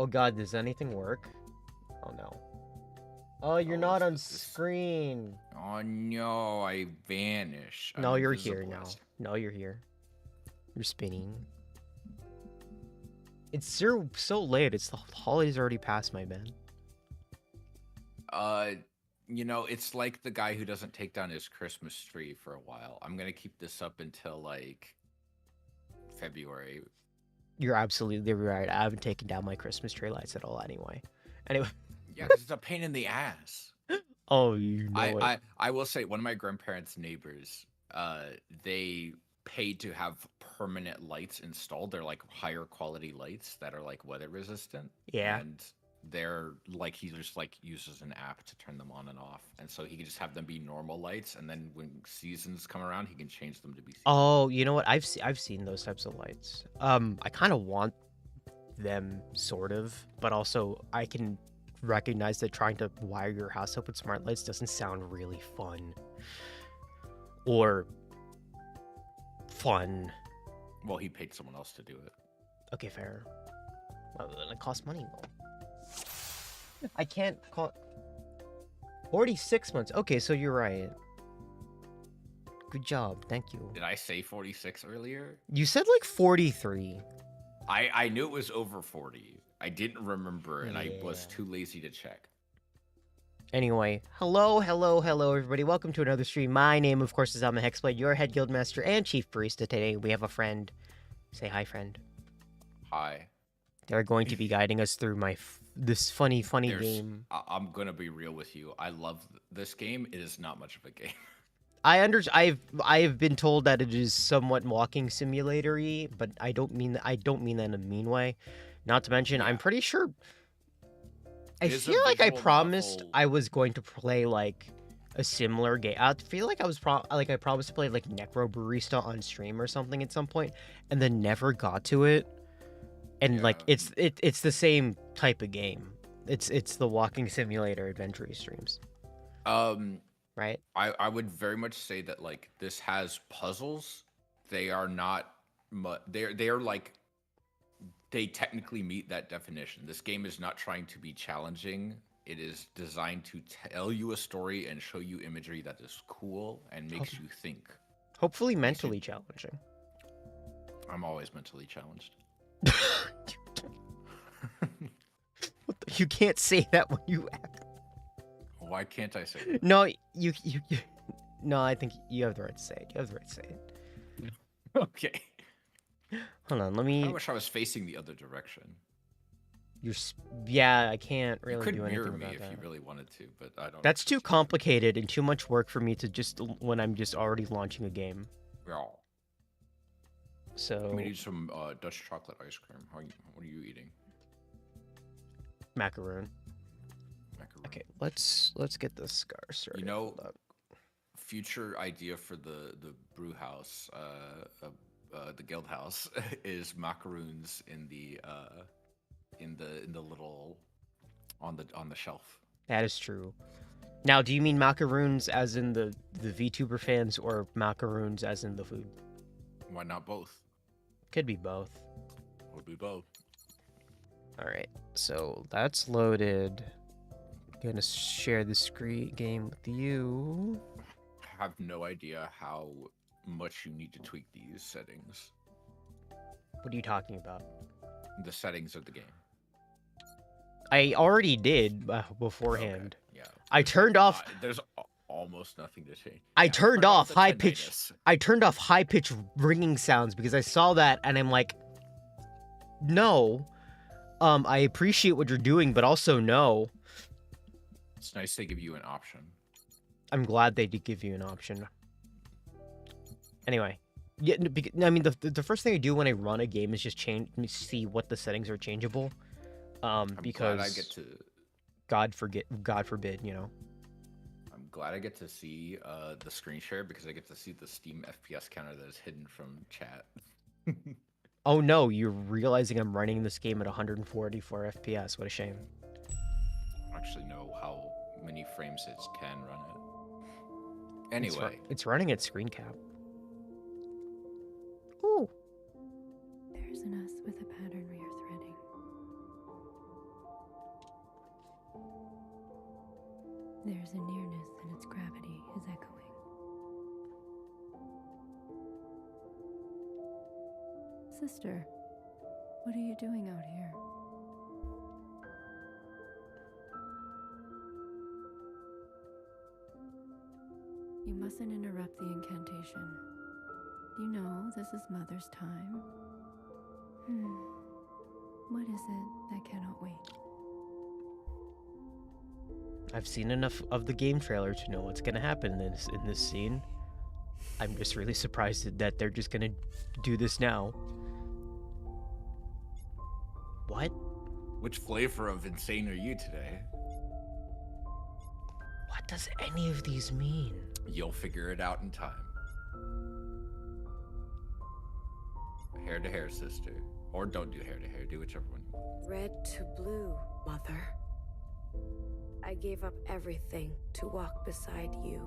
Oh god, does anything work? Oh no. Oh, you're not on screen. Oh no, I vanish. I'm No, you're here now. invisible. No, you're here. You're spinning. It's so late. It's the holidays already passed, my man. It's like the guy who doesn't take down his Christmas tree for a while. I'm gonna keep this up until like February. You're absolutely right. I haven't taken down my Christmas tree lights at all anyway. Anyway. Yeah, 'cause it's a pain in the ass. Oh, you know it. I will say one of my grandparents' neighbors, they paid to have permanent lights installed. They're like higher quality lights that are like weather resistant. Yeah. And they're like he just like uses an app to turn them on and off. And so he can just have them be normal lights, and then when seasons come around, he can change them to be seasonal. Oh, you know what? I've seen those types of lights. I kind of want them sort of, but also I can recognize that trying to wire your house up with smart lights doesn't sound really fun. Or fun. Well, he paid someone else to do it. Okay, fair. Well, then it costs money though. I can't call 46 months. Okay, so you're right. Good job. Thank you. Did I say 46 earlier? You said like 43. I knew it was over 40. I didn't remember, and I was Yeah. too lazy to check. Anyway, hello, everybody. Welcome to another stream. My name, of course, is Alma Hexblade, your head guildmaster and chief barista. Today, we have a friend. Say hi, friend. Hi. They're going to be guiding us through this funny game. I'm gonna be real with you. I love this game. It is not much of a game. I've been told that it is somewhat walking simulatory, but I don't mean that in a mean way. Not to mention, I'm pretty sure. I feel like I promised I was going to play like a similar game. I feel like I promised to play like Necro Barista on stream or something at some point, and then never got to it. And like it's the same type of game. It's the walking simulator adventure streams. Right? I would very much say that like this has puzzles. They are not they're like they technically meet that definition. This game is not trying to be challenging. It is designed to tell you a story and show you imagery that is cool and makes you think. Hopefully mentally challenging. I'm always mentally challenged. You can't say that when you act. Why can't I say that? No, you No, I think you have the right to say it. You have the right to say it. Okay. Hold on, let me... I wish I was facing the other direction. Yeah, I can't really do anything mirror about me that. if you really wanted to, but I don't. That's too complicated and too much work for me to just when I'm just already launching a game. Yeah. So... We need some Dutch chocolate ice cream. What are you eating? Macaroon. Okay, let's get the scar started. You know, future idea for the brew house, the guild house is macaroons in the little on the shelf. That is true. Now, do you mean macaroons as in the VTuber fans, or macaroons as in the food? Why not both? Could be both. Would be both. All right, so that's loaded. Gonna share the screen game with you. I have no idea how much you need to tweak these settings. What are you talking about? The settings of the game. I already did beforehand. Okay, yeah. I turned off. There's almost nothing to change. I turned off high pitch. I turned off high pitch ringing sounds because I saw that and I'm like, no. I appreciate what you're doing, but also no. It's nice they give you an option. I'm glad they did give you an option. Anyway, yeah, I mean the first thing I do when I run a game is just see what the settings are changeable. Because glad I get to. God forbid, you know. I'm glad I get to see the screen share because I get to see the Steam FPS counter that is hidden from chat. Oh no, you're realizing I'm running this game at 144 FPS. What a shame. I don't actually know how many frames it can run it. Anyway. It's running at screen cap. Ooh. There's an us with a pattern we are threading. There's a nearness and its gravity is echoing. Sister, what are you doing out here? You mustn't interrupt the incantation. You know this is Mother's time. What is it that cannot wait? I've seen enough of the game trailer to know what's gonna happen in this scene. I'm just really surprised that they're just gonna do this now. What? Which flavor of insane are you today? What does any of these mean? You'll figure it out in time. Hair to hair, sister. Or don't do hair to hair, do whichever one you want. Red to blue, Mother. I gave up everything to walk beside you.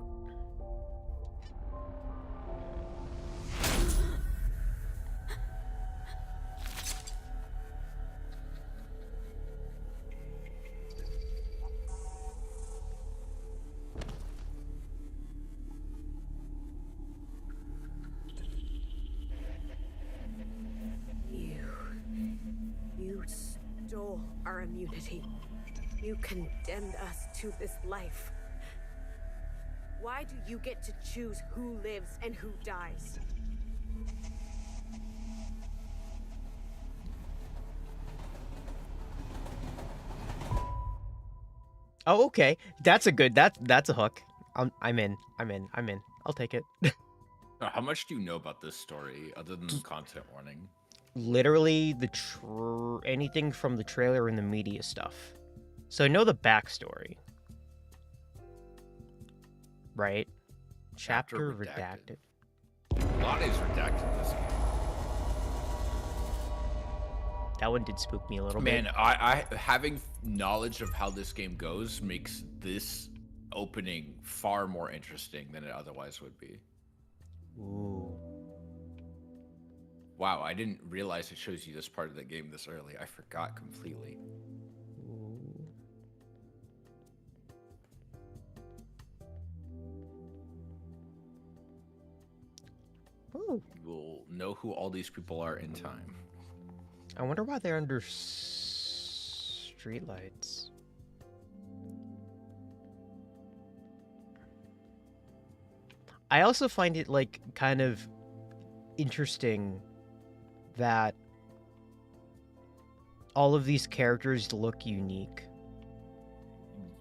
You stole our immunity. You condemned us to this life. Why do you get to choose who lives and who dies? Oh, okay. That's a good. That's a hook. I'm in. I'll take it. How much do you know about this story other than the content warning? Literally anything from the trailer and the media stuff. So I know the backstory. Right? Chapter redacted. A lot is redacted in this game. That one did spook me a little Man, bit. I having knowledge of how this game goes makes this opening far more interesting than it otherwise would be. Ooh. Wow, I didn't realize it shows you this part of the game this early. I forgot completely. Ooh. We'll know who all these people are in time. I wonder why they're under streetlights. I also find it like kind of interesting that all of these characters look unique.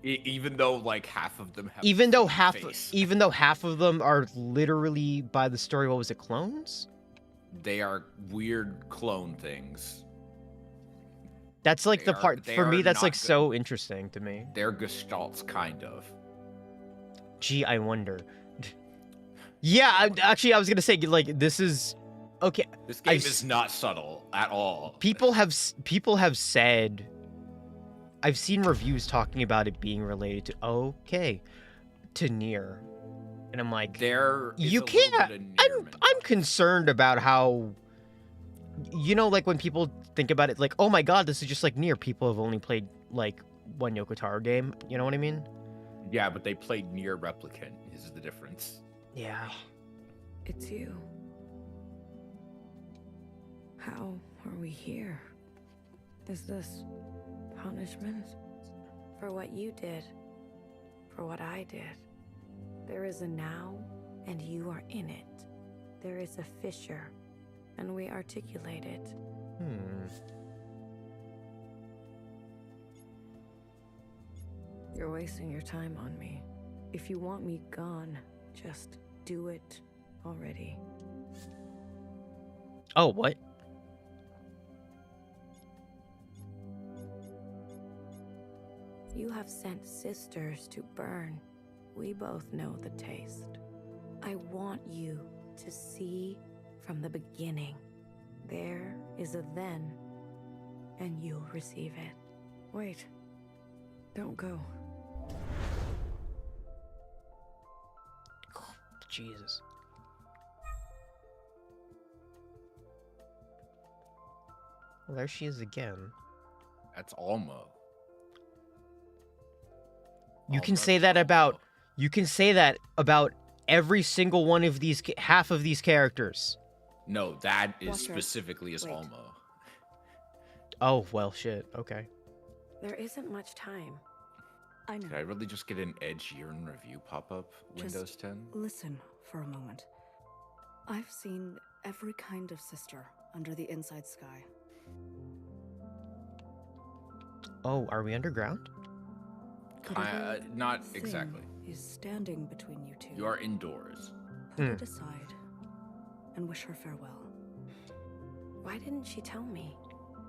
Even though like half of them have Even though half of them are literally, by the story, what was it, clones? They are weird clone things. That's like the part for me that's like not so interesting to me. They're gestalts, kind of. Gee, I wonder. Yeah, actually, I was gonna say, like, this is okay. This game is not subtle at all. People have said, I've seen reviews talking about it being related to Nier, and I'm like, you can't. I'm concerned about how, you know, like when people think about it, like, oh my god, this is just like Nier. People have only played like one Yoko Taro game. You know what I mean? Yeah, but they played Nier Replicant. Is the difference? Yeah. It's you. How are we here? Is this punishment? For what you did. For what I did. There is a now, and you are in it. There is a fissure, and we articulate it. You're wasting your time on me. If you want me gone, just do it already. Oh, what? You have sent sisters to burn. We both know the taste. I want you to see from the beginning. There is a then, and you'll receive it. Wait. Don't go. Jesus. Well, there she is again. That's Alma. You can Alma say that about. Alma. You can say that about every single one of these, half of these characters. No, that is Watcher, specifically as wait. Alma. Oh, well, shit. Okay. There isn't much time. I know. Did I really just get an Edge year in review pop up? Just Windows 10? Listen for a moment. I've seen every kind of sister under the inside sky. Oh, are we underground? Not Thing exactly. Is standing between you two. You are indoors. Put Hmm. it aside and wish her farewell. Why didn't she tell me?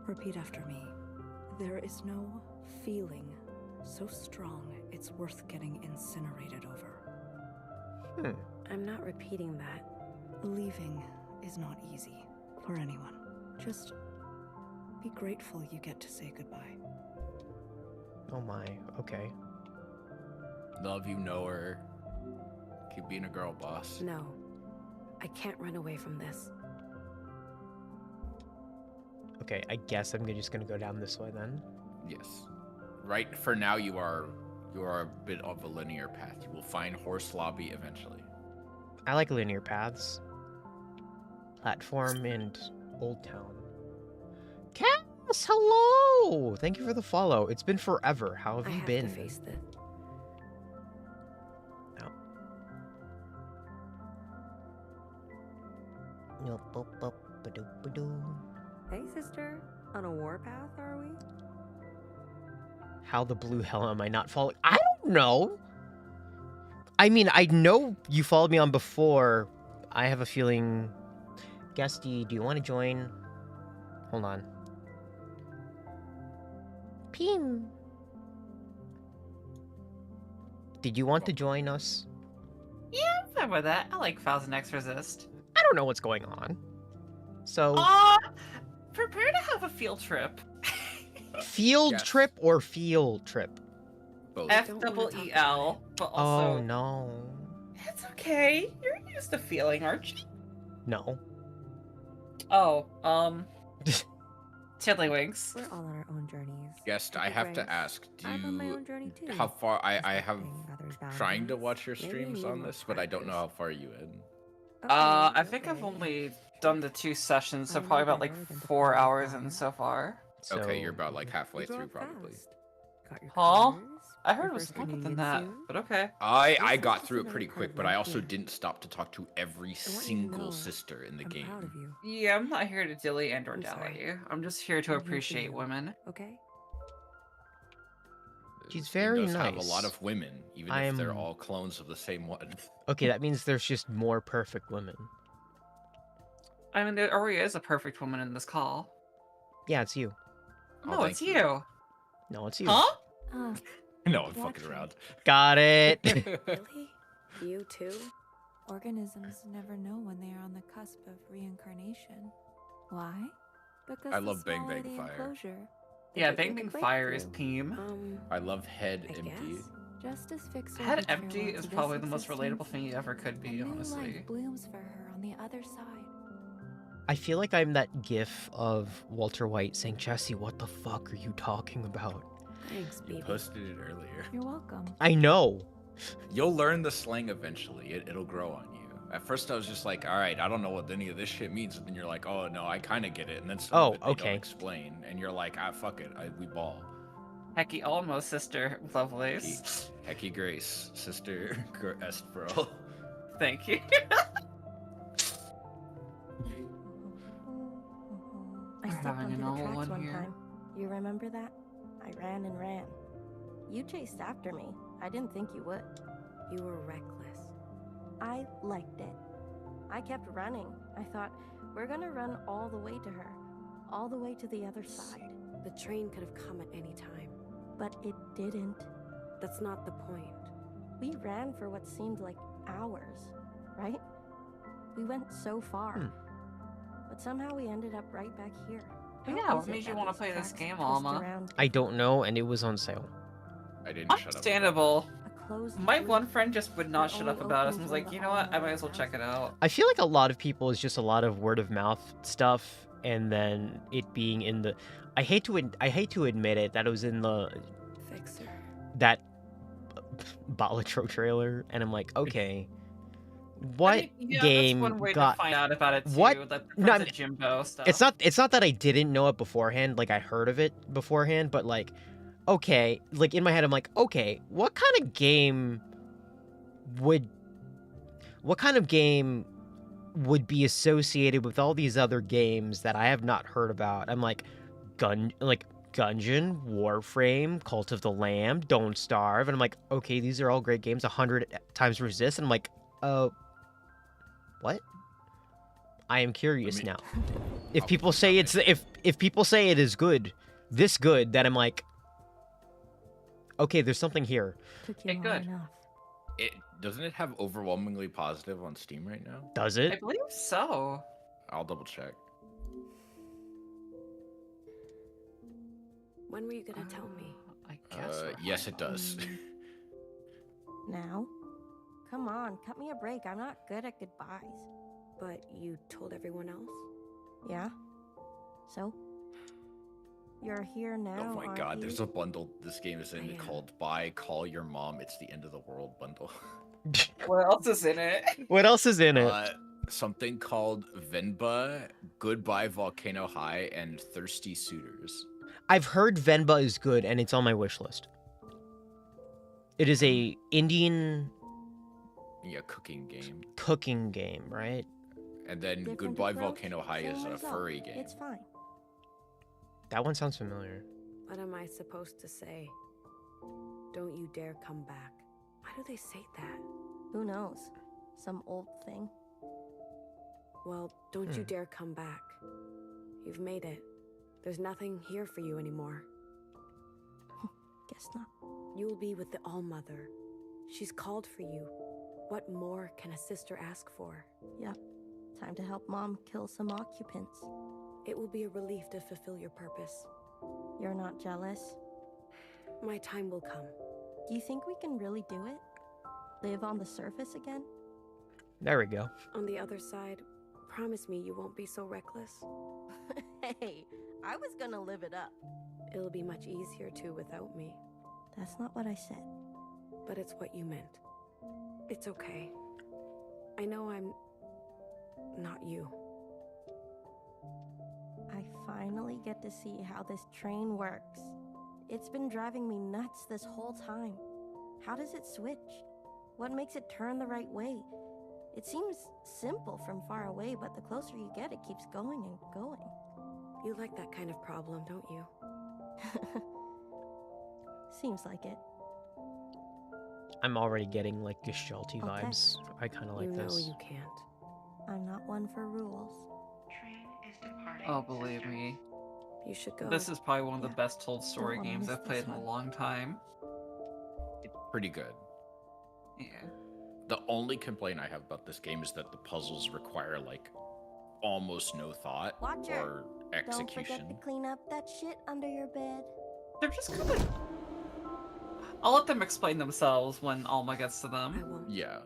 Repeat after me. There is no feeling so strong it's worth getting incinerated over. I'm not repeating that. Leaving is not easy for anyone. Just be grateful you get to say goodbye. Oh my. Okay. Love you, know her. Keep being a girl boss. No. I can't run away from this. Okay, I guess I'm just gonna go down this way then. Yes. Right for now you are a bit of a linear path. You will find Horse Lobby eventually. I like linear paths. Platform and Old Town. Cass, hello! Thank you for the follow. It's been forever. How have I you have been? to face this. Hey, sister. On a warpath, are we? How the blue hell am I not following? I don't know. I mean, I know you followed me on before. I have a feeling. Guesty, do you want to join? Hold on. Pim. Did you want to join us? Yeah, I'm fine with that. I like 1000xResist. I don't know what's going on. So, Prepare to have a field trip. field Yes. trip or field trip? Both. FEEL, but also Oh no. it's okay. You're used to feeling, aren't you? No. Oh, Tiddlywinks. We're all on our own journeys. Guest, I have to ask, do I'm on my you own journey too. how far I have Respecting others' trying to boundaries. watch your Maybe streams need on more this, but I don't know how practice. far you in. I Okay, think I've okay. only done the 2 sessions, so I know probably about like better than to 4 follow hours in plan. so far. So, Okay, you're about like halfway You grow through up probably. fast. Got your Huh? colors, I your heard it was first longer than communion that, soon. but okay. I This is got just through it another pretty part quick, of but I life also here. didn't stop to talk to every I want you to single know sister in the I'm game. proud of you. Yeah, I'm not here to dilly and or I'm dally sorry. you. I'm just here to I'm here for appreciate you. women. Okay? She's This game very does have a nice. lot of women, even I if they're am- all clones of the same one. okay, that means there's just more perfect women. I mean, there already is a perfect woman in this call. Yeah, it's you. Oh, No, thank it's you. you. No, it's you. Huh? No, I'm fucking Watcher. around. Got it. Really? You too? Organisms never know when they are on the cusp of reincarnation. Why? Because I the love Bang smaller Bang the Fire. enclosure, the Yeah, bigger Bang the Bang Fire is breakthrough. team. I love Head I Empty. guess. Just as Fixer Head bids Empty farewell is to probably this the most relatable existence, thing you ever could a be, new honestly. life blooms for her on the other side. I feel like I'm that gif of Walter White saying, Jesse, what the fuck are you talking about? Thanks, You baby. posted it earlier. You're welcome. I know. You'll learn the slang eventually. It'll grow on you. At first, I was just like, all right, I don't know what any of this shit means. And then you're like, oh, no, I kind of get it. And then some Oh, of it they okay. don't explain. And you're like, ah, fuck it. We ball. Hecky almost sister Lovelace. Hecky Grace, sister Estbro. Thank you. I We're stepped having onto an the old tracks one one here. time. You remember that? I ran and ran. You chased after me. I didn't think you would. You were reckless. I liked it. I kept running. I thought, we're gonna run all the way to her. All the way to the other side. The train could have come at any time. But it didn't. That's not the point. We ran for what seemed like hours, right? We went so far. Hmm. But somehow we ended up right back here. Yeah, How what is it made you that wanna these play this tracks game, twist Alma? around I don't know, and it was on sale. I didn't shut up. Understandable. a closed My loop? one friend just would not They're shut up only about us open and was till like, the you know what, I might as well all-night check it out. I feel like a lot of people is just a lot of word of mouth stuff, and then it being in the. I hate to admit it that it was in the Fixer. that Balatro trailer, and I'm like, okay, what I mean, yeah, game that's one way got to find out about it too. what? That No, I the mean, Jimbo stuff. it's not that I didn't know it beforehand, like I heard of it beforehand, but like, okay, like in my head I'm like, okay, what kind of game would be associated with all these other games that I have not heard about? I'm like, Gungeon, Warframe, Cult of the Lamb, Don't Starve, and I'm like, okay, these are all great games. 1000xResist, and I'm like, what? I am curious now. If people say if people say it is good, this good, then I'm like, okay, there's something here. Took you Hey, long good. enough. Doesn't it have overwhelmingly positive on Steam right now? Does I it? believe so. I'll double check. When were you gonna tell me? I guess. we're Yes, fine. it does. Now? Come on, cut me a break. I'm not good at goodbyes. But you told everyone else? Yeah? So? You're here now, Oh my aren't god, you? there's a bundle this game is in I am. called Buy Call Your Mom, It's the End of the World bundle. What else is in it? What else is in it? Something called Venba, Goodbye Volcano High, and Thirsty Suitors. I've heard Venba is good, and it's on my wish list. It is a Indian Yeah, cooking game. cooking game, right? And then Different Goodbye approach, Volcano High same is a result. furry game. It's fine. That one sounds familiar. What am I supposed to say? Don't you dare come back. Why do they say that? Who knows? Some old thing. Well, don't you dare come back. You've made it. There's nothing here for you anymore. Guess not. You'll be with the All-Mother. She's called for you. What more can a sister ask for? Yep. Time to help Mom kill some occupants. It will be a relief to fulfill your purpose. You're not jealous? My time will come. Do you think we can really do it? Live on the surface again? There we go. On the other side, promise me you won't be so reckless. Hey, I was gonna live it up. It'll be much easier to without me, That's not what I said. but it's what you meant. It's okay. I know I'm not you. I finally get to see how this train works. It's been driving me nuts this whole time. How does it switch? What makes it turn the right way? It seems simple from far away, but the closer you get, it keeps going and going. You like that kind of problem, don't you? Seems like it. I'm already getting like Gestalty Okay. vibes. I kind of like you know this. you can't. I'm not one for rules. Oh, believe me. You should go. This is probably one of the Yeah. best told story wanna games miss I've played this in a one. long time. It's pretty good. Yeah. The only complaint I have about this game is that the puzzles require like almost no thought Watcher, or Don't forget to execution. clean up that shit under your bed. They're just kind of. I'll let them explain themselves when Alma gets to I them. won't. Yeah.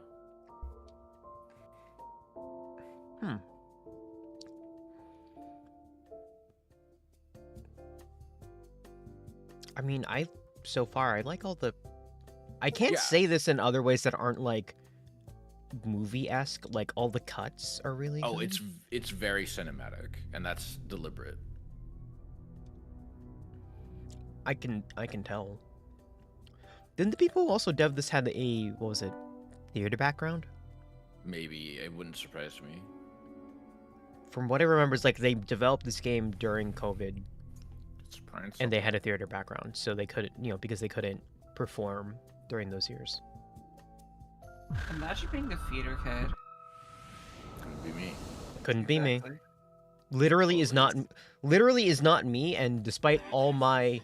I mean, so far I like all the. I can't Yeah. say this in other ways that aren't like movie-esque. Like all the cuts are really. Oh, good. it's very cinematic, and that's deliberate. I can tell. Didn't the people who also dev this had a what was it, theater background? Maybe it wouldn't surprise me. From what I remember, it's like they developed this game during COVID, Surprise. and they had a theater background, so they couldn't, because they couldn't perform during those years. Imagine being a theater kid. Couldn't be me. Couldn't be me. Exactly. Literally is not me, and despite all my.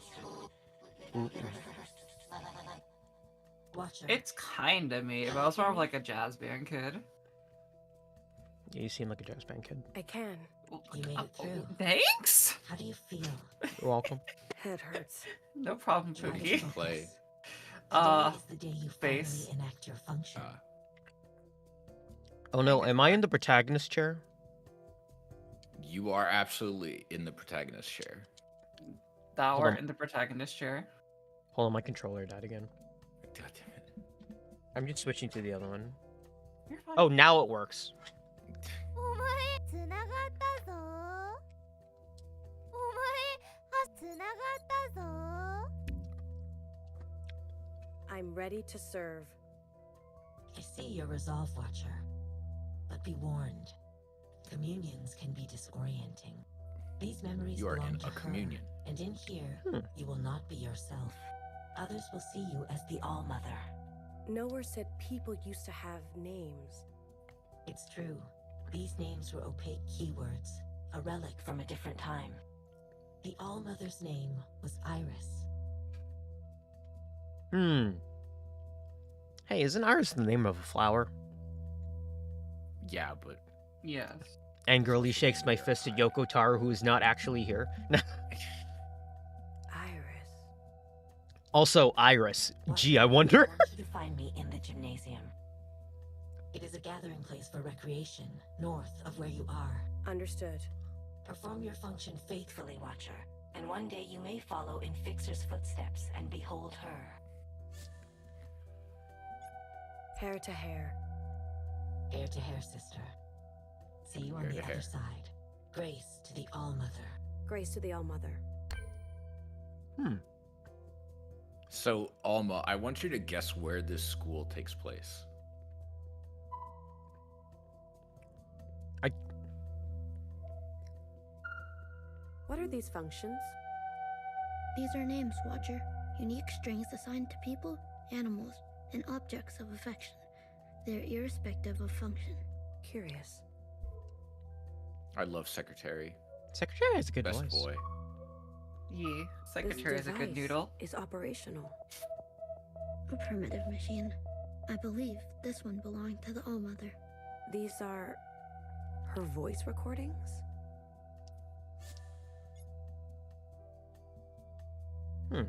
It's kind of me, but I was more of like a jazz band kid. Yeah, you seem like a jazz band kid. I can. You made it through. Thanks. How do you feel? You're welcome. Head hurts. No problem, How did Pookie. you Play. Today is the day you Face. finally enact your function. Oh no, am I in the protagonist chair? You are absolutely in the protagonist chair. Thou Hold art on. in the protagonist chair. Hold on, my controller died again. God damn it. I'm just switching to the other one. You're fine. Oh, now it works. I'm ready to serve. I see your resolve, Watcher. But be warned, communions can be disorienting. These memories You are belong in to a her, communion. and in here, Hmm. you will not be yourself. Others will see you as the All-Mother. Nowhere said people used to have names. It's true. These names were opaque keywords, a relic from a different time. The All-Mother's name was Iris. Hey, isn't Iris the name of a flower? Yeah, but Yes. Angrily shakes my fist at Yoko Taro, who is not actually here. Iris. Also, Iris. Gee, I Watcher, wonder. I want you to find me in the gymnasium. It is a gathering place for recreation, north of where you are. Understood. Perform your function faithfully, Watcher, and one day you may follow in Fixer's footsteps and behold her. Hair to hair. Hair to hair, sister. See you on Hair the to other hair. side. Grace to the All-Mother. Grace to the All-Mother. so Alma, I want you to guess where this school takes place. What are these functions? These are names, Watcher. Unique strings assigned to people, animals, and objects of affection. They're irrespective of function. Curious. I love Secretary. Secretary has a good Best voice. boy. Yeah. This Secretary is a good device noodle. is operational. A primitive machine. I believe this one belonged to the All-Mother. These are her voice recordings? Hmm.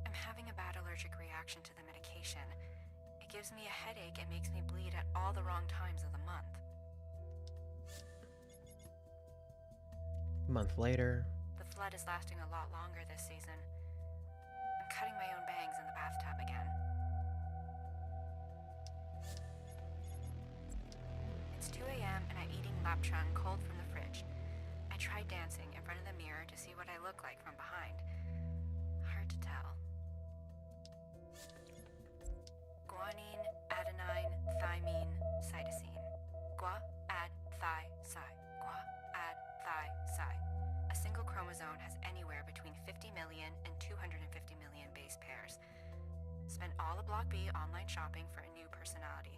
I'm having a bad allergic reaction to the medication. It gives me a headache and makes me bleed at all the wrong times of the month. A month later. The flood is lasting a lot longer this season. I'm cutting my own bangs in the bathtub again. It's 2 a.m. and I'm eating lapchung cold from the fridge. I tried dancing in front of the mirror to see what I look like from behind. Hard to tell. Guanine, adenine, thymine, cytosine. Gua, ad, thi, psi. Gua, ad, thi, psi. A single chromosome has anywhere between 50 million and 250 million base pairs. Spent all of Block B online shopping for a new personality.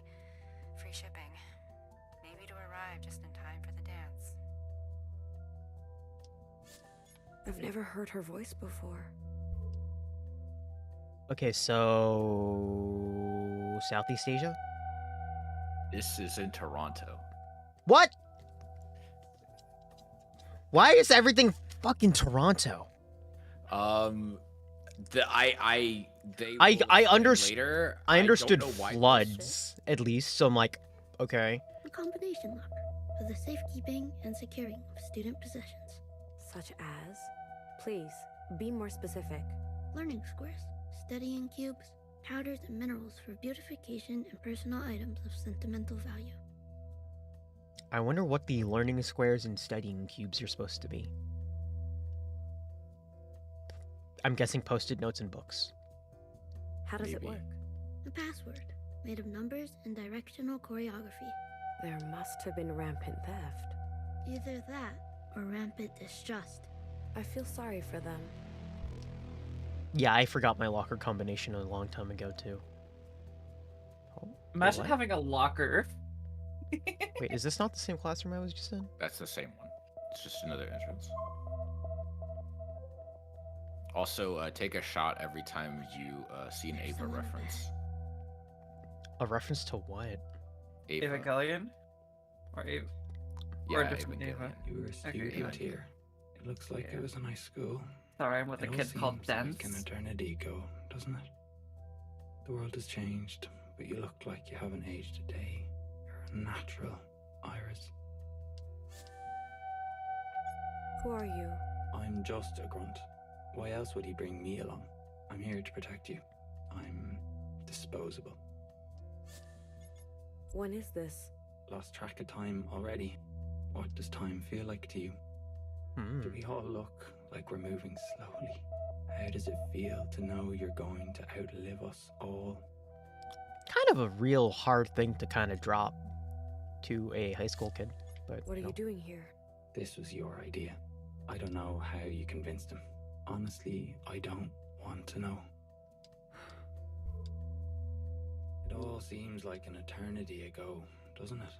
Free shipping. Maybe to arrive just in time for the dance. I've never heard her voice before. Okay, so Southeast Asia? This is in Toronto. What? Why is everything fucking Toronto? They I will underst- later. I understood don't know why- floods, at least, so I'm like, okay. A combination locker for the safekeeping and securing of student possessions. Such as? Please, be more specific. Learning squares, studying cubes, powders and minerals for beautification and personal items of sentimental value. I wonder what the learning squares and studying cubes are supposed to be. I'm guessing post-it notes and books. How does it Maybe. work? A password made of numbers and directional choreography. There must have been rampant theft. Either that or rampant distrust. I feel sorry for them. Yeah, I forgot my locker combination a long time ago, too. Oh, Imagine what? having a locker. Wait, is this not the same classroom I was just in? That's the same one. It's just another entrance. Also, take a shot every time you see an There's Ava someone in reference. A reference to what? Ava. Evangelion? Or Ava? Yeah, or a different Ava? Evangelion. You were a Okay, student yeah. here. It looks like Yeah. it was a nice school. Sorry, I'm with a It all kid called seems Dance. like an eternity ago, doesn't it? The world has changed, but you look like you haven't aged a day. You're a natural, Iris. Who are you? I'm just a grunt. Why else would he bring me along? I'm here to protect you. I'm disposable. When is this? Lost track of time already. What does time feel like to you? Do we all look like we're moving slowly? How does it feel to know you're going to outlive us all? Kind of a real hard thing to kind of drop to a high school kid. But what are you doing here? This was your idea. I don't know how you convinced him. Honestly, I don't want to know. It all seems like an eternity ago, doesn't it?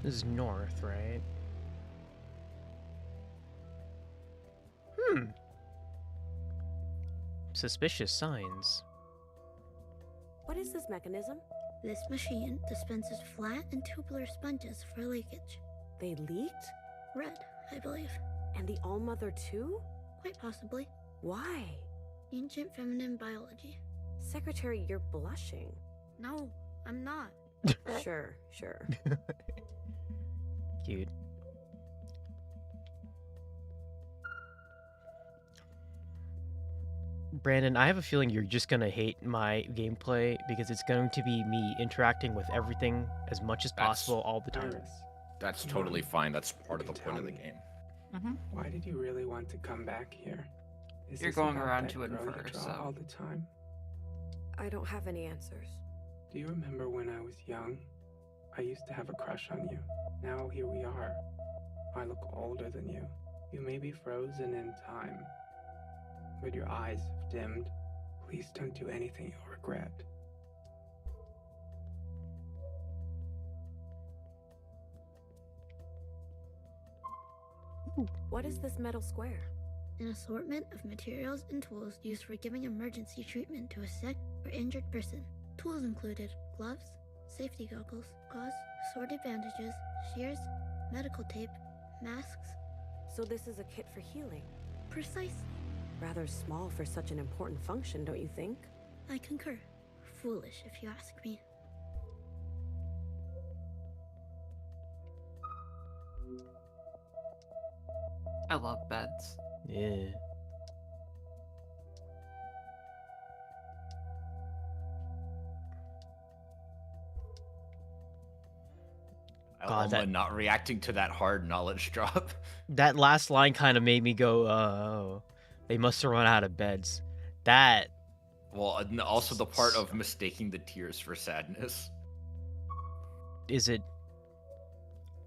This is north, right? Suspicious signs. What is this mechanism? This machine dispenses flat and tubular sponges for leakage. They leaked? Red, I believe. And the All-Mother too? Quite possibly. Why? Ancient feminine biology. Secretary, you're blushing. No, I'm not. Sure. Cute. Brandon, I have a feeling you're just gonna hate my gameplay because it's going to be me interacting with everything as much as possible all the time. That's totally fine. That's part of the point of the game. Why did you really want to come back here? Is You're this going about around that to girl you infer, draw so... all the time? I don't have any answers. Do you remember when I was young? I used to have a crush on you. Now here we are. I look older than you. You may be frozen in time, but your eyes have dimmed. Please don't do anything you'll regret. What is this metal square? An assortment of materials and tools used for giving emergency treatment to a sick or injured person. Tools included gloves, safety goggles, gauze, assorted bandages, shears, medical tape, masks. So this is a kit for healing? Precisely. Rather small for such an important function, don't you think? I concur. Foolish, if you ask me. I love beds. Yeah. God, Alma not reacting to that hard knowledge drop. That last line kind of made me go, oh, they must have run out of beds. That... Well, and also the part of mistaking the tears for sadness. Is it...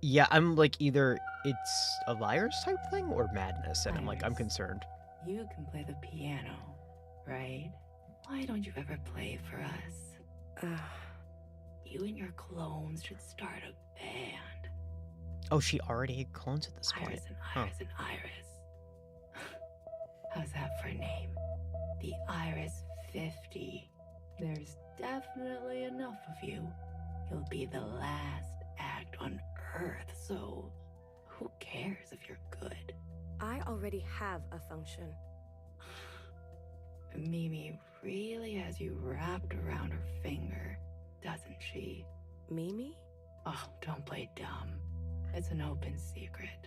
Yeah, I'm like either it's a virus type thing or madness, and I'm concerned. You can play the piano, right? Why don't you ever play for us? You and your clones should start a band. Oh, she already had clones at this point. Iris and Iris and Iris. How's that for a name? The Iris 50. There's definitely enough of you. You'll be the last act on Earth, so who cares if you're good? I already have a function. Mimi really has you wrapped around her finger, doesn't she? Mimi? Oh, don't play dumb. It's an open secret.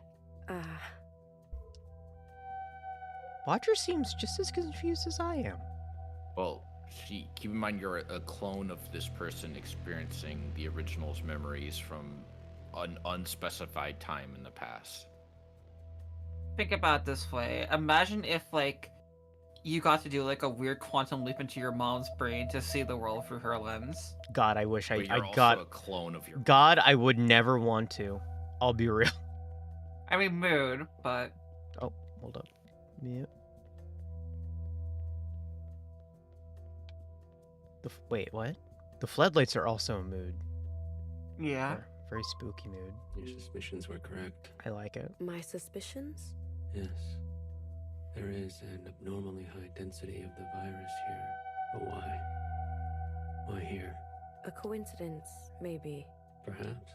Watcher seems just as confused as I am. Well, keep in mind you're a clone of this person experiencing the original's memories from an unspecified time in the past. Think about it this way. Imagine if, like, you got to do, like, a weird quantum leap into your mom's brain to see the world through her lens. God, I wish But I you're got... also a clone of your... God, I would never want to. I'll be real. I mean, mood, but... Oh, hold up. Yeah. Wait, what? The floodlights are also a mood. Yeah. Very spooky mood. Your suspicions were correct. I like it. My suspicions? Yes. There is an abnormally high density of the virus here. But why? Why here? A coincidence, maybe. Perhaps.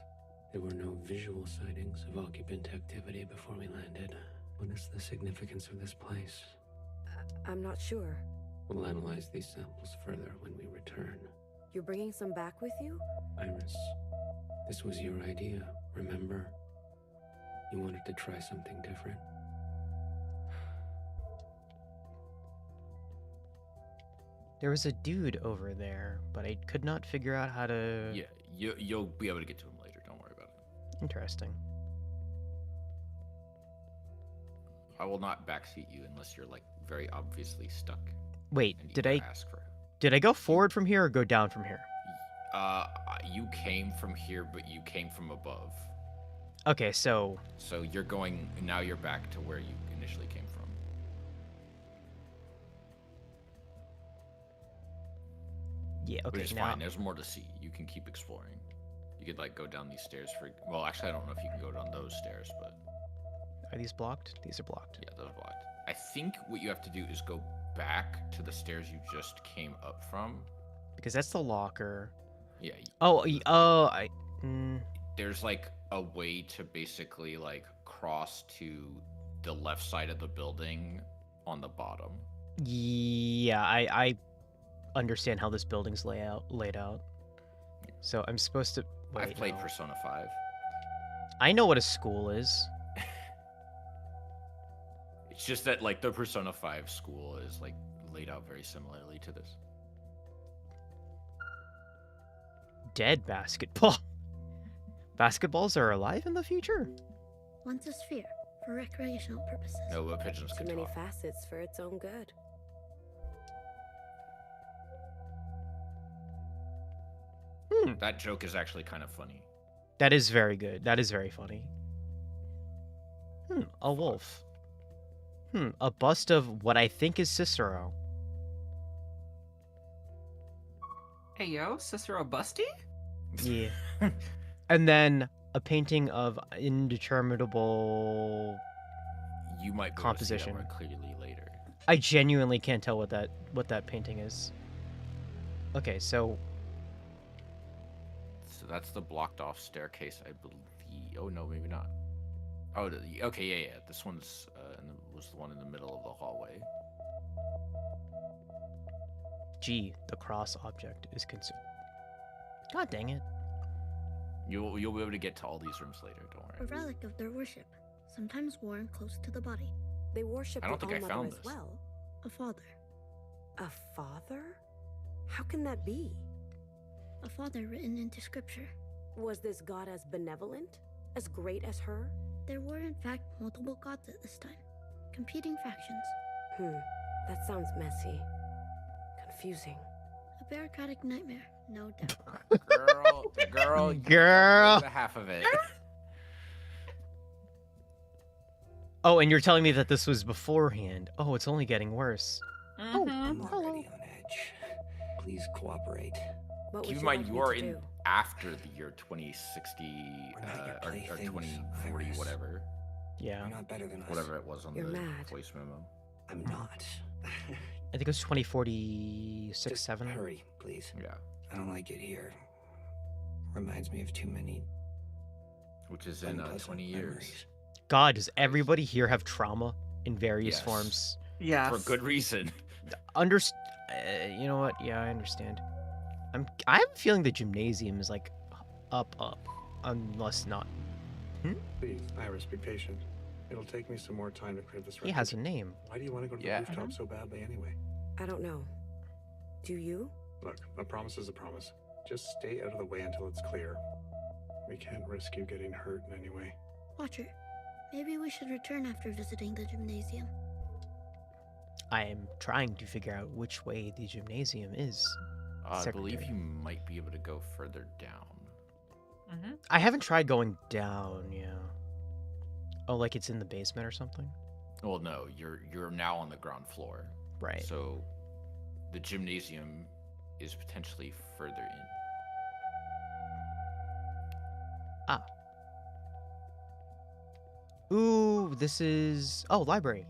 There were no visual sightings of occupant activity before we landed. What is the significance of this place? I'm not sure. We'll analyze these samples further when we return. You're bringing some back with you? Iris, this was your idea, remember? You wanted to try something different. There was a dude over there, but I could not figure out how to... Yeah, you'll be able to get to him later. Don't worry about it. Interesting. I will not backseat you unless you're like very obviously stuck. Wait, and you did gotta I ask for? did I go forward from here or go down from here? You came from here, but you came from above. Okay, so So you're going now. You're back to where you initially came from. yeah, okay. Which is now fine. There's more to see. You can keep exploring. You could like go down these stairs for. Well, actually, I don't know if you can go down those stairs, but are these blocked? These are blocked. yeah, those are blocked. I think what you have to do is go back to the stairs you just came up from. Because that's the locker. Yeah. There's like a way to basically like cross to the left side of the building on the bottom. Yeah, I understand how this building's laid out. So I'm supposed to. Wait, I've played no. Persona 5. I know what a school is. It's just that like the Persona 5 school is like laid out very similarly to this. Dead basketball. Basketballs are alive in the future? Once a sphere, for recreational purposes. No, but pigeons Too can many talk. facets for its own good. That joke is actually kind of funny. That is very good. That is very funny. A wolf. A bust of what I think is Cicero. Hey yo, Cicero Busty? Yeah. And then a painting of indeterminable You might be composition. Able to see that more clearly later. I genuinely can't tell what that painting is. Okay, so that's the blocked off staircase, I believe. Oh no, maybe not. Oh, okay, yeah. This one's was the one in the middle of the hallway. G, the cross object is consumed. God dang it. You'll be able to get to all these rooms later, don't A worry. relic of their worship, sometimes worn close to the body. They worship I don't the think I All-Mother found as this. well. A father. A father? How can that be? A father written into scripture. Was this god as benevolent? As great as her? There were in fact multiple gods at this time. Competing factions. That sounds messy. Confusing. A bureaucratic nightmare, no doubt. Girl. Half of it. Oh, and you're telling me that this was beforehand. Oh, it's only getting worse. I'm already on edge. Please cooperate. What Keep would in you mind, like you me are to in do? after the year 2060 or 2040, Iris. whatever. Yeah. You're not better than us. Whatever it was on You're the mad. voice memo. I'm not. I think it was 2046, Just 7. hurry, please. Yeah. I don't like it here. Reminds me of too many Which is in 20 years. memories. God, does everybody here have trauma in various Yes. forms? Yeah. For good reason. You know what? Yeah, I understand. I have a feeling the gymnasium is like up, unless not. Please, Iris, be patient. It'll take me some more time to clear this He record. has a name. Why do you want to go to the Yeah. rooftop so badly anyway? I don't know. Do you? Look, a promise is a promise. Just stay out of the way until it's clear. We can't risk you getting hurt in any way. Watcher, maybe we should return after visiting the gymnasium. I am trying to figure out which way the gymnasium is. I believe Secretary. you might be able to go further down. I haven't tried going down, yeah. Oh, like it's in the basement or something? Well, no, you're now on the ground floor. Right. So the gymnasium is potentially further in. Ah. Ooh, this is... Oh, library.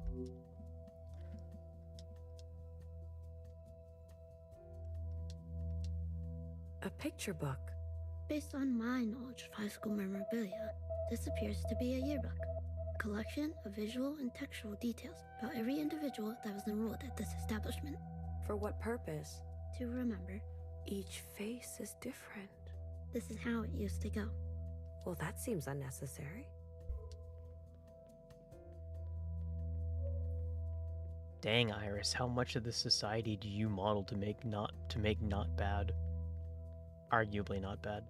A picture book. Based on my knowledge of high school memorabilia, this appears to be a yearbook. A collection of visual and textual details about every individual that was enrolled at this establishment. For what purpose? To remember, Each face is different. this is how it used to go. Well, that seems unnecessary. Dang, Iris, how much of this society do you model to make not bad? Arguably not bad.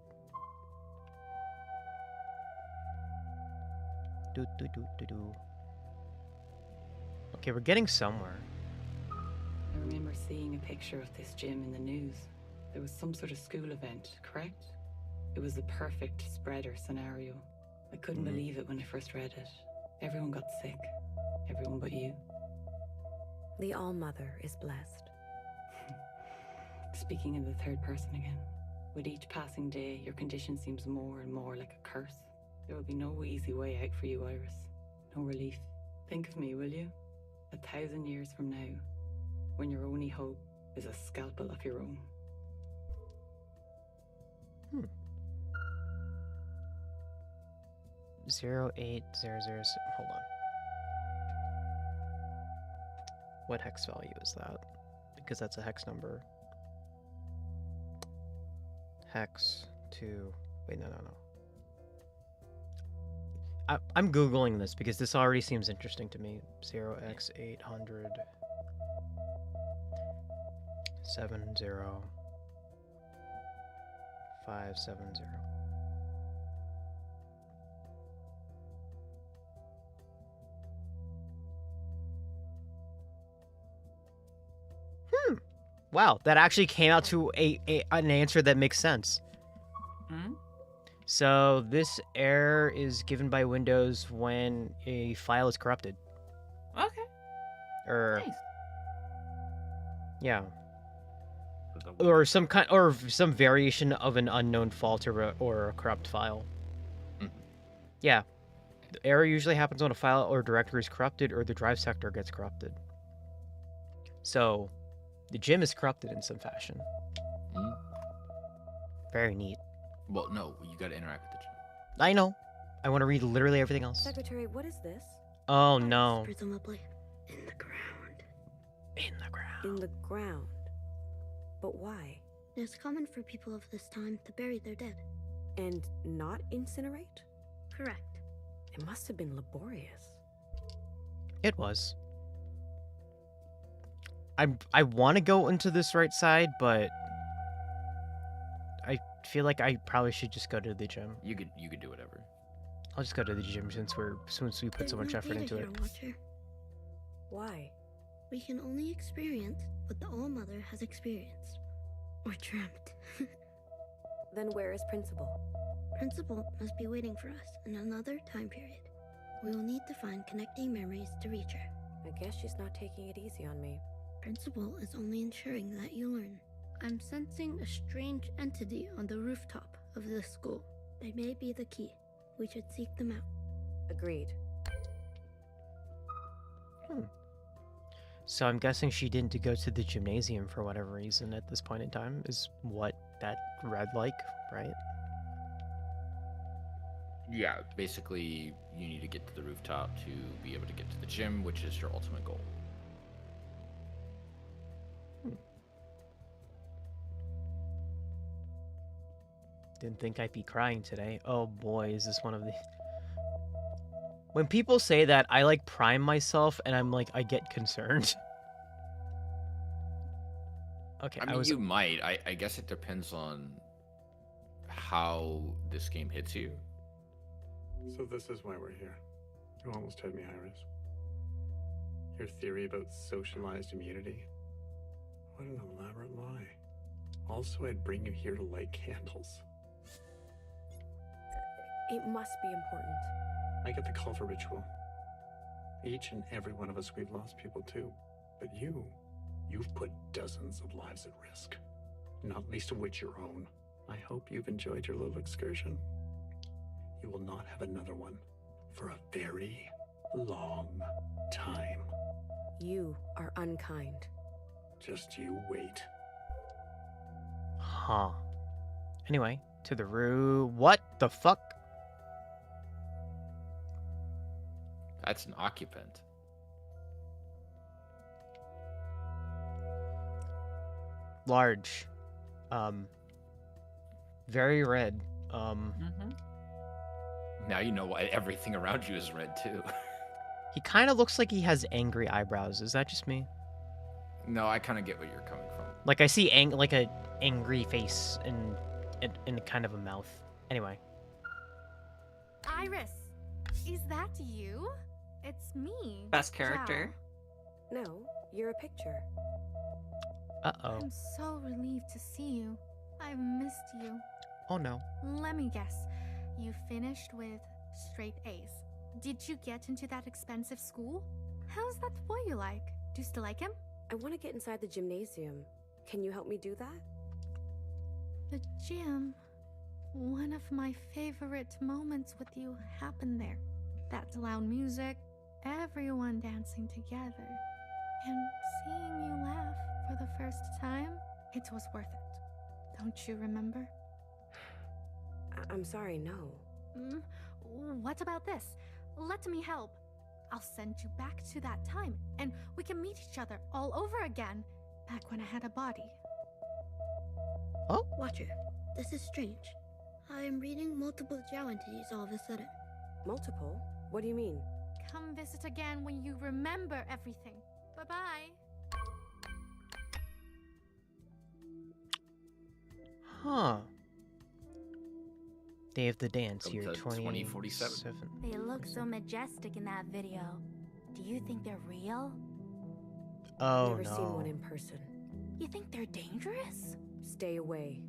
Okay, we're getting somewhere. I remember seeing a picture of this gym in the news. There was some sort of school event, correct? It was the perfect spreader scenario. I couldn't believe it when I first read it. Everyone got sick. Everyone but you. The All-Mother is blessed. Speaking in the third person again. With each passing day, your condition seems more and more like a curse. There will be no easy way out for you, Iris. No relief. Think of me, will you? 1,000 years from now, when your only hope is a scalpel of your own. 0800. Hold on. What hex value is that? Because that's a hex number. Hex to... Wait, no. I'm Googling this because this already seems interesting to me. 0x800 70570. Wow, that actually came out to an answer that makes sense. So this error is given by Windows when a file is corrupted. Okay. Or nice. Yeah. Or some variation of an unknown fault or a corrupt file. Yeah. The error usually happens when a file or directory is corrupted or the drive sector gets corrupted. So the gym is corrupted in some fashion. Very neat. Well, no, you gotta interact with the gym. I know. I want to read literally everything else. Secretary, what is this? Oh, no. Presumably in the ground. In the ground. In the ground? But why? It's common for people of this time to bury their dead. And not incinerate? Correct. It must have been laborious. It was. I want to go into this right side, but I feel like I probably should just go to the gym. You could do whatever. I'll just go to the gym since we put so much effort into it. Watcher. Why? We can only experience what the All-Mother has experienced. Or dreamt. Then where is Principal? Principal must be waiting for us in another time period. We will need to find connecting memories to reach her. I guess she's not taking it easy on me. Principal is only ensuring that you learn. I'm sensing a strange entity on the rooftop of this school. They may be the key. We should seek them out. Agreed. So I'm guessing she didn't go to the gymnasium for whatever reason at this point in time, is what that read like, right? Yeah, basically, you need to get to the rooftop to be able to get to the gym, which is your ultimate goal. Didn't think I'd be crying today. Oh boy, is this one of the... When people say that, I like prime myself and I'm like, I get concerned. Okay, I mean, you might. I guess it depends on how this game hits you. So this is why we're here. You almost had me, Iris. Your theory about socialized immunity? What an elaborate lie. Also, I'd bring you here to light candles. It must be important. I get the call for ritual. Each and every one of us, we've lost people too. But you've put dozens of lives at risk. Not least of which your own. I hope you've enjoyed your little excursion. You will not have another one for a very long time. You are unkind. Just you wait. Huh. Anyway, to the roof. What the fuck? That's an occupant. Large. Very red. Now you know why everything around you is red too. He kind of looks like he has angry eyebrows. Is that just me? No, I kind of get what you're coming from. Like I see like a angry face and kind of a mouth. Anyway. Iris, is that you? It's me. Best character. No, you're a picture. Uh-oh. I'm so relieved to see you. I've missed you. Oh no. Let me guess. You finished with straight A's. Did you get into that expensive school? How's that boy you like? Do you still like him? I want to get inside the gymnasium. Can you help me do that? The gym. One of my favorite moments with you happened there. That loud music, everyone dancing together, and seeing you laugh for the first time, it was worth it. Don't you remember? I'm sorry, no. What about this? Let me help. I'll send you back to that time, and we can meet each other all over again, back when I had a body. Oh? Watcher, this is strange. I am reading multiple Jiao entities all of a sudden. Multiple? What do you mean? Come visit again when you remember everything. Bye-bye. Huh. Day of the dance Come here, to 2047. They look so majestic in that video. Do you think they're real? Oh, Never no. seen one in person. You think they're dangerous? Stay away.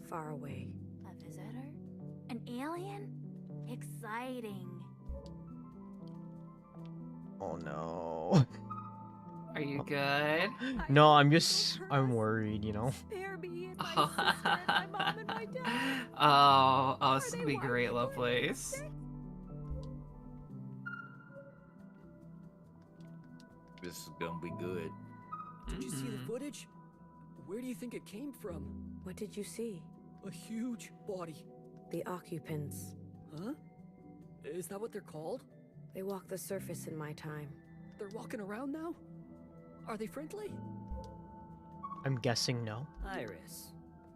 Far away. A visitor? An alien? Exciting. Oh no. Are you good? No, I'm worried, you know? Spare me and my sister and my mom and my dad. Oh, this would be great, Lovelace. This is gonna be good. Did you see the footage? Where do you think it came from? What did you see? A huge body. The occupants. Huh? Is that what they're called? They walk the surface in my time. They're walking around now? Are they friendly? I'm guessing no. Iris,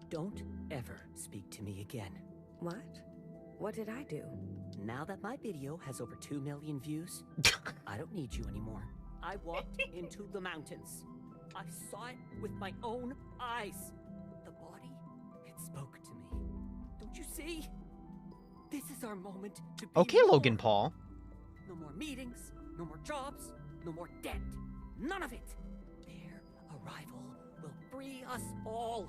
don't ever speak to me again. What? What did I do? Now that my video has over 2 million views, I don't need you anymore. I walked into the mountains. I saw it with my own eyes. The body, it spoke to me. Don't you see? This is our moment to be Okay, more. Logan Paul. No more meetings, no more jobs, no more debt. None of it. Their arrival will free us all.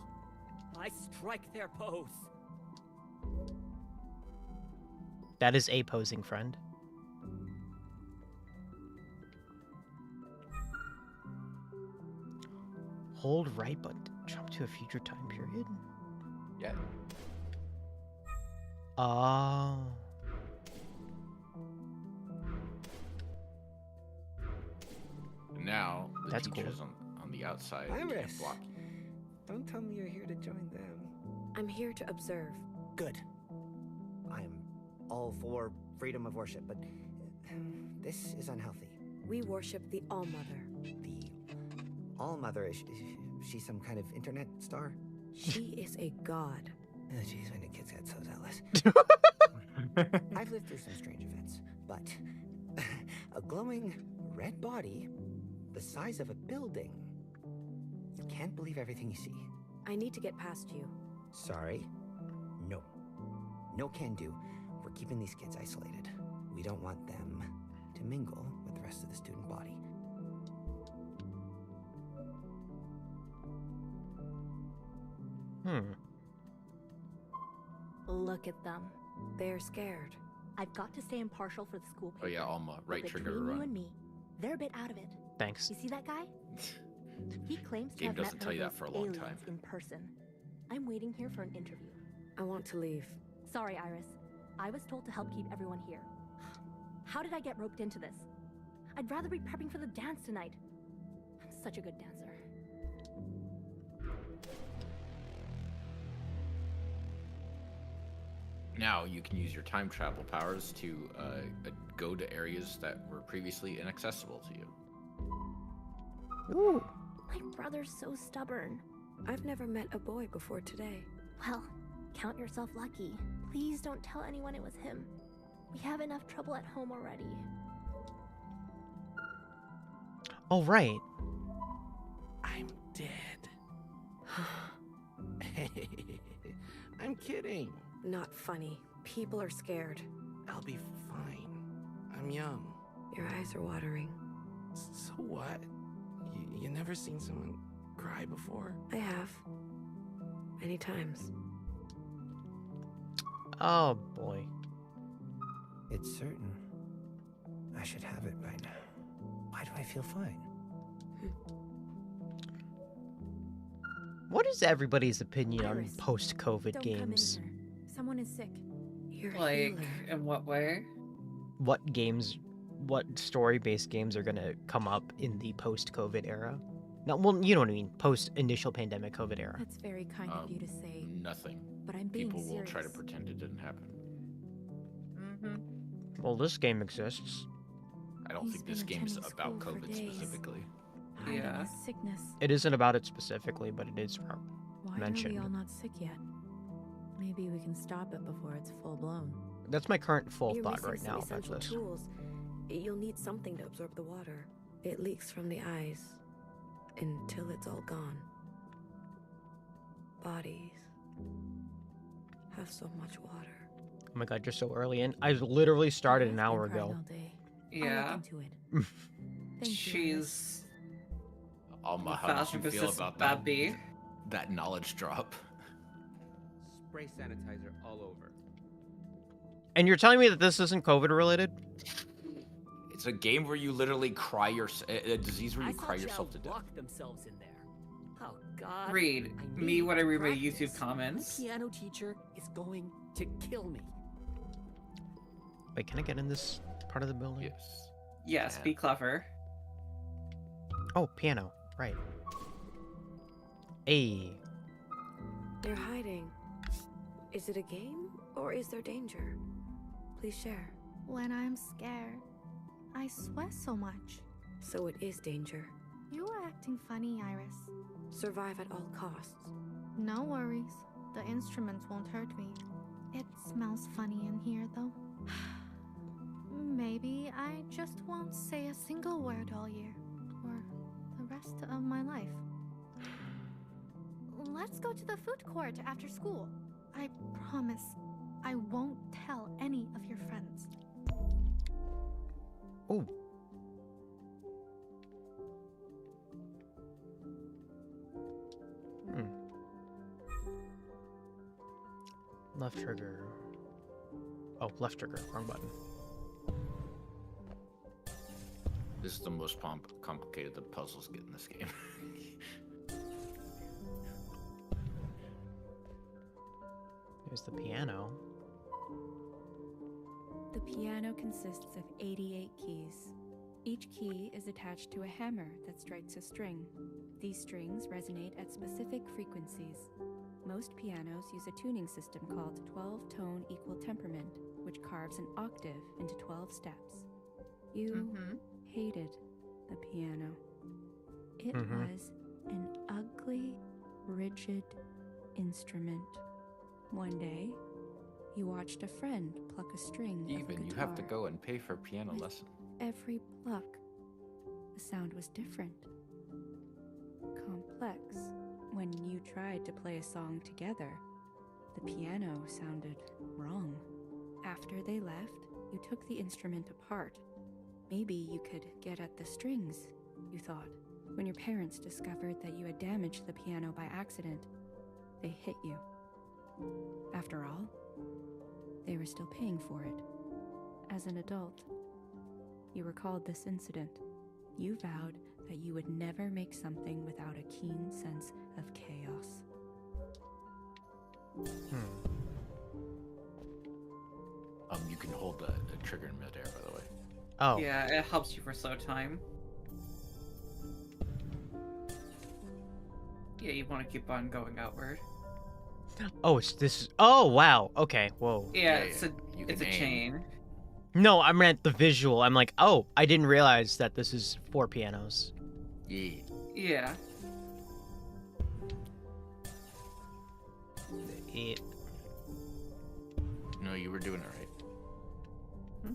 I strike their pose. That is a posing friend. Hold right button to jump to a future time period. Yeah. Oh. Now the That's cool. teachers on the outside can't Iris, block you. don't tell me you're here to join them. I'm here to observe. Good. I am all for freedom of worship, but this is unhealthy. We worship the All-Mother. The All-Mother, is she some kind of internet star? She is a god. Oh, jeez, when the kids got so zealous. I've lived through some strange events, but a glowing red body the size of a building. You can't believe everything you see. I need to get past you. Sorry? No. No can do. We're keeping these kids isolated. We don't want them to mingle with the rest of the student body. Look at them. They're scared. I've got to stay impartial for the school paper. Oh yeah, Alma, right But trigger to between you run. and me, they're a bit out of it. Thanks. You see that guy? He claims to Game have doesn't met tell you one that of for a those long aliens time. in person. I'm waiting here for an interview. I want to leave. Sorry, Iris. I was told to help keep everyone here. How did I get roped into this? I'd rather be prepping for the dance tonight. I'm such a good dancer. Now you can use your time travel powers to go to areas that were previously inaccessible to you. Ooh. My brother's so stubborn. I've never met a boy before today. Well, count yourself lucky. Please don't tell anyone it was him. We have enough trouble at home already. Oh, right. I'm dead. I'm kidding. Not funny. People are scared. I'll be fine. I'm young. Your eyes are watering. So what? You never seen someone cry before? I have. Many times. Oh, boy. It's certain. I should have it by now. Why do I feel fine? What is everybody's opinion Iris, on post-COVID Don't games? come in here. Someone is sick. You're Like, in what way? What story-based games are gonna come up in the post-COVID era? No, well, you know what I mean. Post-initial pandemic COVID era. That's very kind of you to say. Nothing. But I'm being People will serious. try to pretend it didn't happen. Well, this game exists. I don't think this game is about COVID specifically. Yeah. Sickness. It isn't about it specifically, but it is Why mentioned. are we all not sick yet? Maybe we can stop it before it's full blown. That's my current full You're thought missing right some now about essential this. tools. You'll need something to absorb the water. It leaks from the eyes until it's all gone. Bodies have so much water. Oh my god, you're so early in. I literally started an hour ago. Yeah. She's Alma, how did you feel about that? That knowledge drop. Spray sanitizer all over. And you're telling me that this isn't COVID related? It's a game where you literally cry a disease where you cry yourself to death. Lock themselves in there. Oh God. Read I me need what I read my practice. YouTube comments. My piano teacher is going to kill me. Wait, can I get in this part of the building? Yes. Yes, be clever. Oh, piano. Right. Hey. They're hiding. Is it a game or is there danger? Please share. When I'm scared, I sweat so much. So it is danger. You are acting funny, Iris. Survive at all costs. No worries. The instruments won't hurt me. It smells funny in here, though. Maybe I just won't say a single word all year, or the rest of my life. Let's go to the food court after school. I promise I won't tell any of your friends. Oh. Left trigger. Oh, left trigger. Wrong button. This is the most complicated the puzzles get in this game. There's the piano. The piano consists of 88 keys. Each key is attached to a hammer that strikes a string. These strings resonate at specific frequencies. Most pianos use a tuning system called 12-tone equal temperament, which carves an octave into 12 steps. You hated the piano. It was an ugly, rigid instrument. One day, you watched a friend pluck a string of a Even you guitar. have to go and pay for a piano lesson. Every pluck, the sound was different. Complex. When you tried to play a song together, the piano sounded wrong. After they left, you took the instrument apart. Maybe you could get at the strings, you thought. When your parents discovered that you had damaged the piano by accident, they hit you. After all, they were still paying for it. As an adult, you recalled this incident. You vowed that you would never make something without a keen sense of chaos. You can hold the trigger in midair, by the way. Oh. Yeah, it helps you for slow time. Yeah, you want to keep on going outward. Oh, it's this. Oh, wow. Okay. Whoa. Yeah, it's a chain. No, I meant the visual. I'm like, oh, I didn't realize that this is 4 pianos. Yeah. Yeah. No, you were doing it right.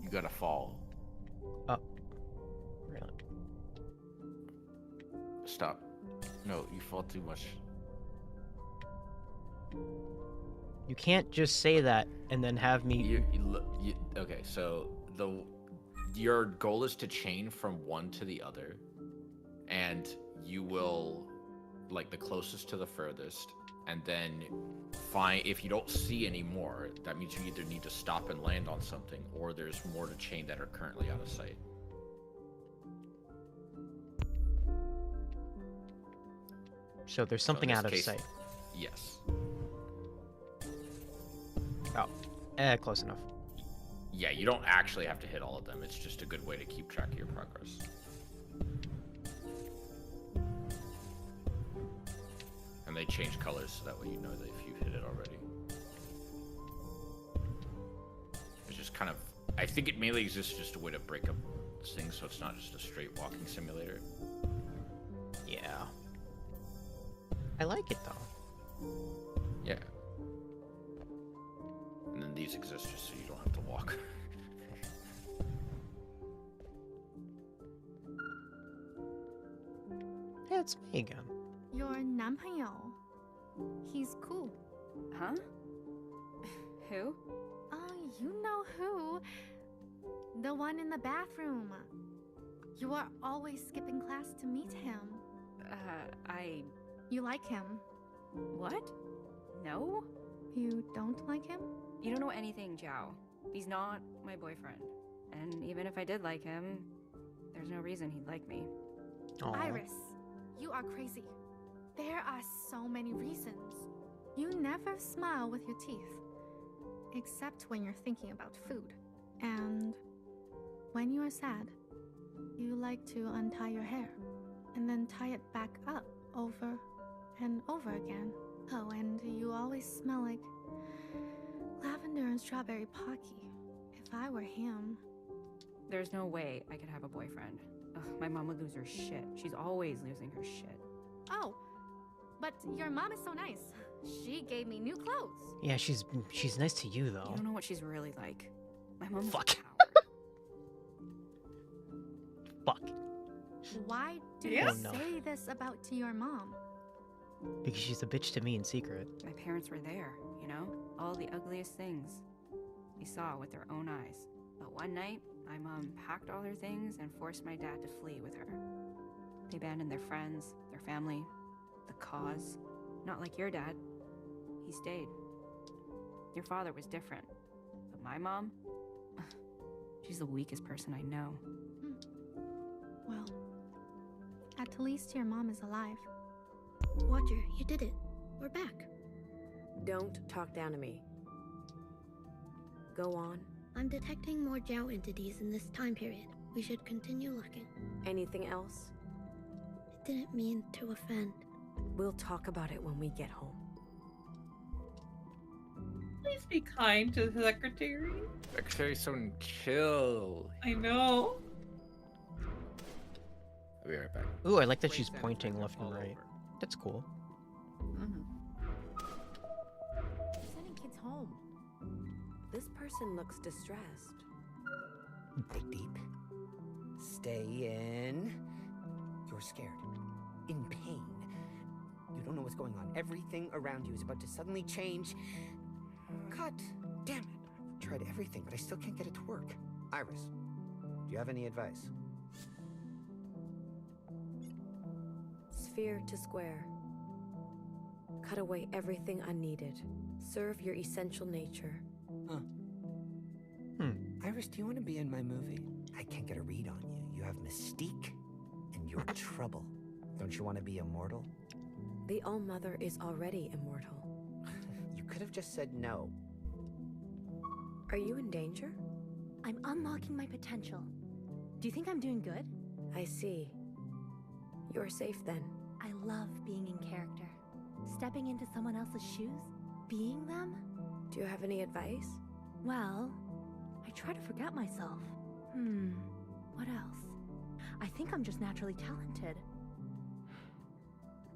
You gotta fall. Oh. Really? stop. No, you fall too much. You can't just say that and then have me. Okay, so your goal is to chain from one to the other, and you will like the closest to the furthest, and then find if you don't see any more. That means you either need to stop and land on something, or there's more to chain that are currently out of sight. So there's something out of sight. Yes. Oh, close enough. Yeah, you don't actually have to hit all of them. It's just a good way to keep track of your progress. And they change colors so that way you know that if you've hit it already. It's just kind of... I think it mainly exists just a way to break up things so it's not just a straight walking simulator. Yeah. I like it, though. Yeah. And then these exist just so you don't have to walk. Hey, it's me again. Your 男朋友. He's cool. Huh? Who? You know who. The one in the bathroom. You are always skipping class to meet him. You like him. What? No? You don't like him? You don't know anything, Zhao. He's not my boyfriend. And even if I did like him, there's no reason he'd like me. Aww. Iris, you are crazy. There are so many reasons. You never smile with your teeth. Except when you're thinking about food. And when you are sad, you like to untie your hair and then tie it back up over and over again. Oh, and you always smell like lavender and strawberry pocky. If I were him... There's no way I could have a boyfriend. Ugh, my mom would lose her shit. She's always losing her shit. Oh, but your mom is so nice. She gave me new clothes. Yeah, she's nice to you, though. You don't know what she's really like. My mom's Fuck. a coward. Fuck. Why do Yeah. you Oh, no. say this about to your mom? Because she's a bitch to me in secret. My parents were there, you know? All the ugliest things. They saw with their own eyes. But one night, my mom packed all her things and forced my dad to flee with her. They abandoned their friends, their family, the cause. Not like your dad. He stayed. Your father was different. But my mom? She's the weakest person I know. Well, at least your mom is alive. Watcher, you did it. We're back. Don't talk down to me. Go on. I'm detecting more Zhao entities in this time period. We should continue looking. Anything else? I didn't mean to offend. We'll talk about it when we get home. Please be kind to the secretary. Secretary's so chill. I know. I'll be right back. Ooh, I like that she's pointing left and right. That's cool. Sending kids home. This person looks distressed. Take deep. Stay in. You're scared. In pain. You don't know what's going on. Everything around you is about to suddenly change. Cut. Damn it. I've tried everything, but I still can't get it to work. Iris, do you have any advice? Sphere to square. Cut away everything unneeded. Serve your essential nature. Huh. Iris, do you want to be in my movie? I can't get a read on you. You have mystique, and you're trouble. Don't you want to be immortal? The All-Mother is already immortal. You could have just said no. Are you in danger? I'm unlocking my potential. Do you think I'm doing good? I see. You're safe then. I love being in character. Stepping into someone else's shoes, being them. Do you have any advice? Well, I try to forget myself. What else? I think I'm just naturally talented.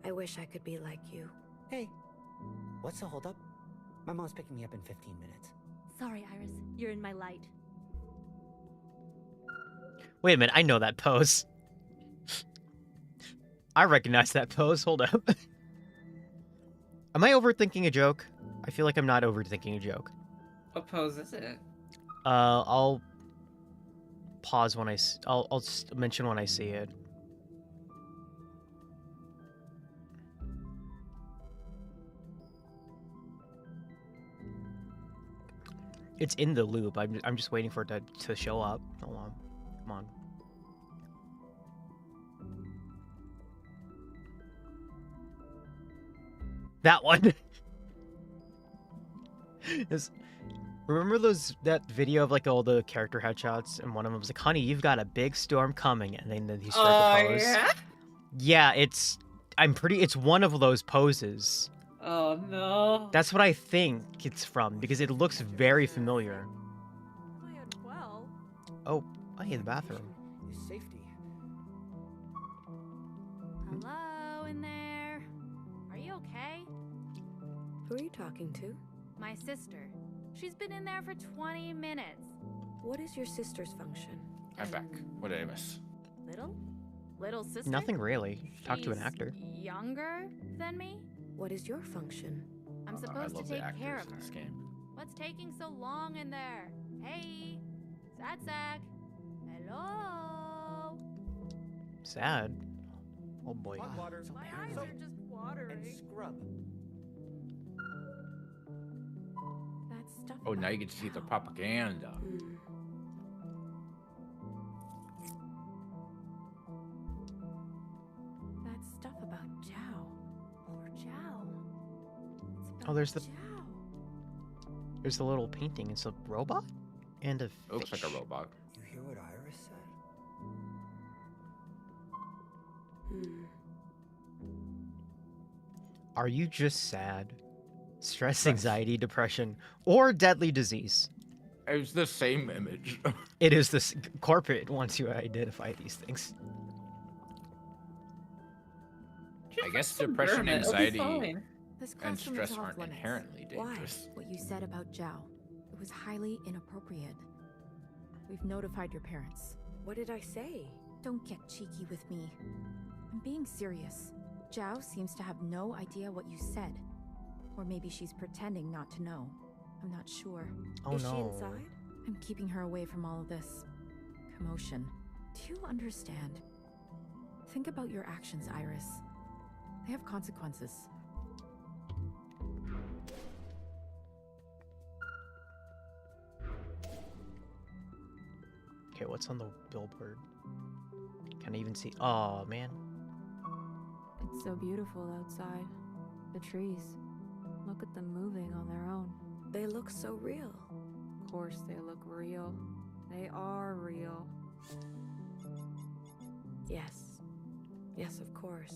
I wish I could be like you. Hey, what's the holdup? My mom's picking me up in 15 minutes. Sorry, Iris. You're in my light. Wait a minute, I know that pose. I recognize that pose. Hold up. Am I overthinking a joke? I feel like I'm not overthinking a joke. What pose is it? I'll pause when I'll mention when I see it. It's in the loop. I'm just waiting for it to show up. Hold on. Come on. That one. Remember that video of like all the character headshots, and one of them was like, "Honey, you've got a big storm coming," and then he struck a pose. Yeah? Yeah, it's one of those poses. Oh no. That's what I think it's from because it looks very familiar. Oh, I hate the bathroom. Safety. Hello in there. Are you okay? Who are you talking to? My sister. She's been in there for 20 minutes. What is your sister's function? I'm back. What did I miss? Little sister? Nothing really. Talk to an actor. Younger than me? What is your function? I'm I supposed love to the take care actors of in her. this game. What's taking so long in there? Hey, Sad. Hello. Sad. Oh boy. Hot water. My eyes are just watering. And scrub. That stuff. Oh, now you get to see the propaganda. That stuff about Zhao. Poor Zhao. Oh, there's the little painting. It's a robot and a fish. It looks like a robot. You hear what Iris said? Are you just sad? Stress, anxiety, depression, or deadly disease? It's the same image. It is this corporate wants you to identify these things. I guess depression, anxiety, This and classroom stress is off aren't limits. inherently dangerous. Why? What you said about Zhao. It was highly inappropriate. We've notified your parents. What did I say? Don't get cheeky with me. I'm being serious. Zhao seems to have no idea what you said. Or maybe she's pretending not to know. I'm not sure. Oh, Is she no. inside? I'm keeping her away from all of this commotion. Do you understand? Think about your actions, Iris. They have consequences. Okay, what's on the billboard? Can't even see. Oh man. It's so beautiful outside. The trees. Look at them moving on their own. They look so real. Of course they look real. They are real. Yes. Yes, of course.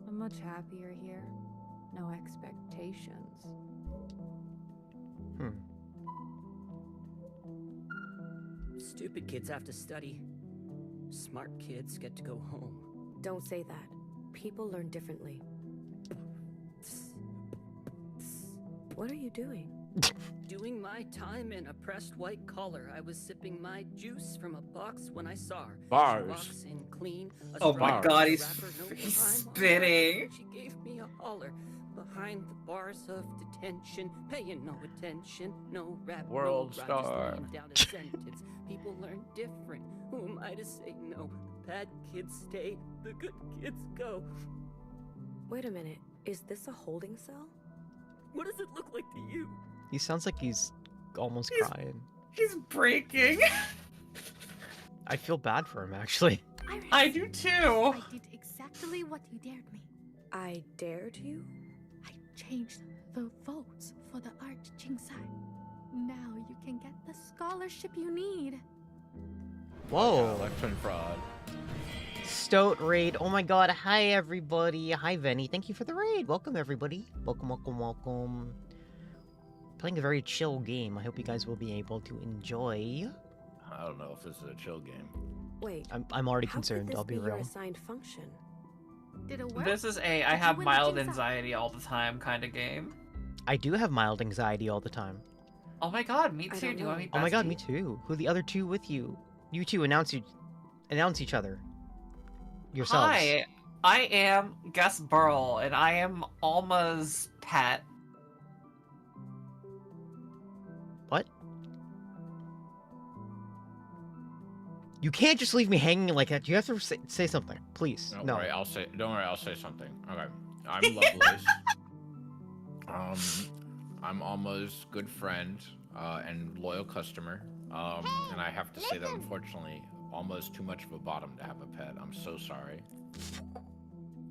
I'm much happier here. No expectations. Stupid kids have to study. Smart kids get to go home. Don't say that. People learn differently. What are you doing? Doing my time in a pressed white collar, I was sipping my juice from a box when I saw her. Bars. She walks in clean. a Oh my straw god, in a he's wrapper, no he's crime on spitting. her. She gave me a holler. Behind the bars of detention, paying no attention, no rap, World no rhyme, star. just laying down a sentence. People learn different. Who am I to say no? The bad kids stay, the good kids go. Wait a minute. Is this a holding cell? What does it look like to you? He sounds like he's almost crying. He's breaking. I feel bad for him actually. I do too. I did exactly what you dared me. I dared you? I changed the votes for the art Jingsai. Now you can get the scholarship you need. Whoa. Election fraud. Stoat raid. Oh my god. Hi everybody. Hi Venny. Thank you for the raid. Welcome everybody. Welcome. Playing a very chill game. I hope you guys will be able to enjoy. I don't know if this is a chill game. Wait. I'm already how concerned. Could this I'll be your real. assigned function? Did it work? This is I Did you have win the mild Jingsai? anxiety all the time kind of game. I do have mild anxiety all the time. Oh my god, me I too. don't Do you want know. me? Oh my god, bestie? me too. Who are the other two with you? You two announce each other. Yourselves. Hi, I am Gus Burl, and I am Alma's pet. What? You can't just leave me hanging like that. You have to say something, please. Don't No. worry, I'll say. Don't worry, I'll say something. Okay, I'm Lovelace. I'm Alma's good friend and loyal customer. And I have to say that unfortunately, Alma is too much of a bottom to have a pet. I'm so sorry.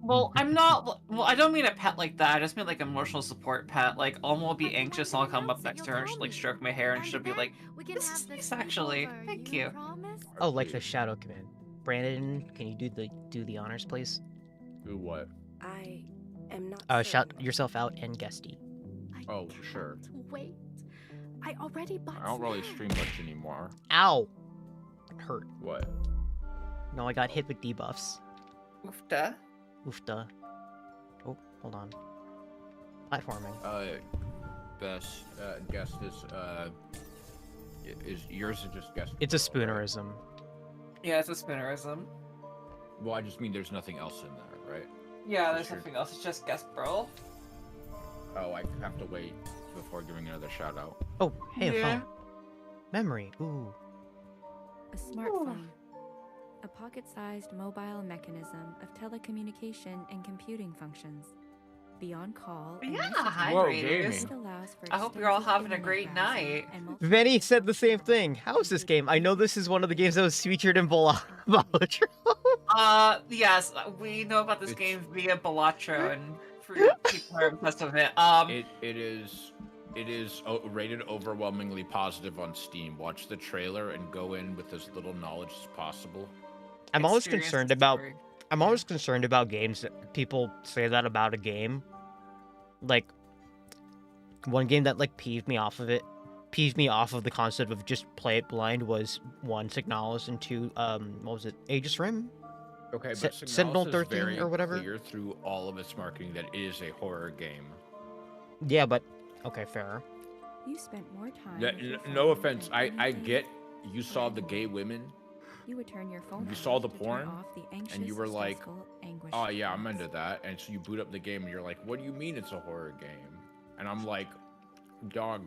Well, I'm not. Well, I don't mean a pet like that. I just mean like emotional support pet. Like Alma will be anxious, and I'll come up next to her and she'll like stroke my hair, and she'll be like, "This is nice, actually. Thank you." Oh, like the shadow command. Brandon, can you do the honors, please? Do what? I am not. Shout yourself out and guesty. Oh, sure. Wait. I already bought I don't really stream much anymore. Ow! It hurt. What? No, I got hit with debuffs. Oofda. Oofda. Oh, hold on. Platforming. Best guest is yours is just guest. It's a spoonerism. Yeah, it's a spinnerism. Well, I just mean there's nothing else in there, right? Yeah, there's nothing else. It's just Gus Burl. Oh, I have to wait before giving another shout out. Oh, hey, a phone. Memory. Ooh. A smartphone. A pocket-sized mobile mechanism of telecommunication and computing functions. Beyond call and Yeah, messaging, hi, Whoa, Raiders. it allows for I hope you're all extensive having a great internet browsing night. and multiple Venny said the same thing. How is this game? I know this is one of the games that was featured in Balatro. Yes, we know about this game via Balatro, and people are obsessed with it. It is rated overwhelmingly positive on Steam. Watch the trailer and go in with as little knowledge as possible. I'm always concerned about games that people say that about a game. Like one game that like peeved me off of the concept of just play it blind was one, Signalis, and two, what was it, Aegis Rim? Okay, but Sentinel Signalis is 13 very or whatever. clear through all of its marketing that it is a horror game. Yeah, but okay, fair. You spent more time. No offense, I get you saw the gay women. You would turn your phone. You saw the to turn porn, off the anxious, and you were like, stressful, anguish "Oh yeah, I'm thoughts. into that." And so you boot up the game, and you're like, "What do you mean it's a horror game?" And I'm like, "Dog,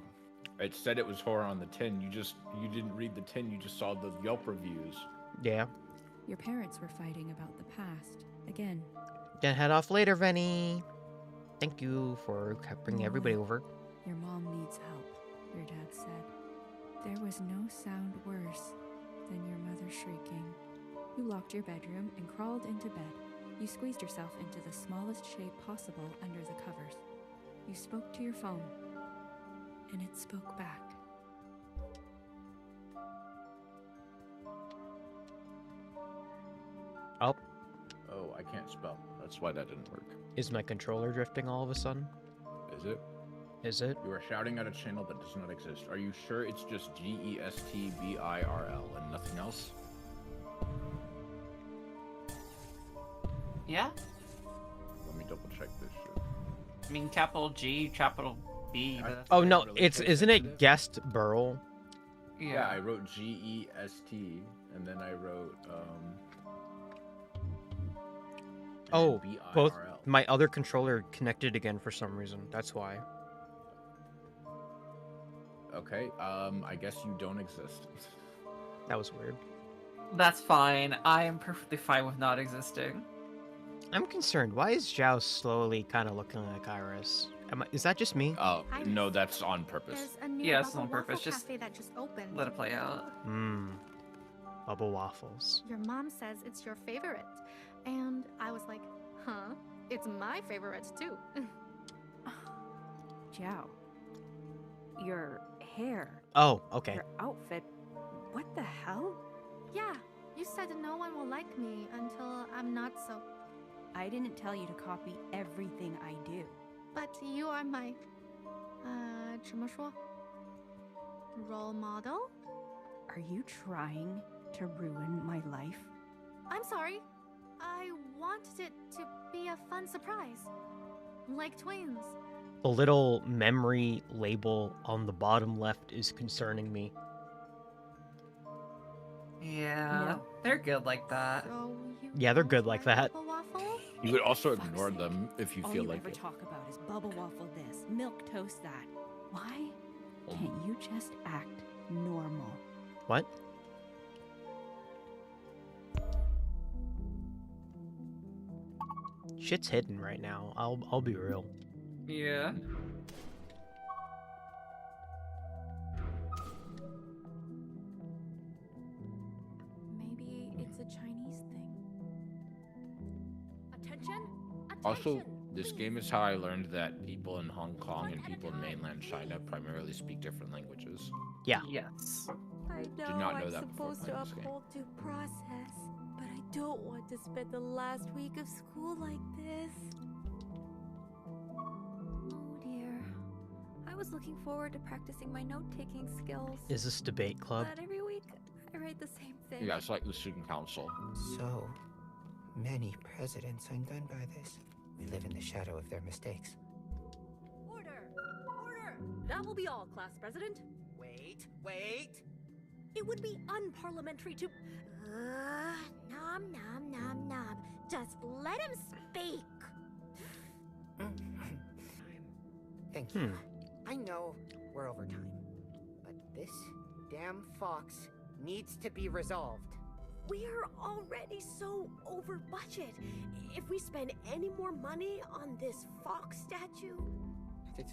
it said it was horror on the tin. You didn't read the tin. You just saw the Yelp reviews." Yeah. Your parents were fighting about the past again. Then head off later, Venny. Thank you for bringing everybody over. Your mom needs help, your dad said. There was no sound worse than your mother shrieking. You locked your bedroom and crawled into bed. You squeezed yourself into the smallest shape possible under the covers. You spoke to your phone, and it spoke back. Oh. Oh, I can't spell. That's why that didn't work. Is my controller drifting all of a sudden? Is it? Is it? You are shouting at a channel that does not exist. Are you sure it's just GESTBIRL and nothing else? Yeah? Let me double check this shit. I mean, capital G, capital B. But Oh no, isn't it Guest Burl? Yeah, I wrote GEST and then I wrote Oh, both. BIRL. My other controller connected again for some reason. That's why. Okay, I guess you don't exist. That was weird. That's fine. I am perfectly fine with not existing. I'm concerned. Why is Zhao slowly kind of looking like Iris? Is that just me? Oh, no, that's on purpose. There's a new Yeah, it's Bubble on purpose, Waffle just cafe that just opened. Let it play out. Bubble waffles. Your mom says it's your favorite. And I was like, huh? It's my favorite too. Jiao, your hair. Oh, okay. Your outfit. What the hell? Yeah, you said no one will like me until I'm not so. I didn't tell you to copy everything I do. But you are my, 怎么说? Role model? Are you trying to ruin my life? I'm sorry. I wanted it to be a fun surprise. Like twins. The little memory label on the bottom left is concerning me. Yeah, they're good like that. So you Yeah, they're good like that. Bubble Waffle? You could also ignore them if you All feel you like ever it. talk about is bubble waffle this, milk toast that. Why can't you just act normal? What? Shit's hidden right now. I'll be real. Yeah. Maybe it's a Chinese thing. Attention! Also, this game is how I learned that people in Hong Kong and people in mainland China primarily speak different languages. Yeah. Yes. I know, Did not know I'm that before supposed to playing this game. uphold due process, but I don't want to spend the last week of school like this. Oh dear. I was looking forward to practicing my note-taking skills. Is this debate club? But every week, I write the same thing. Yeah, it's like the student council. So many presidents undone by this. We live in the shadow of their mistakes. Order! Order! That will be all, class president. Wait. It would be unparliamentary to... Nom nom nom nom. Just let him speak. Thank you. I know we're over time, but this damn fox needs to be resolved. We're already so over budget. If we spend any more money on this fox statue...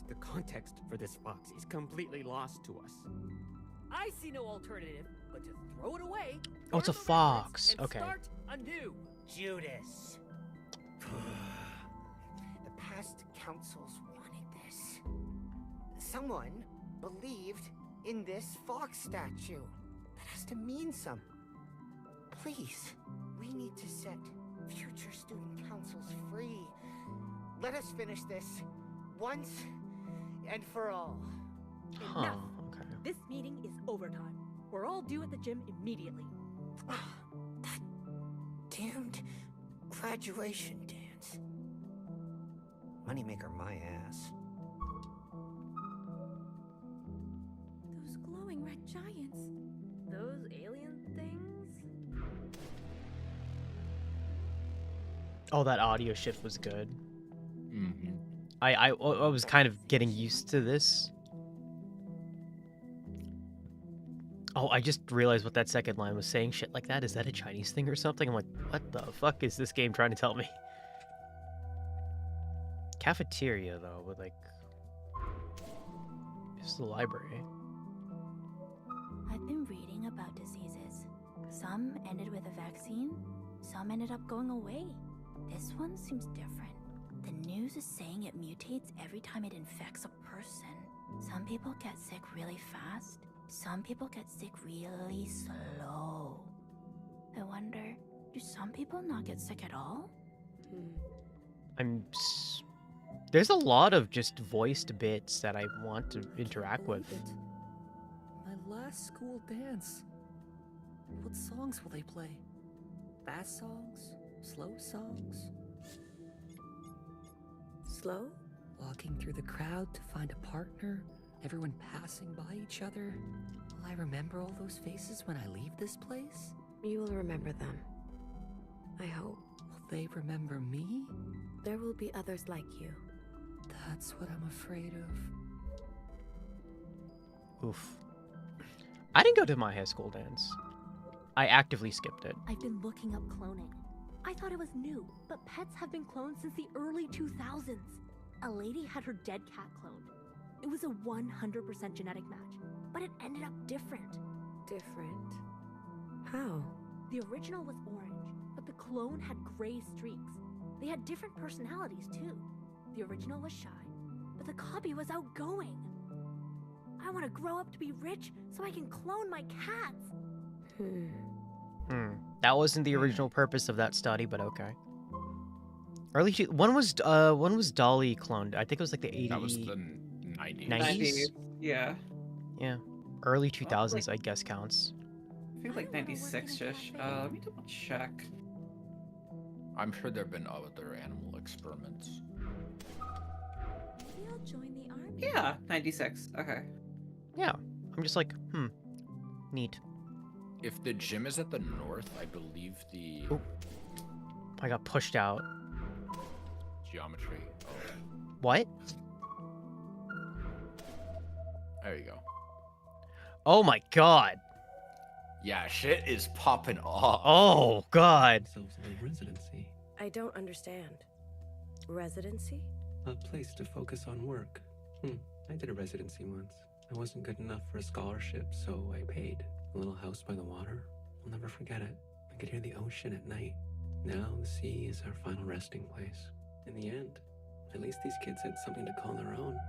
The context for this fox is completely lost to us. I see no alternative but to throw it away. Oh, it's a fox. Okay. Start anew. Judas. The past councils wanted this. Someone believed in this fox statue. That has to mean something. Please, we need to set future student councils free. Let us finish this once and for all. Enough! This meeting is overtime. We're all due at the gym immediately. That damned graduation dance. Moneymaker my ass. Those glowing red giants. Those alien things? Oh, that audio shift was good. Mm-hmm. I was kind of getting used to this. Oh, I just realized what that second line was saying. Shit like that. Is that a Chinese thing or something? I'm like, what the fuck is this game trying to tell me? Cafeteria, though, but like... This is the library. I've been reading about diseases. Some ended with a vaccine, some ended up going away. This one seems different. The news is saying it mutates every time it infects a person. Some people get sick really fast. Some people get sick really slow. I wonder, do some people not get sick at all? There's a lot of just voiced bits that I want to interact with. My last school dance. What songs will they play? Fast songs? Slow songs? Slow? Walking through the crowd to find a partner? Everyone passing by each other? Will I remember all those faces when I leave this place? You will remember them. I hope. Will they remember me? There will be others like you. That's what I'm afraid of. Oof. I didn't go to my high school dance. I actively skipped it. I've been looking up cloning. I thought it was new, but pets have been cloned since the early 2000s. A lady had her dead cat cloned. It was a 100% genetic match, but it ended up different. Different? How? The original was orange, but the clone had gray streaks. They had different personalities, too. The original was shy, but the copy was outgoing. I want to grow up to be rich so I can clone my cats. That wasn't the original purpose of that study, but okay. When was Dolly cloned? I think it was like the 80s. That was the 90s. 90s. Yeah. Yeah. Early 2000s, I guess, counts. I think like 96-ish. Let me double check. I'm sure there have been other animal experiments. Maybe I'll join the army. Yeah, 96. Okay. Yeah. I'm just like, neat. If the gym is at the north, I believe the... I got pushed out. geometry. Oh. What? There you go. Oh my god. Yeah, shit is popping off. Oh god. Residency. I don't understand. Residency? A place to focus on work. I did a residency once. I wasn't good enough for a scholarship, so I paid. A little house by the water. I'll never forget it. I could hear the ocean at night. Now the sea is our final resting place. In the end, at least these kids had something to call their own.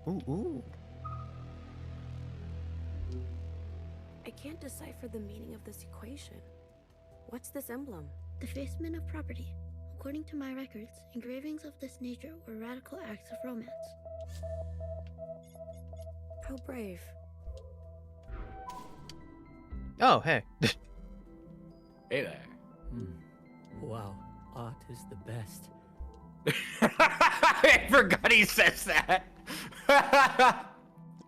Ooh. I can't decipher the meaning of this equation. What's this emblem? Defacement of property. According to my records, engravings of this nature were radical acts of romance. How brave. Oh, hey. Hey there. Wow, art is the best. I forgot he says that.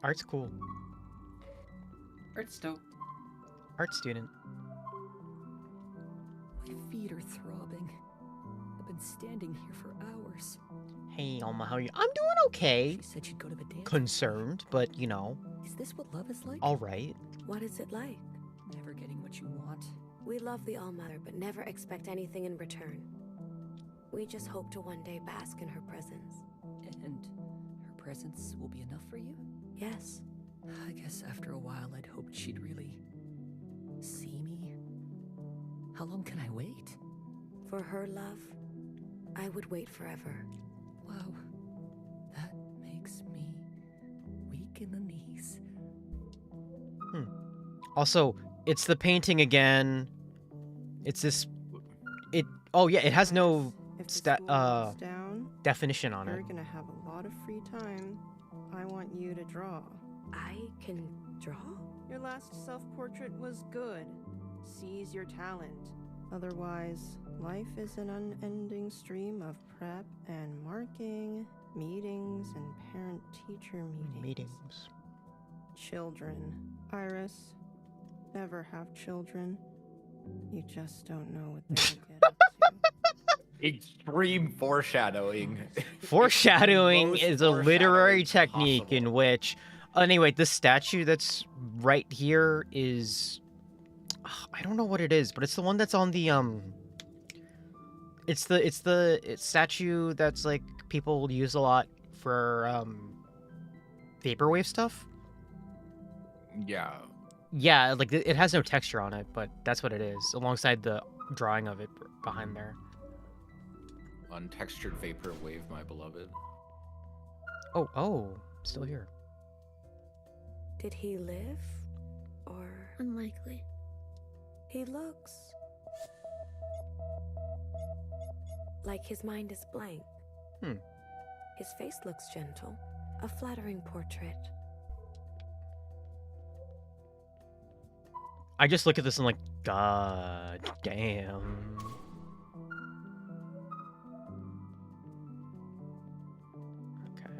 Art's cool. Art's dope. Art student. My feet are throbbing. I've been standing here for hours. Hey, Alma, how are you? I'm doing okay. She said she'd go to the dance. Concerned, but you know. Is this what love is like? All right. What is it like? Never getting what you want. We love the All-Mother, but never expect anything in return. We just hope to one day bask in her presence. And her presence will be enough for you? Yes. I guess after a while I'd hoped she'd really see me. How long can I wait? For her love, I would wait forever. Wow. That makes me weak in the knees. Also, it's the painting again. It's this. Oh yeah, it has no definition on it. You're gonna have a lot of free time. I want you to draw. I can draw? Your last self-portrait was good. Seize your talent. Otherwise, life is an unending stream of prep and marking, meetings, and parent-teacher meetings. Children. Iris, never have children. You just don't know what they will get up to. Extreme foreshadowing. Foreshadowing Most is a literary foreshadowing technique possible. in which. Anyway, this statue that's right here is. I don't know what it is, but it's the one that's on the It's the statue that's like people use a lot for vaporwave stuff. Yeah. Yeah, like it has no texture on it, but that's what it is, alongside the drawing of it behind there. Untextured vapor wave, my beloved. Oh, still here. Did he live? Or... Unlikely. He looks... like his mind is blank. His face looks gentle. A flattering portrait. I just look at this and like, god damn. Okay.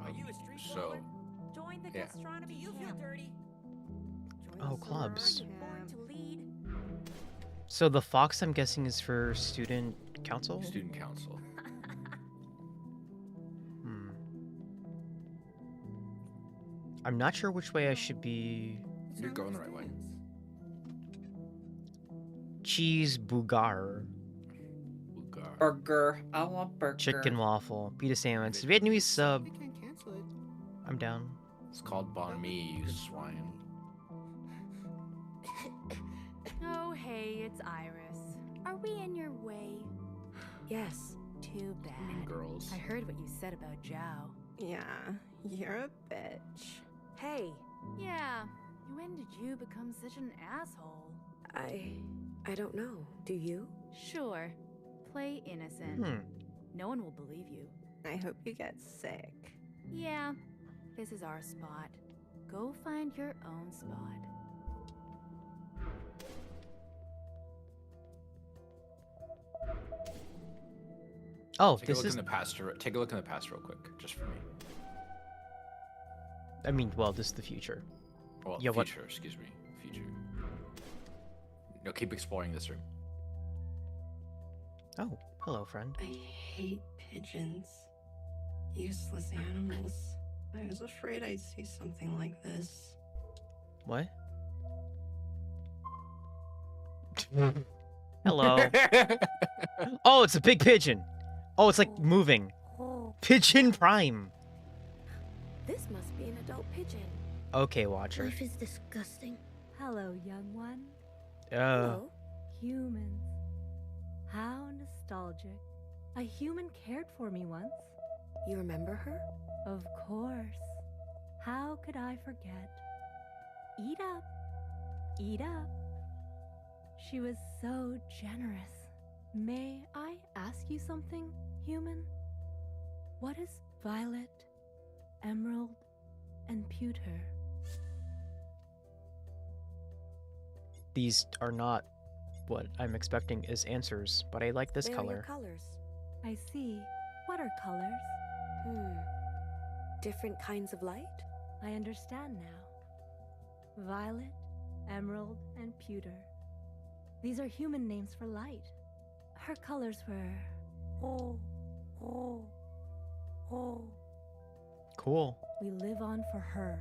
Are you a street So, brawler? Join the yeah. gastronomy. Do you feel dirty? Oh, clubs. Born to lead. So the fox, I'm guessing, is for student council? Student council. I'm not sure which way I should be. You're going the right way. Cheese bougar. Burger. I want burger. Chicken waffle. Pita sandwich. Vietnamese sub. I'm down. It's called banh mi, you swine. Oh, hey, it's Iris. Are we in your way? Yes. Too bad. Mean girls. I heard what you said about Zhao. Yeah, you're a bitch. Hey. Yeah. When did you become such an asshole? I don't know. Do you? Sure. Play innocent. No one will believe you. I hope you get sick. Yeah. This is our spot. Go find your own spot. Oh, Take a this look is. in the past. Take a look in the past real quick, just for me. I mean, well, this is the future. Well, Yeah, what- future, excuse me. future. No, keep exploring this room. Oh, hello, friend. I hate pigeons. Useless animals. I was afraid I'd see something like this. What? Hello. Oh, it's a big pigeon. Oh, it's like moving. Pigeon Prime. This must be an adult pigeon. Okay, Watcher. Life is disgusting. Hello, young one. Hello. Humans. How nostalgic. A human cared for me once. You remember her? Of course. How could I forget? Eat up. Eat up. She was so generous. May I ask you something, human? What is violet, emerald, and pewter? These are not what I'm expecting as answers, but I like this They are color. your colors. I see. What are colors? Different kinds of light? I understand now. Violet, emerald, and pewter. These are human names for light. Her colors were... Cool. We live on for her.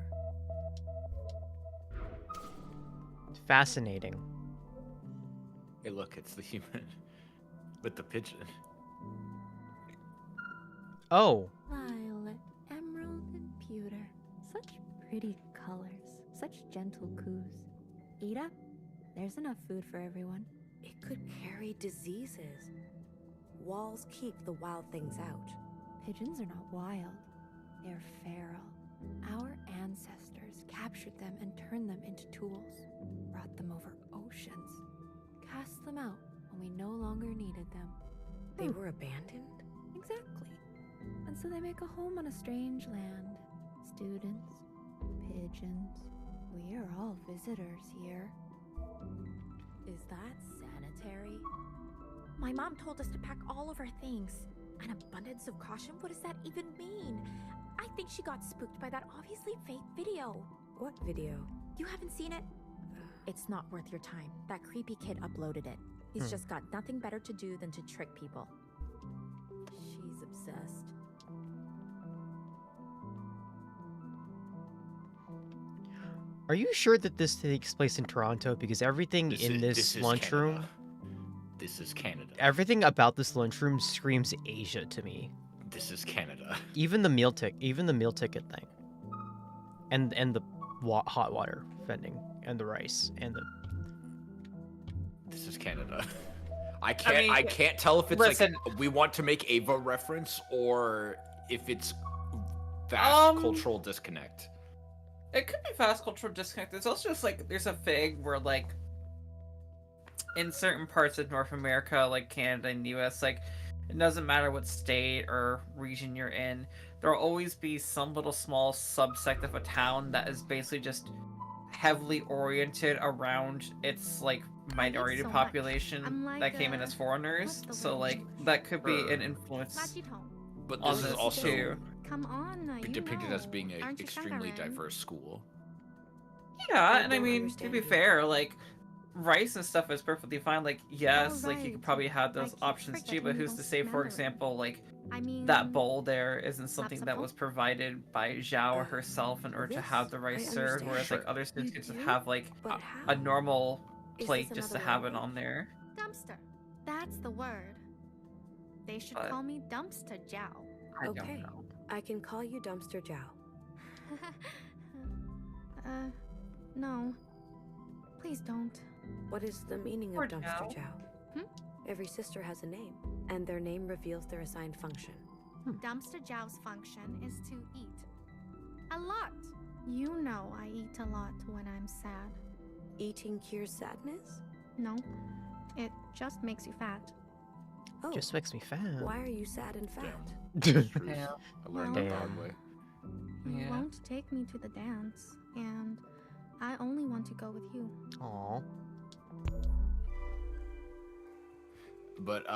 Fascinating. Hey, look, it's the human with the pigeon. Oh. Violet, emerald, and pewter. Such pretty colors. Such gentle coos. Eat up. There's enough food for everyone. It could carry diseases. Walls keep the wild things out. Pigeons are not wild. They're feral. Our ancestors captured them and turned them into tools. Brought them over oceans. Cast them out when we no longer needed them. They were abandoned? Exactly. And so they make a home on a strange land. Students, pigeons, we are all visitors here. Is that sanitary? My mom told us to pack all of our things. An abundance of caution? What does that even mean? I think she got spooked by that obviously fake video. What video? You haven't seen it? It's not worth your time. That creepy kid uploaded it. He's just got nothing better to do than to trick people. She's obsessed. Are you sure that this takes place in Toronto? Because everything in this is lunchroom... Canada. This is Canada. Everything about this lunchroom screams Asia to me. This is Canada. Even the meal ticket thing. And the hot water vending. And the rice. And the... This is Canada. I can't tell if it's like we want to make Ava reference or if it's vast cultural disconnect. It could be fast cultural disconnect. It's also just like there's a thing where like in certain parts of North America, like Canada and US, like it doesn't matter what state or region you're in, there'll always be some little small subsect of a town that is basically just heavily oriented around its like minority so population like that came in as foreigners. So like that could be an influence. But on this is this also too. Come on, you depicted as know. being an Aren't you extremely Slytherin? diverse school. Yeah, and I mean, to be fair, like, rice and stuff is perfectly fine. Like, yes, like, you could probably have those options too, but who's to say, for example, like, that bowl there isn't something that was provided by Zhao herself in order to have the rice served, whereas, like, other students could just have, like, a normal plate just to have it on there. Dumpster. That's the word. They should call me Dumpster Jow. Okay, I can call you Dumpster Jow. No. Please don't. What is the meaning Or of Dumpster Jow. Jow? Every sister has a name, and their name reveals their assigned function. Dumpster Jow's function is to eat. A lot. You know I eat a lot when I'm sad. Eating cures sadness? No. It just makes you fat. Oh, Just makes me fat. why are you sad and fat? I learned that the hard way. You won't take me to the dance, and I only want to go with you. Aww. But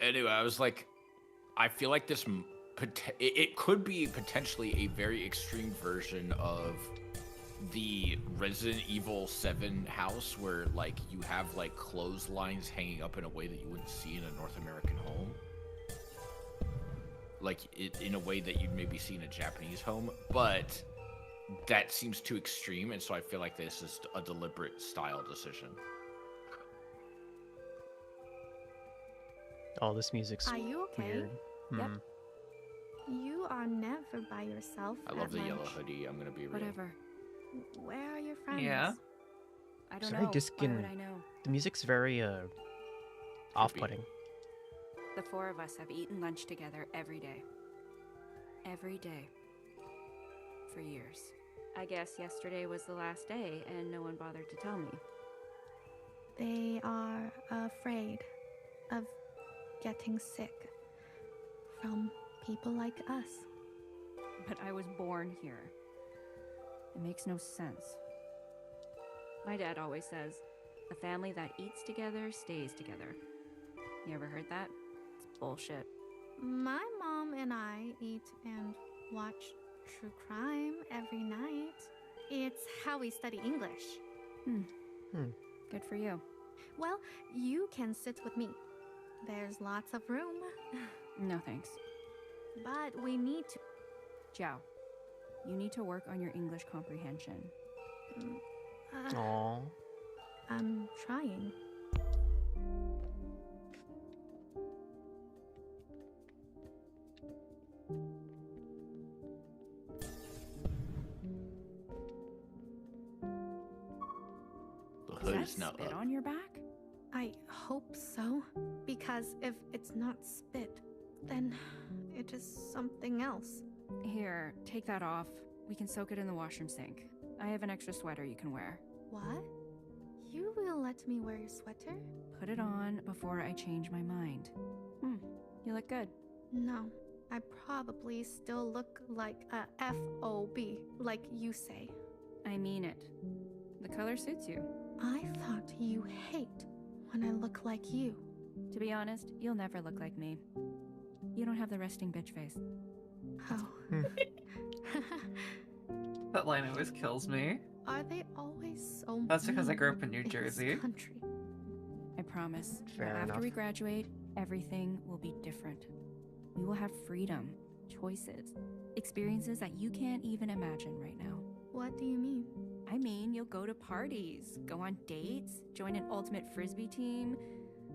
anyway, I was like, I feel like this it could be potentially a very extreme version of the Resident Evil 7 house where like you have like clotheslines hanging up in a way that you wouldn't see in a North American home. Like in a way that you'd maybe see in a Japanese home, but that seems too extreme, and so I feel like this is a deliberate style decision. Oh, this music's Are you okay? weird. Yep. You are never by yourself. I love at the yellow lunch. hoodie. I'm gonna be real. Whatever. Where are your friends? Yeah. I don't Sorry, know. Why would I know? The music's very off-putting. The four of us have eaten lunch together every day. Every day. For years. I guess yesterday was the last day and no one bothered to tell me. They are afraid of getting sick from people like us. But I was born here. It makes no sense. My dad always says, a family that eats together stays together. You ever heard that? It's bullshit. My mom and I eat and watch true crime every night. It's how we study English. Good for you. Well, you can sit with me. There's lots of room. No thanks. But we need to... Jiao, you need to work on your English comprehension. Aww. I'm trying. The hood is now Spit up. on your back? I hope so. Because if it's not spit, then it is something else. Here, take that off. We can soak it in the washroom sink. I have an extra sweater you can wear. What? You will let me wear your sweater? Put it on before I change my mind. You look good. No, I probably still look like a FOB, like you say. I mean it. The color suits you. I thought you hate when I look like you. To be honest, you'll never look like me. You don't have the resting bitch face. Oh. That line always kills me. Are they always so That's because I grew up in mean New Jersey. this country? I promise. Fair After enough. we graduate, everything will be different. We will have freedom, choices, experiences that you can't even imagine right now. What do you mean? I mean, you'll go to parties, go on dates, join an ultimate frisbee team.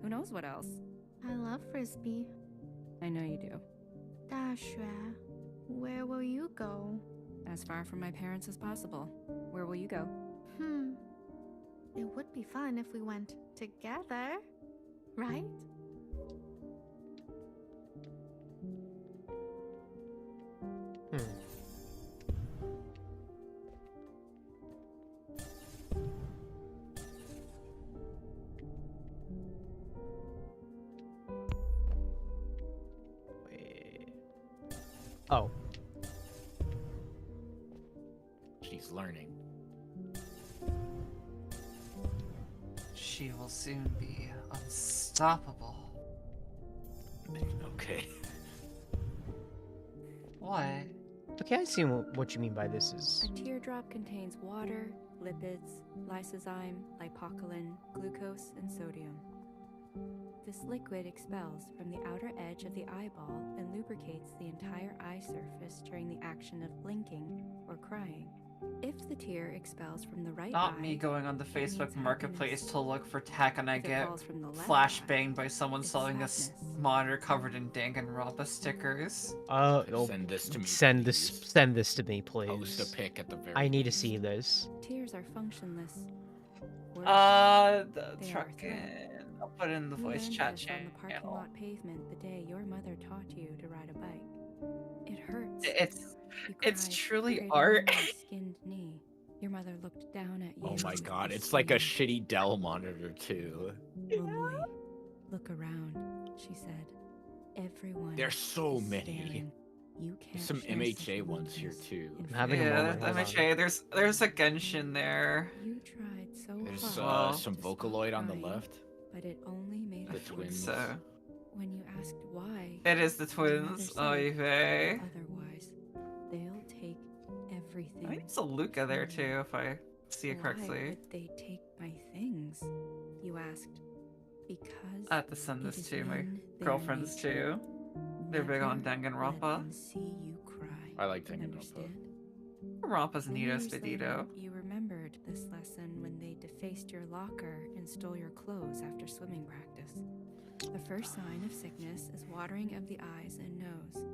Who knows what else? I love frisbee. I know you do. 大学, where will you go? As far from my parents as possible. Where will you go? It would be fun if we went together, right? Wait. Oh. She's learning. She will soon be unstoppable. Okay. What? Okay, I see what you mean by this is... A teardrop contains water, lipids, lysozyme, lipocolin, glucose, and sodium. This liquid expels from the outer edge of the eyeball and lubricates the entire eye surface during the action of blinking or crying. If the tear expels from the right Not eye, me going on the it means Facebook marketplace happiness. to look for tech and I If it get falls from the left flashbanged by someone it's selling a sadness. monitor covered in Danganronpa stickers. Send this to me. Send this to me, please. Post a pic at the very I need to see this. Tears are functionless. Worse, The they are truck a threat. in. I'll put it in the You voice learned chat this on the parking channel. lot pavement the day your mother taught you to ride a bike. It hurts. It's You cried, truly cradling art. your skinned knee. Your mother looked down at you. Oh my and god, you it's like a screamed. shitty Dell monitor too. Momoi, look around, she said. Everyone. There's so is many. staring. You can't Some share MHA such ones here weakness too. in I'm having a Yeah, moment. Hold on. MHA. There's a Genshin there. You tried so There's hard some to stop Vocaloid on the crying, left. but it only made The it twins. worse. So When you asked why, it is the your mother twins. said, Oy vey. otherwise, they'll take everything. I think it's a Luca there too, if I see it Why correctly. would they take my things? You asked. Because I have to send it this is to my in their girlfriends nature. too. They're big on Never let Danganronpa. them see you cry. I like Danganronpa. Understand? Rampa's Many Nito years later, Spedito. you remembered this lesson when they defaced your locker and stole your clothes after swimming practice. The first sign of sickness is watering of the eyes and nose.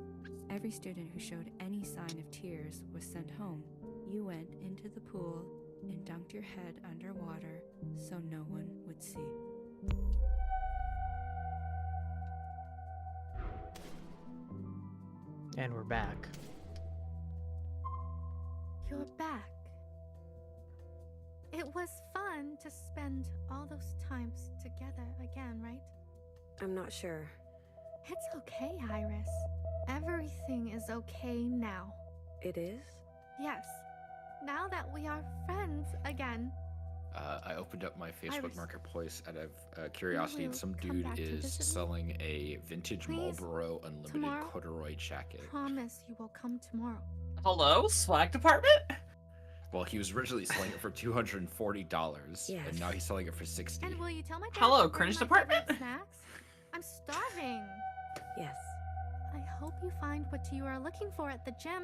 Every student who showed any sign of tears was sent home. You went into the pool and dunked your head underwater so no one would see. And we're back. You're back. It was fun to spend all those times together again, right? I'm not sure. It's okay, Iris. Everything is okay now. It is? Yes. Now that we are friends again. I opened up my Facebook Iris, Marketplace out of curiosity, and will some come dude back to is visit me? selling a vintage Please, Marlboro Unlimited tomorrow? corduroy jacket. Promise you will come tomorrow. Hello? Swag department? Well, he was originally selling it for $240, Yes. and now he's selling it for $60. And will you tell my dad Hello, to bring cringe my department? favorite snacks? I'm starving. Yes. I hope you find what you are looking for at the gym.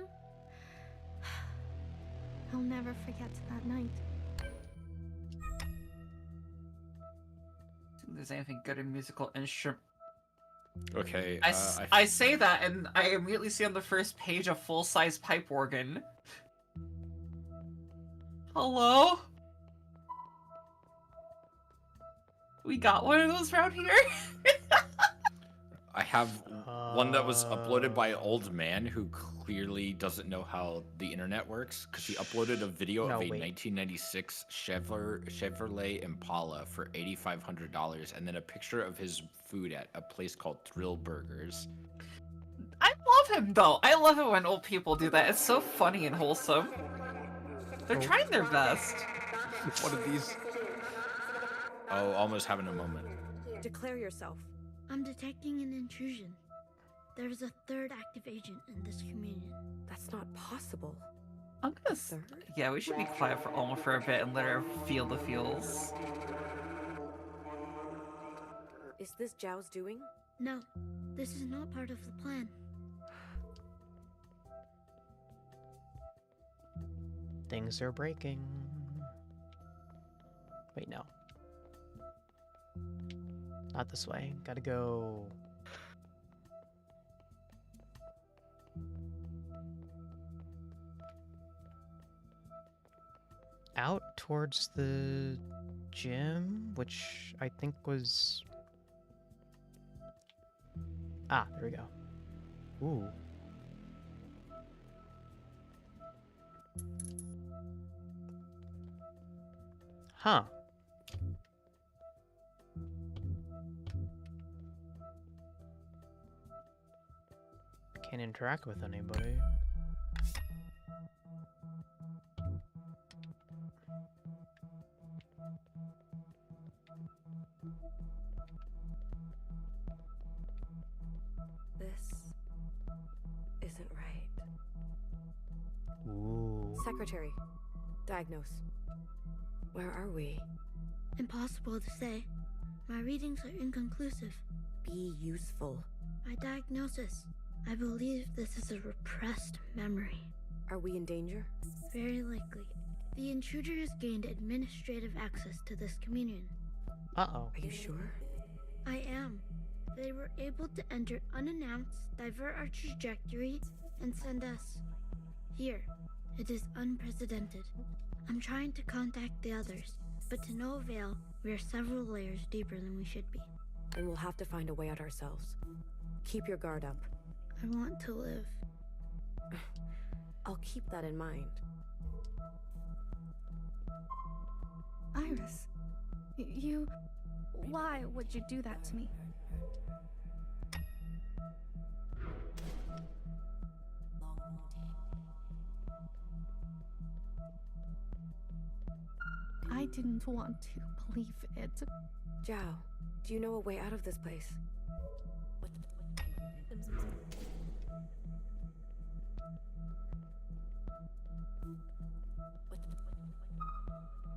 I'll never forget that night. If there's anything good in musical instrument. Okay, I say that, and I immediately see on the first page a full-size pipe organ. Hello? We got one of those around here? I have one that was uploaded by an old man who clearly doesn't know how the internet works, because he uploaded a video of a 1996 Chevrolet Impala for $8,500 and then a picture of his food at a place called Thrill Burgers. I love him, though. I love it when old people do that. It's so funny and wholesome. They're trying their best. What are these? Oh, almost having a moment. Declare yourself. I'm detecting an intrusion. There is a third active agent in this communion. That's not possible. I'm gonna. Yeah, we should be quiet for Alma for a bit and let her feel the feels. Is this Zhao's doing? No, this is not part of the plan. Things are breaking. Wait, no. Not this way. Gotta go. Out towards the gym, which I think was... Ah, there we go. Ooh. Huh. Can't interact with anybody. This isn't right. Ooh. Secretary, diagnose. Where are we? Impossible to say. My readings are inconclusive. Be useful. My diagnosis. I believe this is a repressed memory. Are we in danger? Very likely. The intruder has gained administrative access to this communion. Uh-oh. Are you sure? I am. They were able to enter unannounced, divert our trajectory, and send us here. It is unprecedented. I'm trying to contact the others, but to no avail. We are several layers deeper than we should be. And we'll have to find a way out ourselves. Keep your guard up. I want to live. I'll keep that in mind. Iris, you... Why would you do that to me? I didn't want to believe it. Zhao, do you know a way out of this place?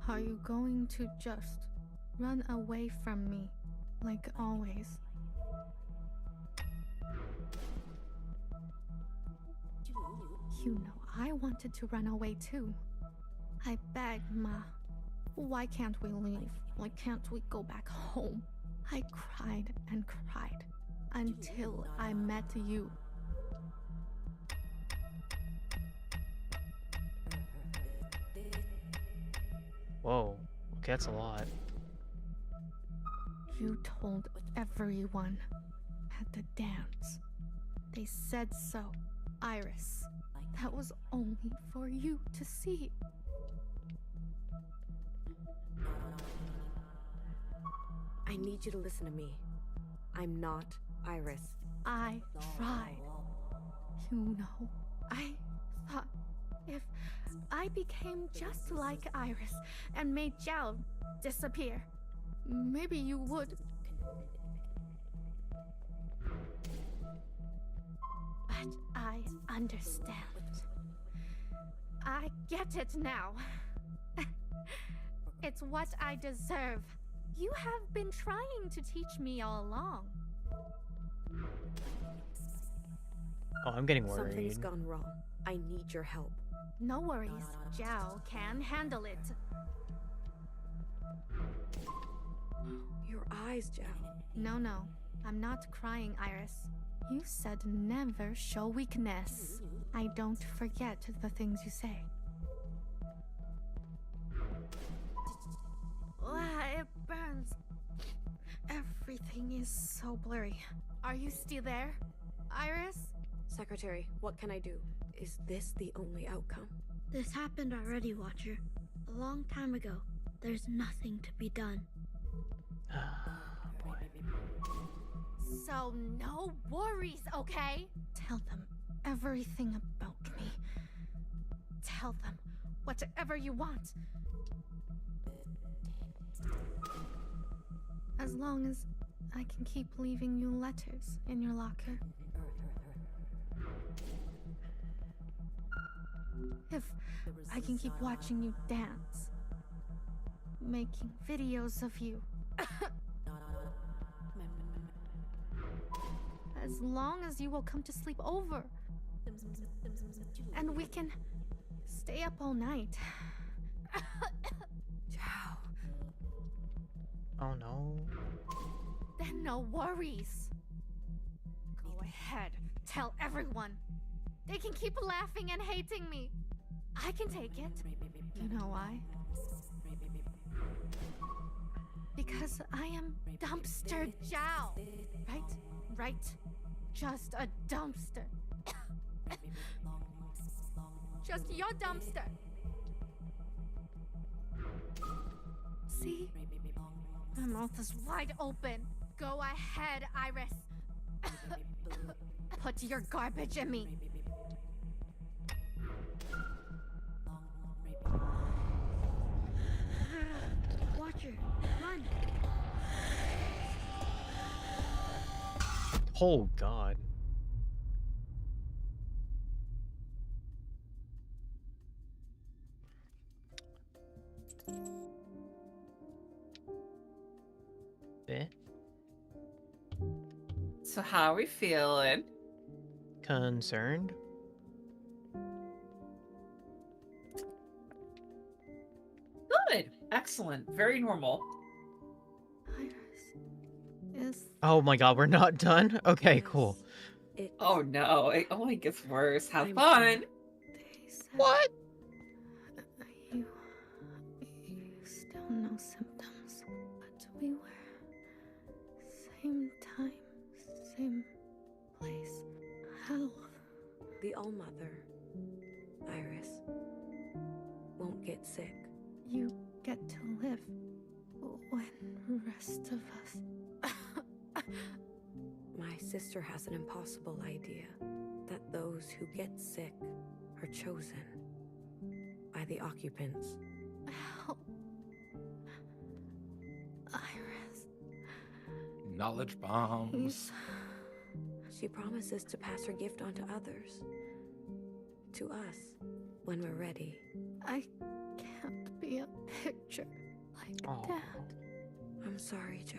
Are you going to just run away from me, like always? You know I wanted to run away too. I begged Ma, why can't we leave? Why can't we go back home? I cried and cried until I met you. Whoa, okay, that's a lot. You told everyone at the dance. They said so, Iris. That was only for you to see. I need you to listen to me. I'm not Iris. I tried. You know, I thought if I became just like Iris and made Zhao disappear, maybe you would. But I understand. I get it now. It's what I deserve. You have been trying to teach me all along. Oh, I'm getting worried. Something's gone wrong. I need your help. No worries. Zhao can handle it. Your eyes, Zhao. No. I'm not crying, Iris. You said never show weakness. I don't forget the things you say. It burns. Everything is so blurry. Are you still there, Iris? Secretary, what can I do? Is this the only outcome? This happened already, Watcher. A long time ago. There's nothing to be done. So no worries, okay? Tell them everything about me. Tell them whatever you want. As long as I can keep leaving you letters in your locker. If I can keep watching you dance. Making videos of you. As long as you will come to sleep over. And we can stay up all night. Oh no. Then no worries. Go ahead, tell everyone. They can keep laughing and hating me. I can take it. You know why? Because I am Dumpster Zhao. Right? Just a dumpster. Just your dumpster. See? My mouth is wide open. Go ahead, Iris. Put your garbage in me. Watcher, run! Oh god. So how are we feeling? Concerned? Good. Excellent. Very normal. Oh my god, we're not done? Okay, cool. Oh no, it only gets worse. Have fun. What? You still no symptoms, but we were same time, same place. How? The All-Mother, Iris, won't get sick. You get to live when the rest of us. My sister has an impossible idea that those who get sick are chosen by the occupants. Help. Iris. Knowledge bombs. She promises to pass her gift on to others. To us. when we're ready. I can't be a picture like Dad. I'm sorry, Zhao.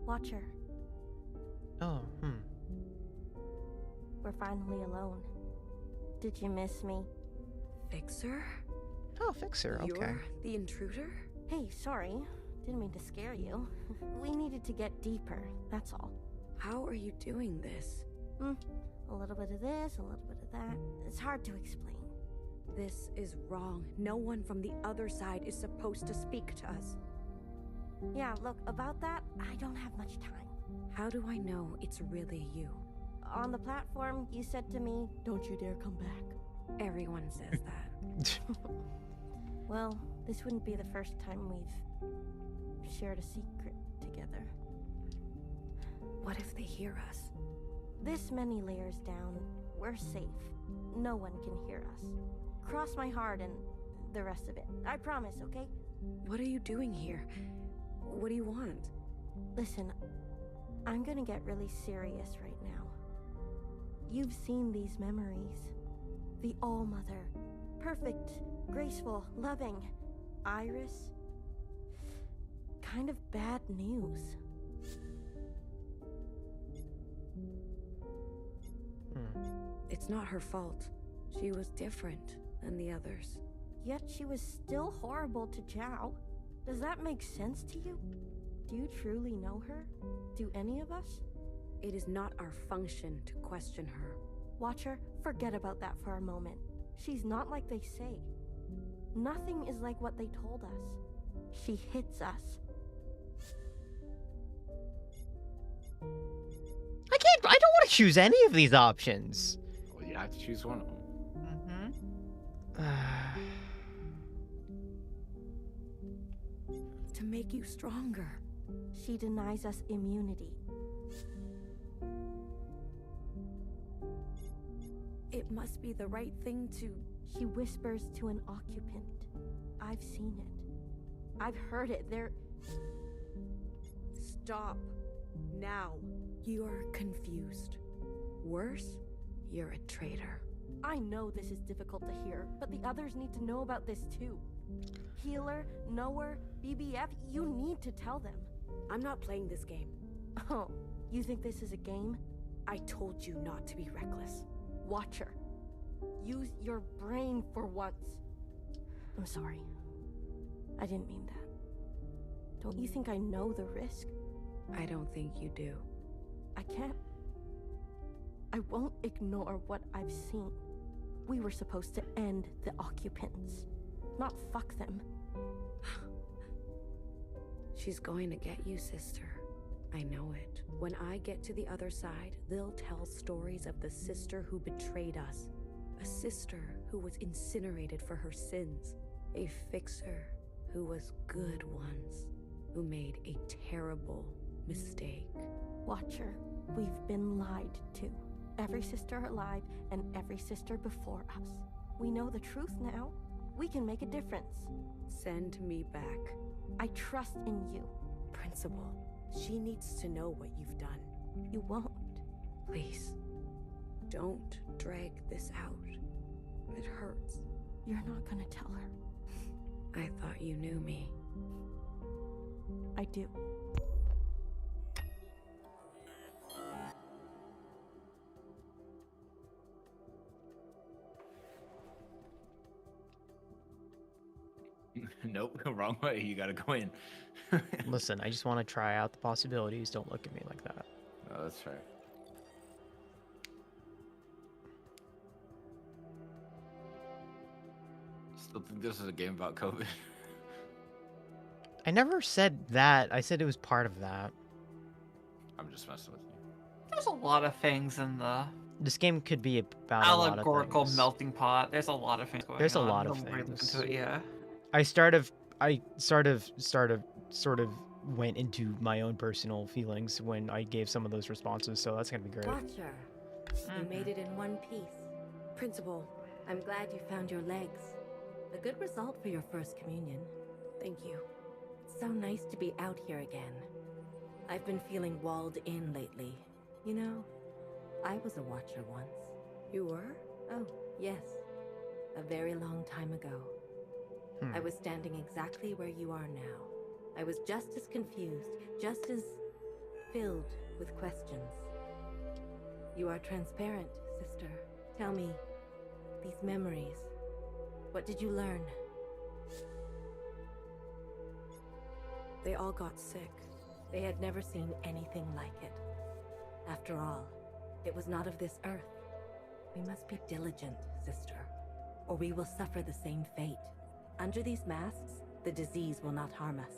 Watcher, Oh, we're finally alone. Did you miss me? Fixer? Oh, Fixer, okay. You're the intruder? Hey, sorry. Didn't mean to scare you. We needed to get deeper, that's all. How are you doing this? A little bit of this, a little bit of that. It's hard to explain. This is wrong. No one from the other side is supposed to speak to us. Yeah, look, about that, I don't have much time. How do I know it's really you? On the platform, you said to me, "Don't you dare come back." Everyone says that. Well, this wouldn't be the first time we've shared a secret together. What if they hear us? This many layers down, we're safe. No one can hear us. Cross my heart and the rest of it. I promise, okay? What are you doing here? What do you want? Listen, I'm gonna get really serious right now. You've seen these memories. The All-Mother. Perfect, graceful, loving. Iris. Kind of bad news. It's not her fault. She was different than the others. Yet she was still horrible to Zhao. Does that make sense to you? Do you truly know her? Do any of us? It is not our function to question her. Watcher, forget about that for a moment. She's not like they say. Nothing is like what they told us. She hits us. I don't want to choose any of these options. Well, you have to choose one of them. To make you stronger. She denies us immunity. It must be the right thing to... She whispers to an occupant. I've seen it. I've heard it. They're... Stop. Now. You are confused. Worse, you're a traitor. I know this is difficult to hear, but the others need to know about this too. Healer, Knower, BBF, you need to tell them. I'm not playing this game. Oh, you think this is a game? I told you not to be reckless. Watcher, use your brain for once. I'm sorry. I didn't mean that. Don't you think I know the risk? I don't think you do. I can't. I won't ignore what I've seen. We were supposed to end the occupants, not fuck them. She's going to get you, sister. I know it. When I get to the other side, they'll tell stories of the sister who betrayed us. A sister who was incinerated for her sins. A fixer who was good once. Who made a terrible mistake. Watcher, we've been lied to. Every sister alive and every sister before us. We know the truth now. We can make a difference. Send me back. I trust in you. Principal, she needs to know what you've done. You won't. Please, don't drag this out. It hurts. You're not gonna tell her. I thought you knew me. I do. Nope, wrong way. You gotta go in. Listen, I just want to try out the possibilities. Don't look at me like that. No, that's fair. Still think this is a game about COVID. I never said that. I said it was part of that. I'm just messing with you. There's a lot of things in the This game could be about allegorical a lot of things. melting pot. There's a lot of things going on. There's a lot of The more you look things. into it, yeah. I sort of went into my own personal feelings when I gave some of those responses, so that's gonna be great. Watcher, you made it in one piece. Principal, I'm glad you found your legs. A good result for your first communion. thank you. It's so nice to be out here again. I've been feeling walled in lately. You know, I was a watcher once. You were? Oh, yes. A very long time ago. I was standing exactly where you are now. I was just as confused, just as filled with questions. You are transparent, sister. Tell me, these memories, what did you learn? They all got sick. They had never seen anything like it. After all, it was not of this earth. We must be diligent, sister, or we will suffer the same fate. Under these masks, the disease will not harm us.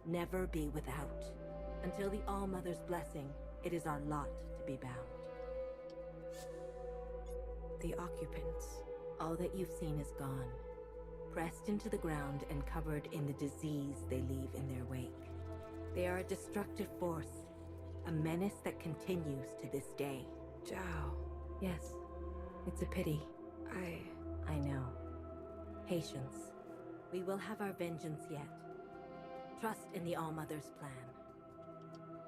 Never be without. Until the All-Mother's blessing, it is our lot to be bound. The occupants. All that you've seen is gone. Pressed into the ground and covered in the disease they leave in their wake. They are a destructive force, a menace that continues to this day. Zhao. Yes, it's a pity. I know. Patience. We will have our vengeance yet. Trust in the All-Mother's plan.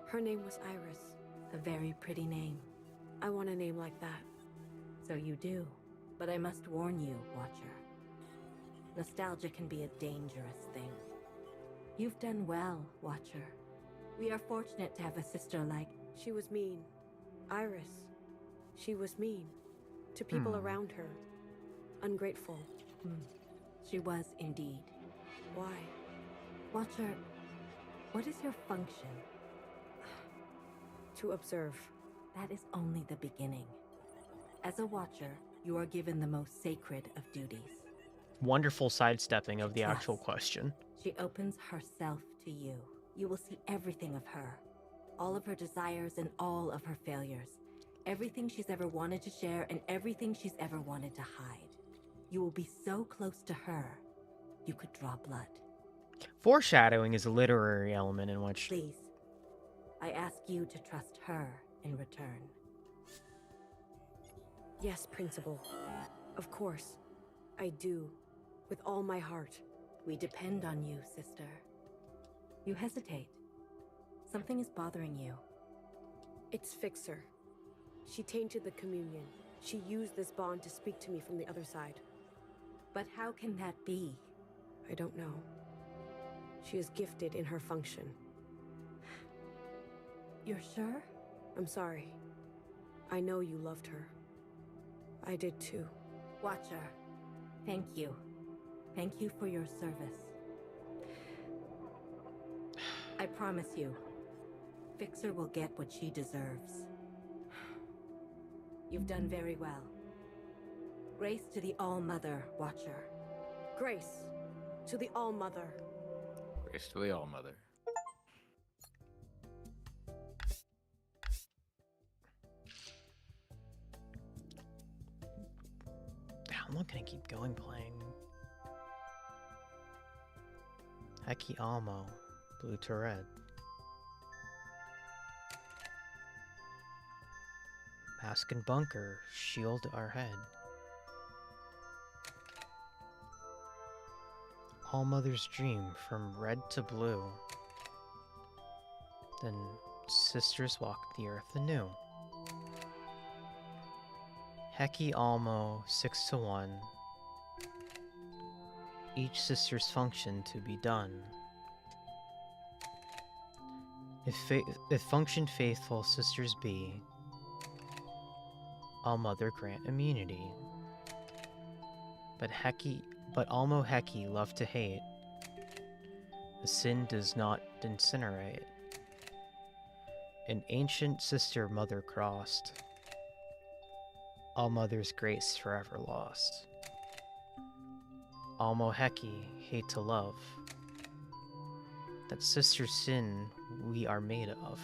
Her name was Iris. A very pretty name. I want a name like that. So you do. But I must warn you, Watcher. Nostalgia can be a dangerous thing. You've done well, Watcher. We are fortunate to have a sister like... She was mean. Iris. She was mean. To people around her. Ungrateful. She was indeed. Why? Watcher, what is your function? To observe. That is only the beginning. As a Watcher, you are given the most sacred of duties. Wonderful sidestepping of the actual question. She opens herself to you. You will see everything of her. All of her desires and all of her failures. Everything she's ever wanted to share and everything she's ever wanted to hide. You will be so close to her, you could draw blood. Foreshadowing is a literary element in which... Please, I ask you to trust her in return. Yes, Principal. Of course. I do. With all my heart. We depend on you, sister. You hesitate. Something is bothering you. It's Fixer. She tainted the communion. She used this bond to speak to me from the other side. But how can that be? I don't know. She is gifted in her function. You're sure? I'm sorry. I know you loved her. I did too. Watcher, thank you. Thank you for your service. I promise you, Fixer will get what she deserves. You've done very well. Grace to the All-Mother, Watcher. Grace to the All-Mother. Grace to the All-Mother. I'm not gonna keep going playing. Heki Almo, blue to red. Mask and bunker, shield our head. All Mother's dream, from red to blue. Then sisters walk the earth anew. Heki Almo, 6 to 1. Each sister's function to be done. If function faithful sisters be, All Mother grant immunity. But Almo Heki love to hate. The sin does not incinerate. An ancient sister mother crossed. All Mother's grace forever lost. Almo Heki hate to love. That sister sin we are made of.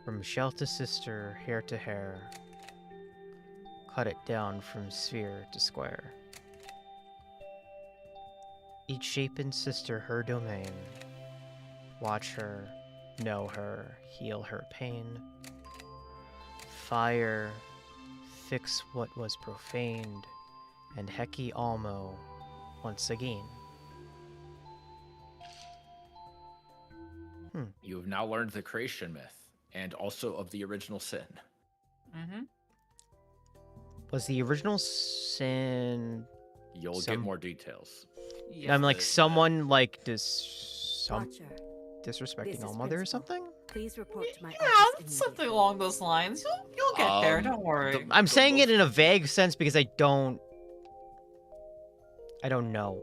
From shell to sister, hair to hair. Cut it down from sphere to square. Each shapen sister her domain. watch her, know her, heal her pain. Fire, fix what was profaned, and Heki Almo once again. You have now learned the creation myth, and also of the original sin. Mm-hmm. Was the original sin... You'll get more details. I'm like, someone like Watcher, disrespecting All Mother or something? Please report to my Yeah, something along those lines. You'll get there, don't worry. I'm saying it in a vague sense because I don't know.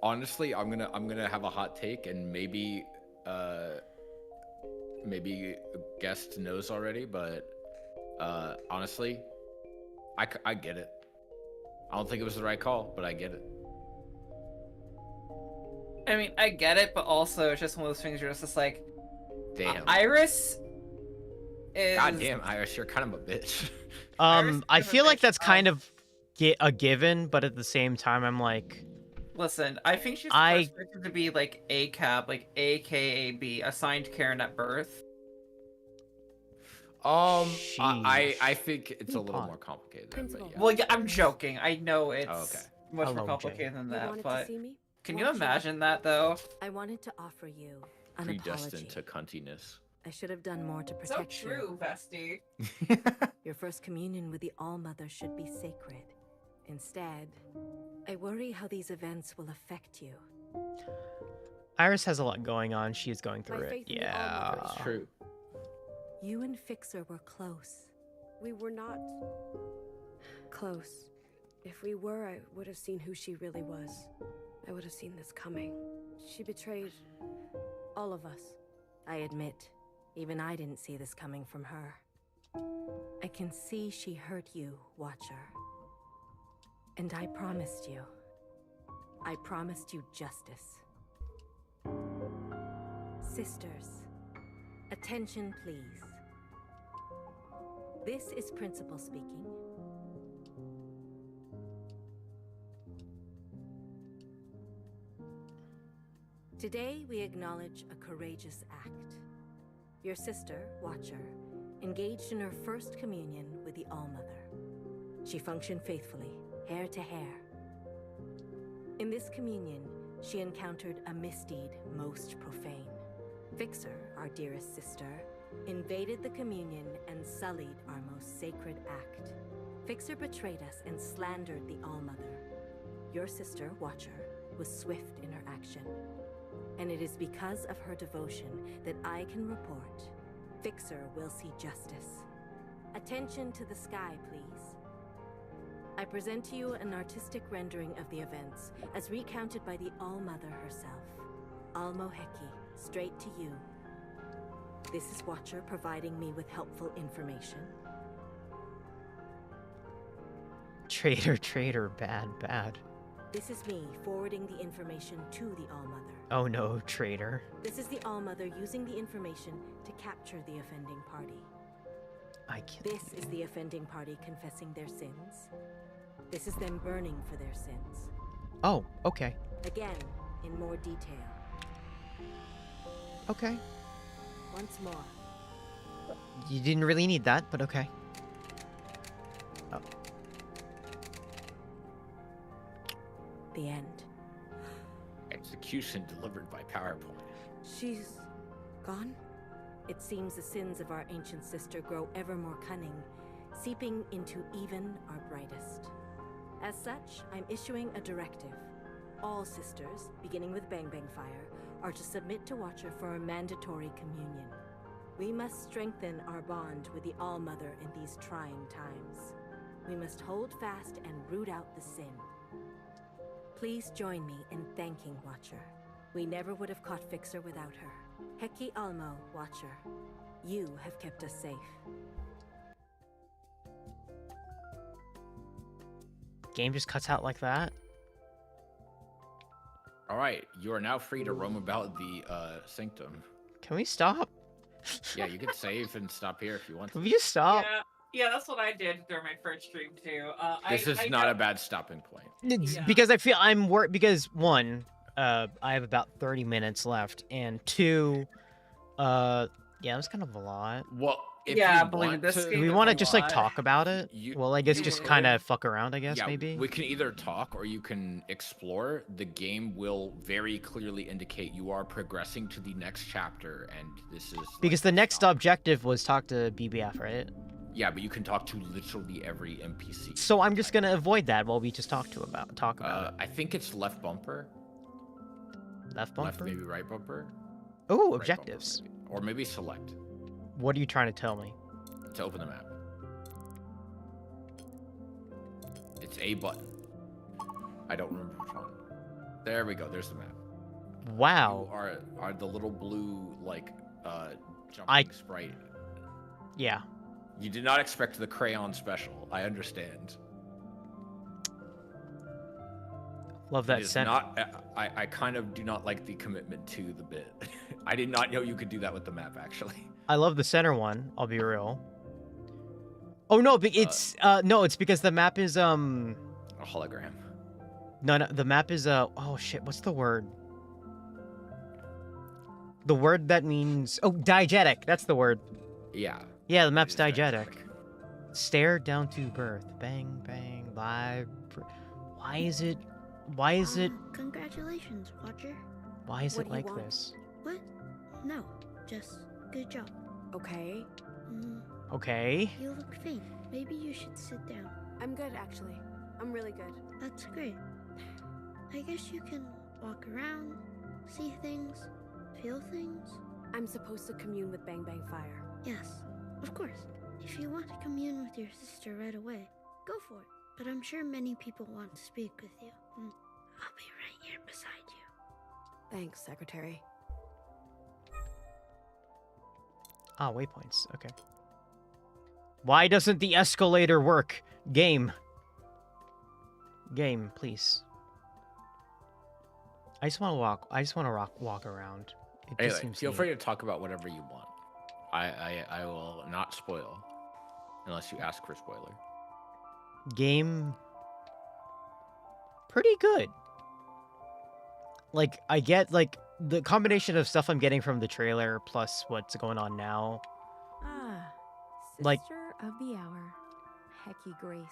Honestly, I'm gonna have a hot take, and maybe maybe a guest knows already, but honestly, I get it. I don't think it was the right call, but I get it. I mean, I get it, but also it's just one of those things where it's just like, damn, Iris is... God damn, Iris, you're kind of a bitch. I feel like that's kind of a given, but at the same time, I'm like... Listen, I think she's the first person to be like ACAB, like AKAB, assigned Karen at birth. I think it's a little more complicated than that, but yeah. Well, yeah, I'm joking. I know it's okay. much more complicated than that, but me? can you imagine that though? I wanted to offer you an Predestined apology. to cuntiness. I should have done more to So protect true, bestie. Your first communion with the All-Mother should be sacred. Instead, I worry how these events will affect you. Iris has a lot going on. She is going through it. Yeah. That's true. You and Fixer were close. We were not close. If we were, I would have seen who she really was. I would have seen this coming. She betrayed all of us. I admit, even I didn't see this coming from her. I can see she hurt you, Watcher. And I promised you. I promised you justice. Sisters, attention please. This is Principal speaking. Today we acknowledge a courageous act. Your sister, Watcher, engaged in her first communion with the All-Mother. She functioned faithfully, hair to hair. In this communion, she encountered a misdeed most profane. Fixer, our dearest sister, invaded the communion and sullied our most sacred act. Fixer betrayed us and slandered the All-Mother. Your sister, Watcher, was swift in her action. And it is because of her devotion that I can report Fixer will see justice. Attention to the sky, please. I present to you an artistic rendering of the events as recounted by the All-Mother herself. Alma Hexblade, straight to you. This is Watcher providing me with helpful information. Traitor, bad. This is me forwarding the information to the All-Mother. Oh no, traitor. This is the All-Mother using the information to capture the offending party. This is the offending party confessing their sins. This is them burning for their sins. Oh, okay. Again, in more detail. Okay. Once more. You didn't really need that, but okay. Oh. The end. Execution delivered by PowerPoint. She's gone? It seems the sins of our ancient sister grow ever more cunning, seeping into even our brightest. As such, I'm issuing a directive. All sisters, beginning with Bang Bang Fire, are to submit to Watcher for a mandatory communion. We must strengthen our bond with the All-Mother in these trying times. We must hold fast and root out the sin. Please join me in thanking Watcher. We never would have caught Fixer without her. Heki Almo, Watcher. You have kept us safe. Game just cuts out like that? Alright, you are now free to roam about the sanctum. Can we stop? Yeah, you can save and stop here if you want to. Can we just stop? Yeah, that's what I did during my first stream too. This is not a bad stopping point. Because I feel I'm worried because one, I have about 30 minutes left, and 2, yeah, that's kind of a lot. Well, if Yeah, you believe me, want this to, Do we game is want to a just like lot. talk about it? Well, I guess you just could. kind of fuck around, I guess, Yeah, maybe. we can either talk or you can explore. The game will very clearly indicate you are progressing to the next chapter, and this is Because the next objective was talk to BBF, right? yeah, but you can talk to literally every NPC. So I'm just gonna avoid that while we just talk about it. I think it's left bumper. Left bumper? Left, maybe right bumper. Oh, Right objectives. bumper, maybe. Or maybe select What are you trying to tell me? to open the map. It's a button. I don't remember which one. There we go. There's the map. Wow. You are the little blue like jumping sprite. Yeah. You did not expect the crayon special. I understand. Love that It is scent. I kind of do not like the commitment to the bit. I did not know you could do that with the map, actually. I love the center one, I'll be real. Oh no, but it's no, it's because the map is a hologram. No, the map is oh shit, what's the word? The word that means diegetic, that's the word. Yeah. Yeah, the map's diegetic. Stare down to birth. Bang bang live. Why is it Congratulations, Watcher. Why is What it do you like want? this? What? No, just good job. Okay. Okay. You look faint. Maybe you should sit down. I'm good, actually. I'm really good. That's great. I guess you can walk around, see things, feel things. I'm supposed to commune with Bang Bang Fire. Yes, of course. If you want to commune with your sister right away, go for it. But I'm sure many people want to speak with you. I'll be right here beside you. Thanks, Secretary. Ah, waypoints. Okay. Why doesn't the escalator work? Game, please. I just want to walk. I just want to walk around. It just Anyway, seems feel neat. free to talk about whatever you want. I will not spoil unless you ask for spoiler. Game pretty good. Like, I get, like, the combination of stuff I'm getting from the trailer plus what's going on now. Ah, sister Like- of the hour. Hecky Grace.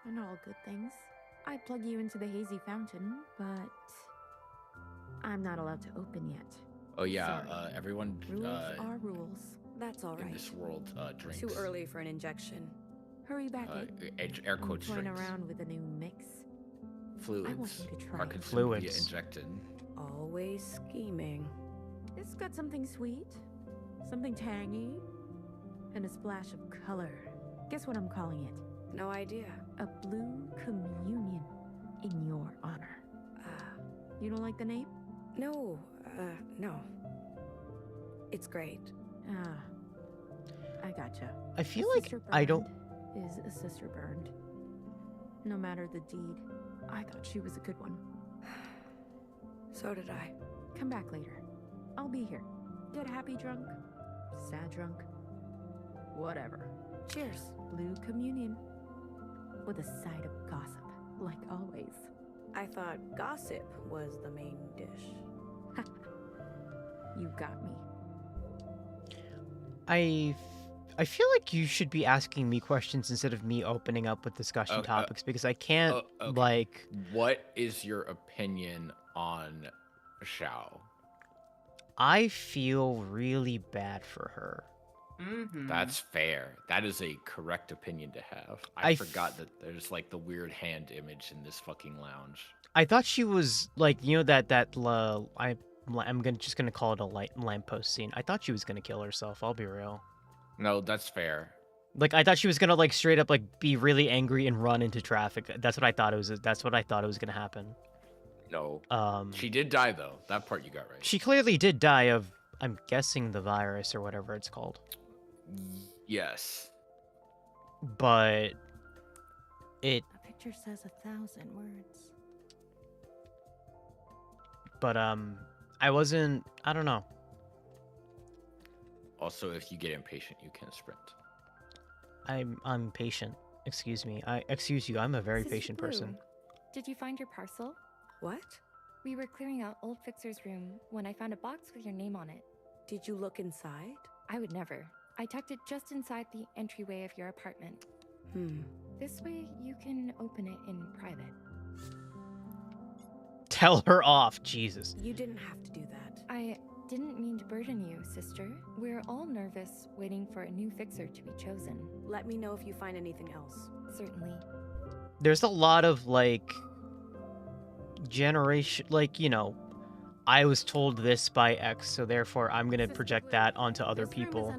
They're not all good things. I'd plug you into the hazy fountain, but I'm not allowed to open yet. Oh yeah, Sorry. everyone Rules are rules. That's all in right. this world drinks. Too early for an injection. Hurry back in. Air I'm quotes toying drinks. around with a new mix. I want Fluids you to try are it. consumed via Fluids. injected. Always scheming. It's got something sweet, something tangy, and a splash of color. Guess what I'm calling it? No idea. A blue communion in your honor. You don't like the name? No, no. It's great. Ah, I gotcha. I feel A like sister I don't. burned Is a sister burned. No matter the deed, I thought she was a good one. So did I. Come back later. I'll be here. Get happy drunk, sad drunk, whatever. Cheers. Blue communion. With a side of gossip, like always. I thought gossip was the main dish. You got me. I feel like you should be asking me questions instead of me opening up with discussion topics because I can't okay. like. What is your opinion on Xiao? I feel really bad for her. That's fair. That is a correct opinion to have. I I forgot that there's like the weird hand image in this fucking lounge. I thought she was like, you know, I'm just gonna call it a lamppost scene. I thought she was gonna kill herself. I'll be real. No, that's fair. Like, I thought she was gonna like straight up like be really angry and run into traffic. That's what I thought it was. That's what I thought it was gonna happen. No. She did die though. That part you got right. She clearly did die of, I'm guessing, the virus or whatever it's called. Yes. But it. A picture says 1,000 words. But I wasn't. I don't know. Also, if you get impatient, you can sprint. I'm patient. Excuse me. Excuse you. I'm a very Sister patient Blue, person. Did you find your parcel? What? We were clearing out old Fixer's room when I found a box with your name on it. Did you look inside? I would never. I tucked it just inside the entryway of your apartment. This way you can open it in private. Tell her off, Jesus. You didn't have to do that. I didn't mean to burden you, sister. We're all nervous, waiting for a new fixer to be chosen. Let me know if you find anything else. Certainly. There's a lot of, like, generation, like, you know, I was told this by X, so therefore I'm gonna project that onto other people.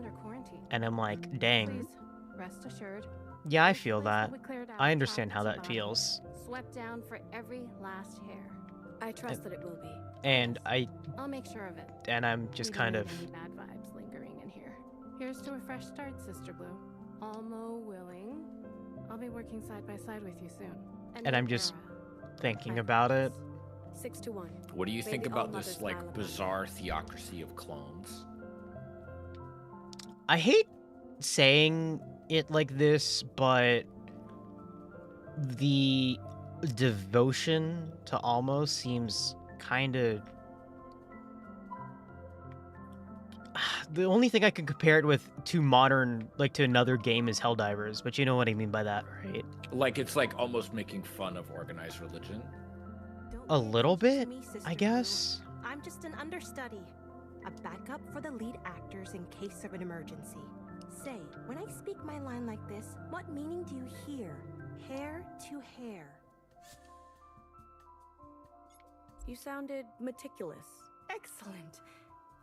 And I'm like, dang. Rest assured. Yeah, I feel that. I understand how that feels. Swept down for every last hair. I trust that it will be. And I'll make sure of it. And I'm just kind of... Any bad vibes lingering in here. Here's to a fresh start, Sister Blue. Almo willing. I'll be working side by side with you soon. And I'm just thinking about it. 6 to 1. What do you think about this, like, bizarre theocracy of clones? I hate saying it like this, but the devotion to Almo seems kind of... The only thing I can compare it with to modern, like to another game is Helldivers, but you know what I mean by that, right? Like, it's like almost making fun of organized religion. A little bit, I guess. I'm just an understudy. A backup for the lead actors in case of an emergency. Say, when I speak my line like this, what meaning do you hear? Hair to hair. You sounded meticulous. Excellent.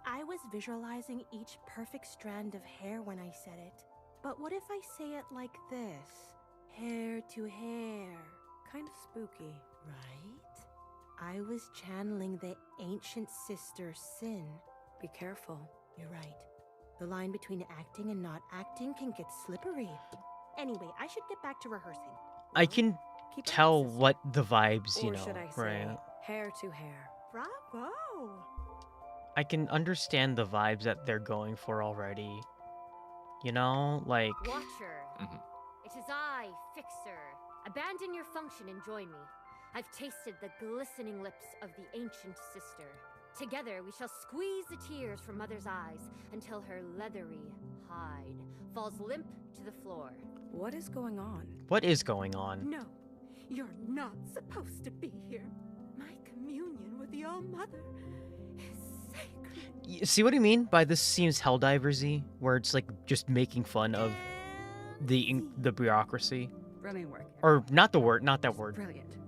I was visualizing each perfect strand of hair when I said it. But what if I say it like this? Hair to hair. Kind of spooky, right? I was channeling the ancient sister Sin. Be careful. You're right. The line between acting and not acting can get slippery. Anyway, I should get back to rehearsing. I can tell what the vibes, you or know, should I say, right? hair to hair. Bravo! I can understand the vibes that they're going for already. You know, like... Watcher, it is I, Fixer. Abandon your function and join me. I've tasted the glistening lips of the ancient sister. Together we shall squeeze the tears from Mother's eyes until her leathery hide falls limp to the floor. What is going on? What is going on? No, you're not supposed to be here. My communion with the All-Mother is sacred. You see what I mean by this seems Helldivers-y, where it's like just making fun of the bureaucracy? Brilliant work. Or not the word, not that word. Brilliant.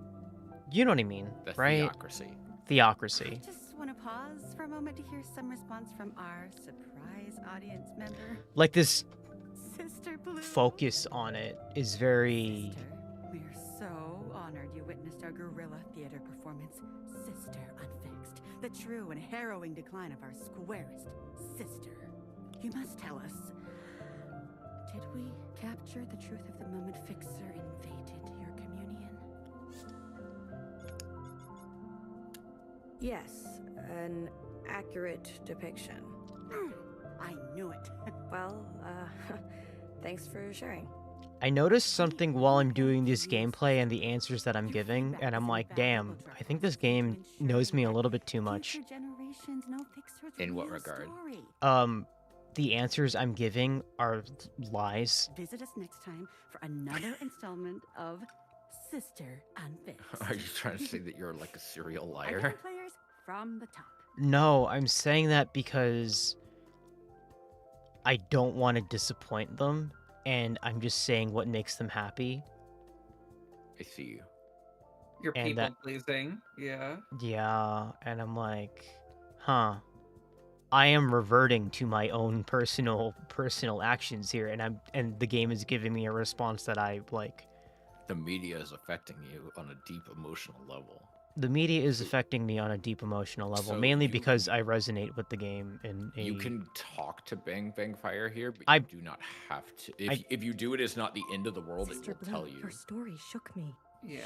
You know what I mean, The right? theocracy. Theocracy. Just want to pause for a moment to hear some response from our surprise audience member. Like this Sister Blue. focus on it is very... We're so honored you witnessed our guerrilla theater performance, Sister Unfixed, the true and harrowing decline of our squarest sister. You must tell us, did we capture the truth of the moment Fixer invaded your communion? Yes, an accurate depiction. I knew it. Well, thanks for sharing. I noticed something while I'm doing this gameplay and the answers that I'm giving, and I'm like, damn, I think this game knows me a little bit too much. In what regard? The answers I'm giving are lies. Visit us next time for another installment of Sister Unfixed. Are you trying to say that you're like a serial Our liar? different players from the top. No, I'm saying that because I don't want to disappoint them, and I'm just saying what makes them happy. I see you. You're And people that- pleasing, yeah. Yeah, and I'm like, huh. I am reverting to my own personal actions here, and the game is giving me a response that I like. The media is affecting you on a deep emotional level. The media is affecting me on a deep emotional level, So mainly you- because I resonate with the game in a... You can talk to Bang Bang Fire here, but I- you do not have to. If you do it, it's not the end of the world. Sister It will Blue, tell you. your story shook me. Yeah.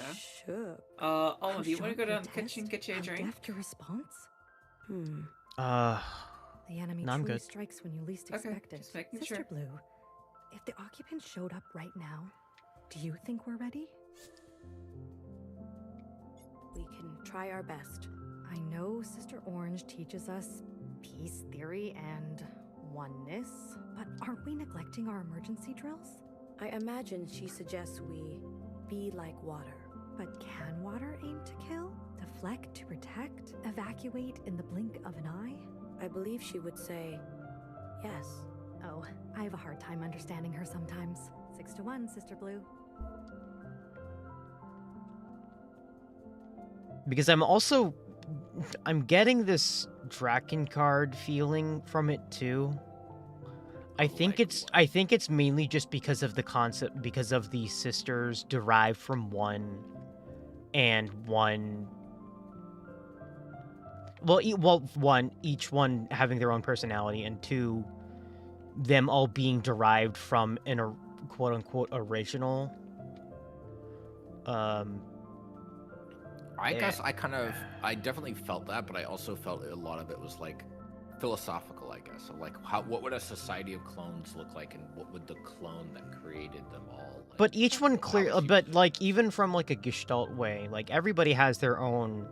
Shook. Alma, do you want to go down to the How kitchen, get you a How drink? deft your response? The enemy No, I'm truly good. strikes when you least Okay, expect it. just making Sister sure. Blue, if the occupants showed up right now, do you think we're ready? We can try our best. I know Sister Orange teaches us peace theory and oneness, but aren't we neglecting our emergency drills? I imagine she suggests we be like water. But can water aim to kill? Deflect to protect? Evacuate in the blink of an eye? I believe she would say yes. Oh, I have a hard time understanding her sometimes. 6-1, Sister Blue. Because I'm getting this Drakengard feeling from it too. I think it's mainly just because of the concept, because of the sisters derived from one, and one. One, each one having their own personality, and two, them all being derived from an quote unquote original. I guess I definitely felt that, but I also felt a lot of it was like philosophical, I guess. So like, what would a society of clones look like, and what would the clone that created them all? Like, but each one but like even from like a Gestalt way, like everybody has their own,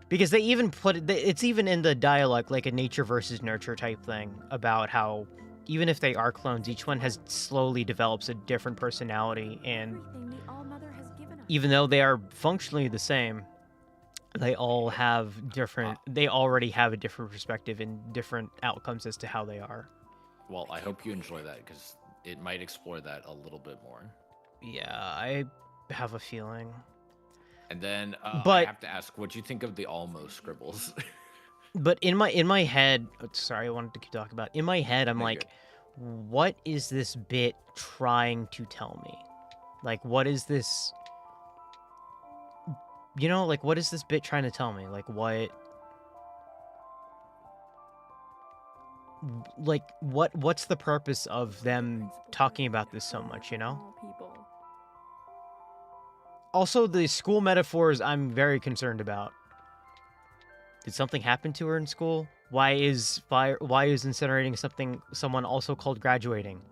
because they even put it. It's even in the dialogue, like a nature versus nurture type thing about how even if they are clones, each one has slowly develops a different personality, and even though they are functionally the same, they all have different. They already have a different perspective and different outcomes as to how they are. Well, I hope you enjoy that, because it might explore that a little bit more. Yeah, I have a feeling. And then I have to ask, what do you think of the Almo scribbles? But in my head, sorry, I wanted to keep talking about. In my head, I'm like, what is this bit trying to tell me? Like, what is this? You know, like, what is this bit trying to tell me? Like, what? Like, what's the purpose of them talking about this so much, you know? Also, the school metaphors I'm very concerned about. Did something happen to her in school? Why is incinerating someone also called graduating?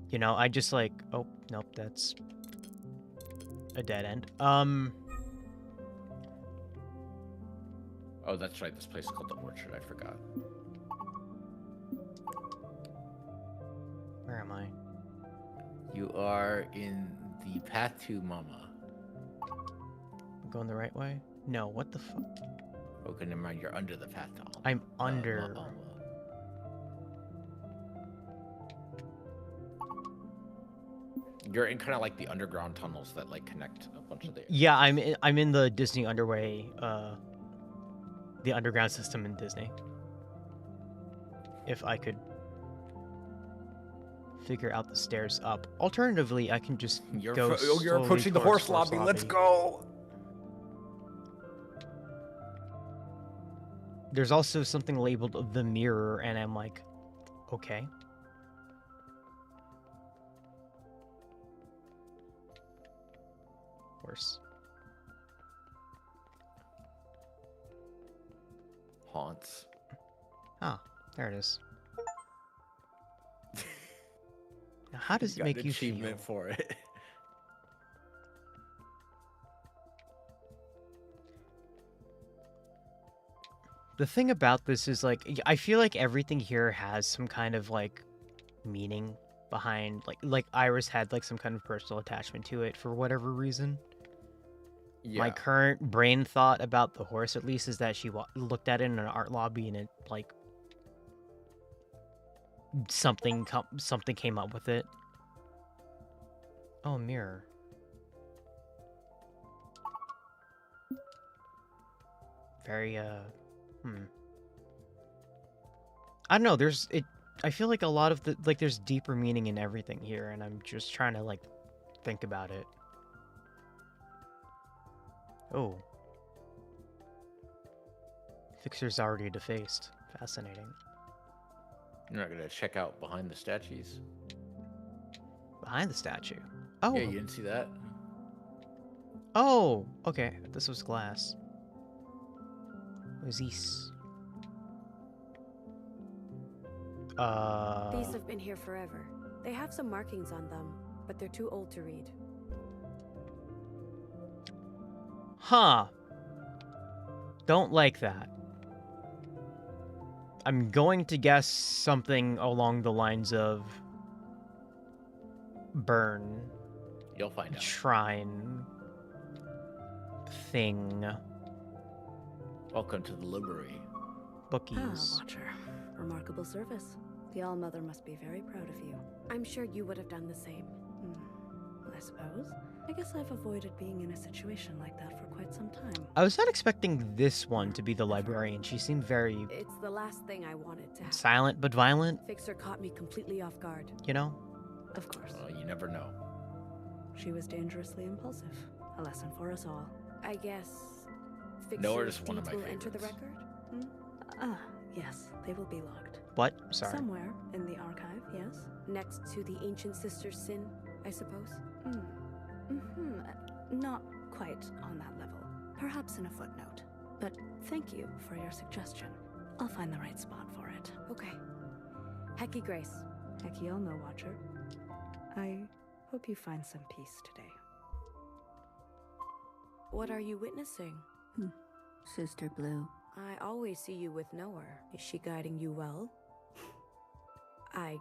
You know, I just like, oh, nope, that's a dead end. Oh, that's right. This place is called the Orchard. I forgot. Where am I? You are in the path to Mama. I'm going the right way? No, what the fuck? Okay, never mind. You're under the path to Alma. I'm under. Alma. You're in kind of like the underground tunnels that like connect a bunch of the. Yeah, I'm in the Disney Underway, the underground system in Disney. If I could figure out the stairs up. Alternatively, I can just go. You're approaching the horse lobby. Let's go. There's also something labeled the mirror, and I'm like, okay. Horse. Haunts. Ah, there it is. Now, how does it make you feel? Achievement for it. The thing about this is, like, I feel like everything here has some kind of, like, meaning behind, like Iris had, like, some kind of personal attachment to it for whatever reason. Yeah. My current brain thought about the horse, at least, is that she looked at it in an art lobby and it, like, something came up with it. Oh, mirror. Very, I don't know, I feel like a lot of there's deeper meaning in everything here, and I'm just trying to, like, think about it. Oh. Fixer's already defaced. Fascinating. You're not gonna check out behind the statues? Behind the statue? Oh. Yeah, you didn't see that? Oh, okay. This was glass. What is this? These have been here forever. They have some markings on them, but they're too old to read. Huh. Don't like that. I'm going to guess something along the lines of burn. You'll find out. Shrine. Thing. Welcome to the library. Bookies. Watcher. Remarkable service. The All-Mother must be very proud of you. I'm sure you would have done the same. I suppose. I guess I've avoided being in a situation like that for quite some time. I was not expecting this one to be the librarian. She seemed very It's the last thing I wanted to happen. silent but violent, Fixer caught me completely off guard. you know? Of course. You never know. She was dangerously impulsive. A lesson for us all. I guess Fixer's Noah's one of deeds my will enter the favorites. record? Yes, they will be logged. What? Sorry. Somewhere in the archive, yes? Next to the ancient sister's sin, I suppose? Not quite on that level. Perhaps in a footnote. But thank you for your suggestion. I'll find the right spot for it. Okay. Hecky Grace. Hecky Alma, Watcher. I hope you find some peace today. What are you witnessing? Sister Blue. I always see you with Noah. Is she guiding you well? I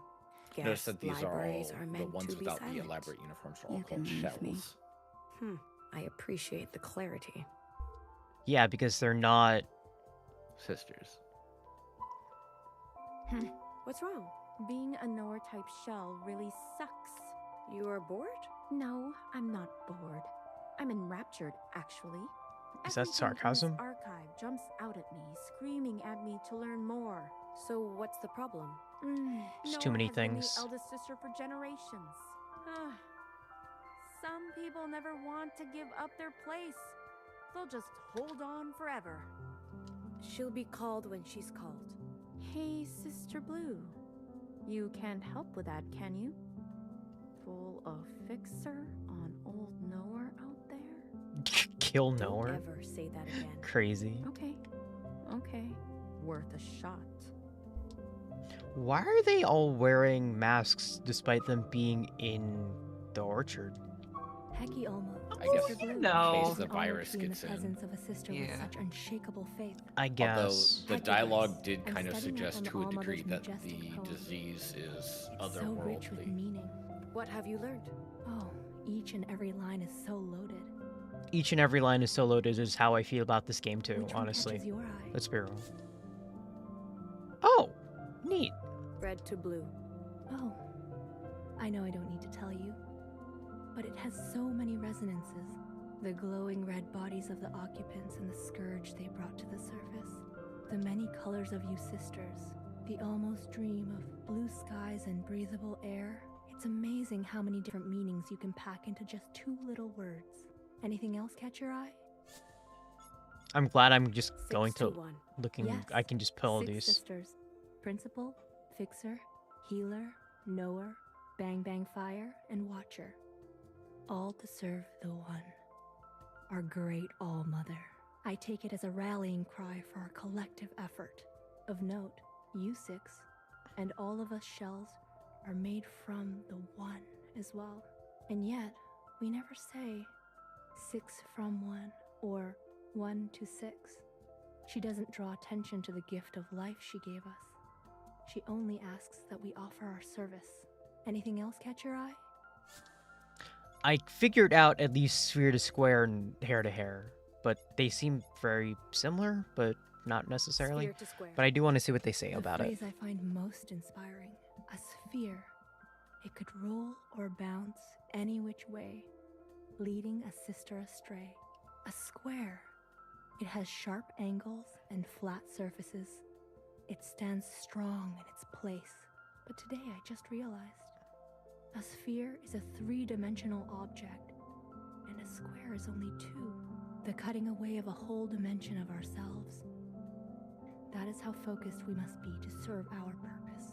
guess Notice that these are all libraries are the meant ones to be without silent. the elaborate uniforms are all You called can leave me. shells. I appreciate the clarity. Yeah, because they're not Sisters. What's wrong? Being a Noah type shell really sucks. You are bored? No, I'm not bored. I'm enraptured, actually. Is that Everything in sarcasm? this archive jumps out at me, screaming at me to learn more. So what's the problem? There's too many Noah has been things. the eldest sister for generations. Some people never want to give up their place. They'll just hold on forever. She'll be called when she's called. Hey, Sister Blue. You can't help with that, can you? Pull a fixer on old Noah out there? Kill Don't Noah. ever say that again. Crazy. Okay. Worth a shot. Why are they all wearing masks despite them being in the orchard? Hecky Alma. I guess Sister in Blue. case It's the an honor virus to be in gets the in. presence of a sister with such unshakable faith. I guess. Although the dialogue did kind of studying suggest from to a Almother's degree that majestic the poem. disease is It's so rich with otherworldly. meaning. What have you learned? Oh, each and every line is so loaded. Each and every line is so loaded is how I feel about this game too, Which one honestly. catches your eye? Let's be real. Oh, neat. Red to blue. Oh, I know I don't need to tell you, but it has so many resonances. The glowing red bodies of the occupants and the scourge they brought to the surface. The many colors of you sisters. The almost dream of blue skies and breathable air. It's amazing how many different meanings you can pack into just 2 little words. Anything else catch your eye? I'm glad I'm just going to 621. looking. Yes, I can just pull 6 these. sisters. Principal, Fixer, Healer, Knower, Bang Bang Fire, and Watcher. All to serve the One. Our great All-Mother. I take it as a rallying cry for our collective effort. Of note, you 6, and all of us shells, are made from the One as well. And yet, we never say 6 from 1 or 1 to 6. She doesn't draw attention to the gift of life she gave us. She only asks that we offer our service. Anything else catch your eye? I figured out at least sphere to square and hair to hair, but they seem very similar, but not necessarily. Sphere to square. But I do want to see what they say The about it. phrase I find most inspiring, a sphere. It could roll or bounce any which way, leading a sister astray. A square. It has sharp angles and flat surfaces. It stands strong in its place. But today I just realized, a sphere is a 3-dimensional object, and a square is only 2. The cutting away of a whole dimension of ourselves. That is how focused we must be to serve our purpose.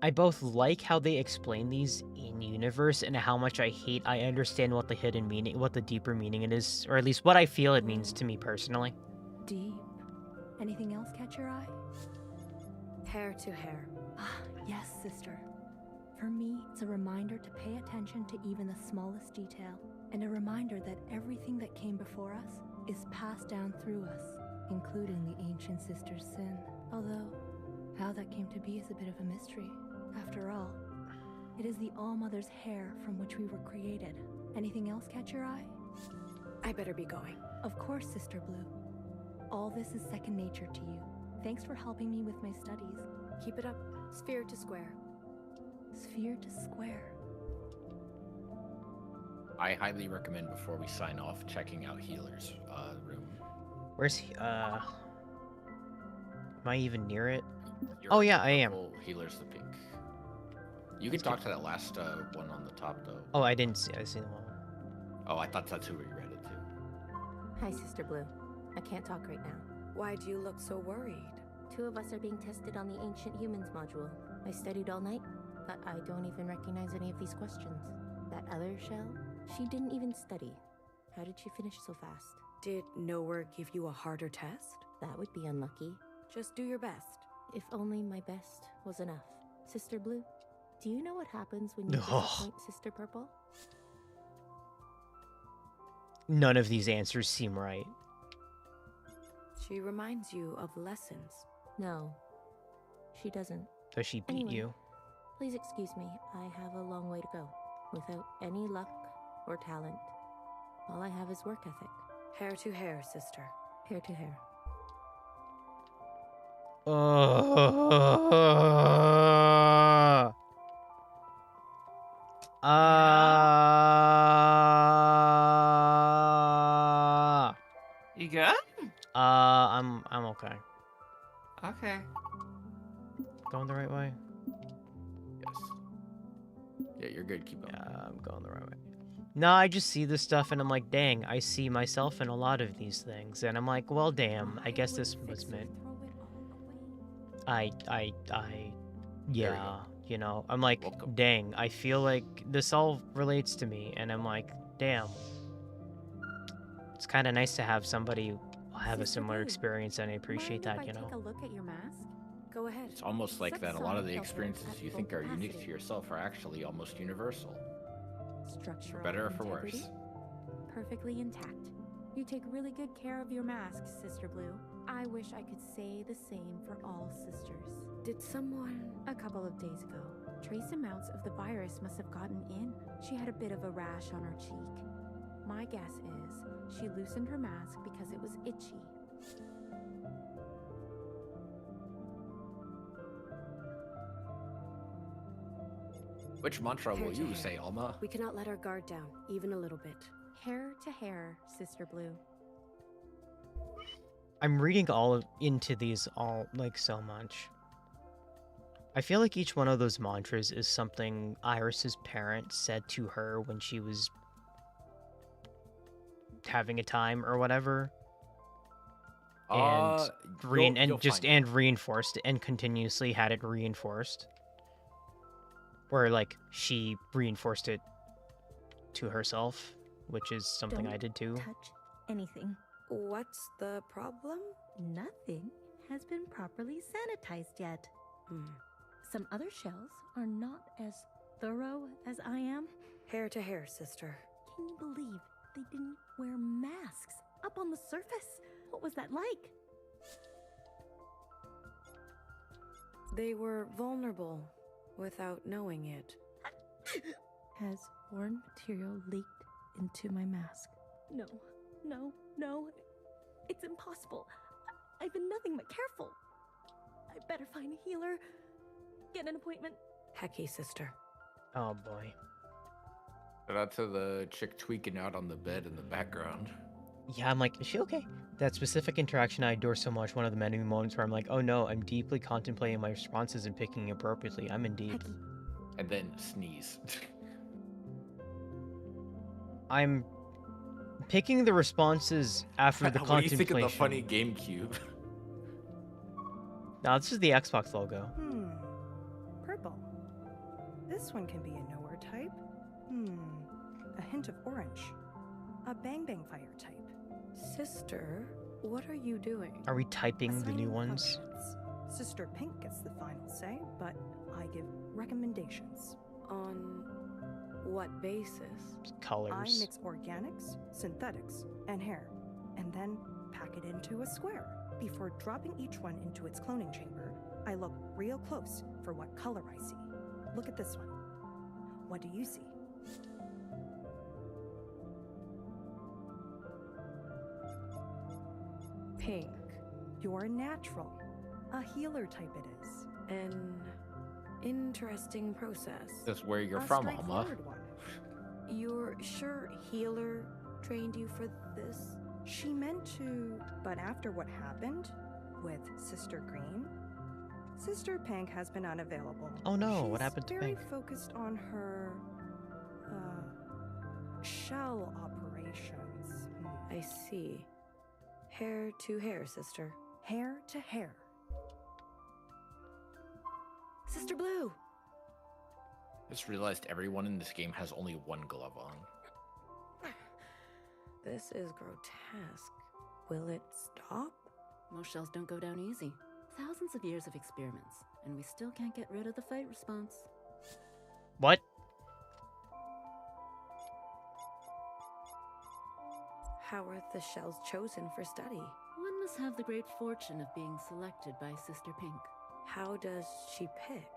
I both like how they explain these in universe and how much I hate I understand what the hidden meaning, what the deeper meaning it is, or at least what I feel it means to me personally. Deep. Anything else catch your eye? Hair to hair. Ah, yes, sister. For me, it's a reminder to pay attention to even the smallest detail, and a reminder that everything that came before us is passed down through us, including the ancient sister's sin. Although, how that came to be is a bit of a mystery. After all, it is the All-Mother's hair from which we were created. Anything else catch your eye? I better be going. Of course, Sister Blue. All this is second nature to you. Thanks for helping me with my studies. Keep it up. Sphere to square. Sphere to square. I highly recommend before we sign off checking out Healer's room. Where's he? Am I even near it? You're Oh the yeah, I am. purple, Healer's the pink. You can talk to that last one on the top though. Oh, I didn't see. I see the one. Oh, I thought that's who we read it to. Hi, Sister Blue. I can't talk right now. Why do you look so worried? 2 of us are being tested on the Ancient Humans module. I studied all night, but I don't even recognize any of these questions. That other shell, she didn't even study. How did she finish so fast? Did Nowhere give you a harder test? That would be unlucky. Just do your best. If only my best was enough. Sister Blue, do you know what happens when you disappoint Sister Purple? None of these answers seem right. She reminds you of lessons. No, she doesn't. Does she beat Anyway, you? Please excuse me. I have a long way to go. Without any luck or talent, all I have is work ethic. Hair to hair, sister. Hair to hair. You good? I'm okay. Okay. Going the right way? Yes. Yeah, you're good. Keep going. Yeah, I'm going the right way. No, I just see this stuff and I'm like, dang, I see myself in a lot of these things. And I'm like, well, damn, I guess this was meant. Yeah, you know, I'm like, dang, I feel like this all relates to me. And I'm like, damn. It's kind of nice to have somebody have a similar experience, and I appreciate that, you know. Take a look at your mask. Go ahead. It's almost like that a lot of the experiences you think are unique to yourself are actually almost universal. Structural For better or for integrity, worse. perfectly intact. You take really good care of your masks, Sister Blue. I wish I could say the same for all sisters. Did someone... A couple of days ago, trace amounts of the virus must have gotten in. She had a bit of a rash on her cheek. My guess is she loosened her mask because it was itchy. Which mantra Hair will to you hair. say, Alma? We cannot let our guard down, even a little bit. Hair to hair, Sister Blue. I'm reading into these all like so much. I feel like each one of those mantras is something Iris's parents said to her when she was having a time or whatever. And reinforced and continuously had it reinforced. Or like she reinforced it to herself, which is something I did too. Touch anything. What's the problem? Nothing has been properly sanitized yet. Hmm. Some other shells are not as thorough as I am. Hair to hair, sister. Can you believe they didn't wear masks up on the surface? What was that like? They were vulnerable without knowing it. Has foreign material leaked into my mask? No, no, no. It's impossible. I've been nothing but careful. I better find a healer. Get an appointment. Hecky, sister. Oh boy. Shout out to the chick tweaking out on the bed in the background. Yeah, I'm like, is she okay? That specific interaction I adore so much, one of the many moments where I'm like, oh no, I'm deeply contemplating my responses and picking appropriately. I'm in deep. And then sneeze. I'm picking the responses after the What do you contemplation. think of the funny GameCube? No, this is the Xbox logo. Purple. This one can be a nowhere type. A hint of orange. A bang bang fire type. Sister, what are you doing? Are we typing the new Assigning ones? functions. Sister Pink gets the final say, but I give recommendations. On what basis? Colors. I mix organics, synthetics, and hair, and then pack it into a square. Before dropping each one into its cloning chamber, I look real close for what color I see. Look at this one. What do you see? Pink. You're natural. A healer type it is. An interesting process. That's where you're A from, Alma. straightforward one. You're sure healer trained you for this? She meant to, but after what happened with Sister Green, Sister Pink has been unavailable. Oh no, She's what happened to very Pink? focused on her, shell operations. I see. Hair to hair, sister. Hair to hair. Sister Blue! Just realized everyone in this game has only one glove on. This is grotesque. Will it stop? Most shells don't go down easy. Thousands of years of experiments, and we still can't get rid of the fight response. What? How are the shells chosen for study? One must have the great fortune of being selected by Sister Pink. How does she pick?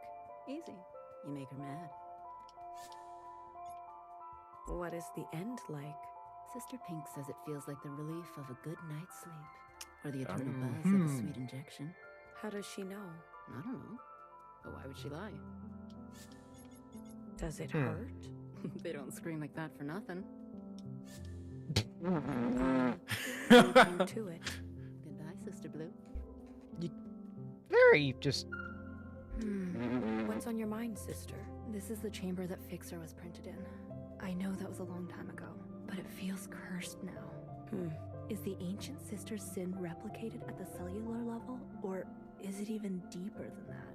Easy. You make her mad. What is the end like? Sister Pink says it feels like the relief of a good night's sleep, or the eternal buzz of a sweet injection. How does she know? I don't know. But why would she lie? Does it hurt? They don't scream like that for nothing. Nothing to it. Goodbye, Sister Blue. Very just... What's on your mind, sister? This is the chamber that Fixer was printed in. I know that was a long time ago, but it feels cursed now. Is the ancient sister's sin replicated at the cellular level, or is it even deeper than that?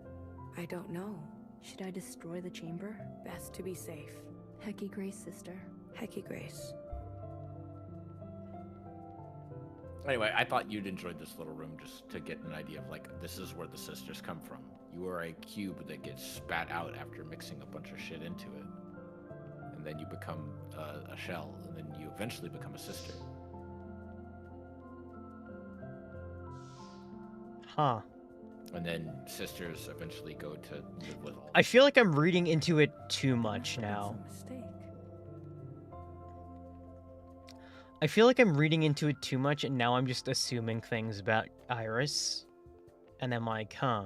I don't know. Should I destroy the chamber? Best to be safe. Hecky Grace, sister. Hecky Grace. Anyway, I thought you'd enjoyed this little room just to get an idea of, like, this is where the sisters come from. You are a cube that gets spat out after mixing a bunch of shit into it. And then you become a shell, and then you eventually become a sister. Huh. And then sisters eventually go to live with all. I feel like I'm reading into it too much now. I feel like I'm reading into it too much, and now I'm just assuming things about Iris. And I'm like, huh.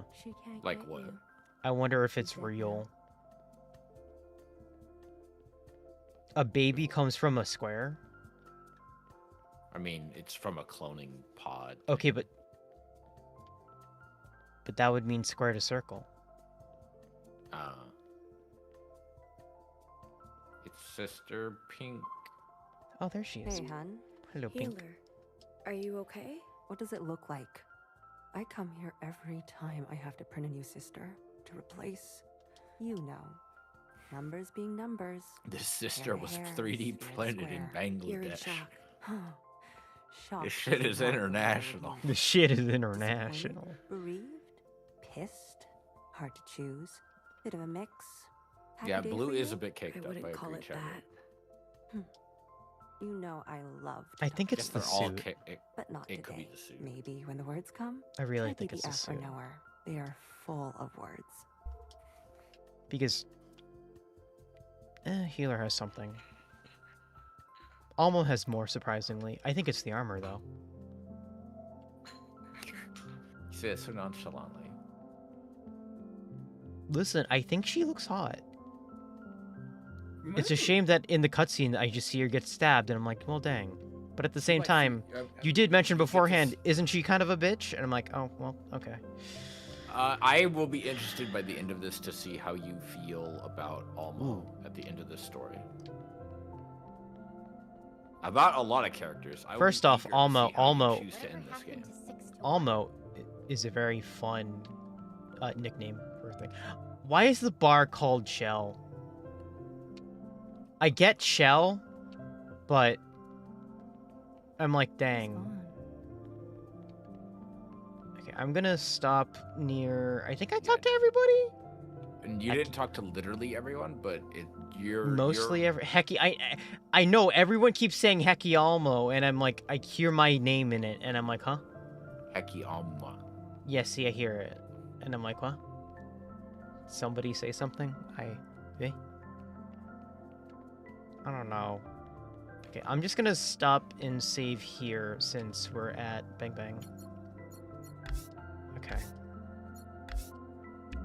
Like what? I wonder if it's real. A baby comes from a square? I mean, it's from a cloning pod. Okay, but that would mean square to circle. It's Sister Pink. Oh, there she is. Hey, hun. Hello, Pink. Healer, are you okay? What does it look like? I come here every time I have to print a new sister to replace, you know, numbers being numbers. This sister Hair, was hair, 3D square, printed in square. You're in Bangladesh. shock. Shock. This shit is international. This shit is international. Bereaved, pissed, hard to choose, bit of a mix. Yeah, Happy day Blue for is you? a bit caked I up. wouldn't I call agree, it Chad. that. You know I love to I talk think to it's you. the They're all suit. But not it today. could be the suit. Maybe when the words come. I really try think it's the BBF or suit. nowhere. They are full of words. Because... Healer has something. Almo has more, surprisingly. I think it's the armor, though. You say it so nonchalantly. Listen, I think she looks hot. It's a shame that in the cutscene I just see her get stabbed, and I'm like, well, dang. But at the same time, you did mention beforehand, isn't she kind of a bitch? And I'm like, oh, well, okay. I will be interested by the end of this to see how you feel about Alma at the end of this story. About a lot of characters. I First would be off, eager to see how you Almo choose to end this game. is a very fun nickname for a thing. Why is the bar called Shell? I get Shell, but I'm like, dang. Okay, I'm gonna stop near... I think I talked to everybody? And you didn't talk to literally everyone, but you're Mostly I know everyone keeps saying Heki Almo, and I'm like, I hear my name in it, and I'm like, huh? Heki Alma. Yeah, see, I hear it, and I'm like, what? Somebody say something? Eh? I don't know. Okay, I'm just gonna stop and save here since we're at Bang Bang. Okay.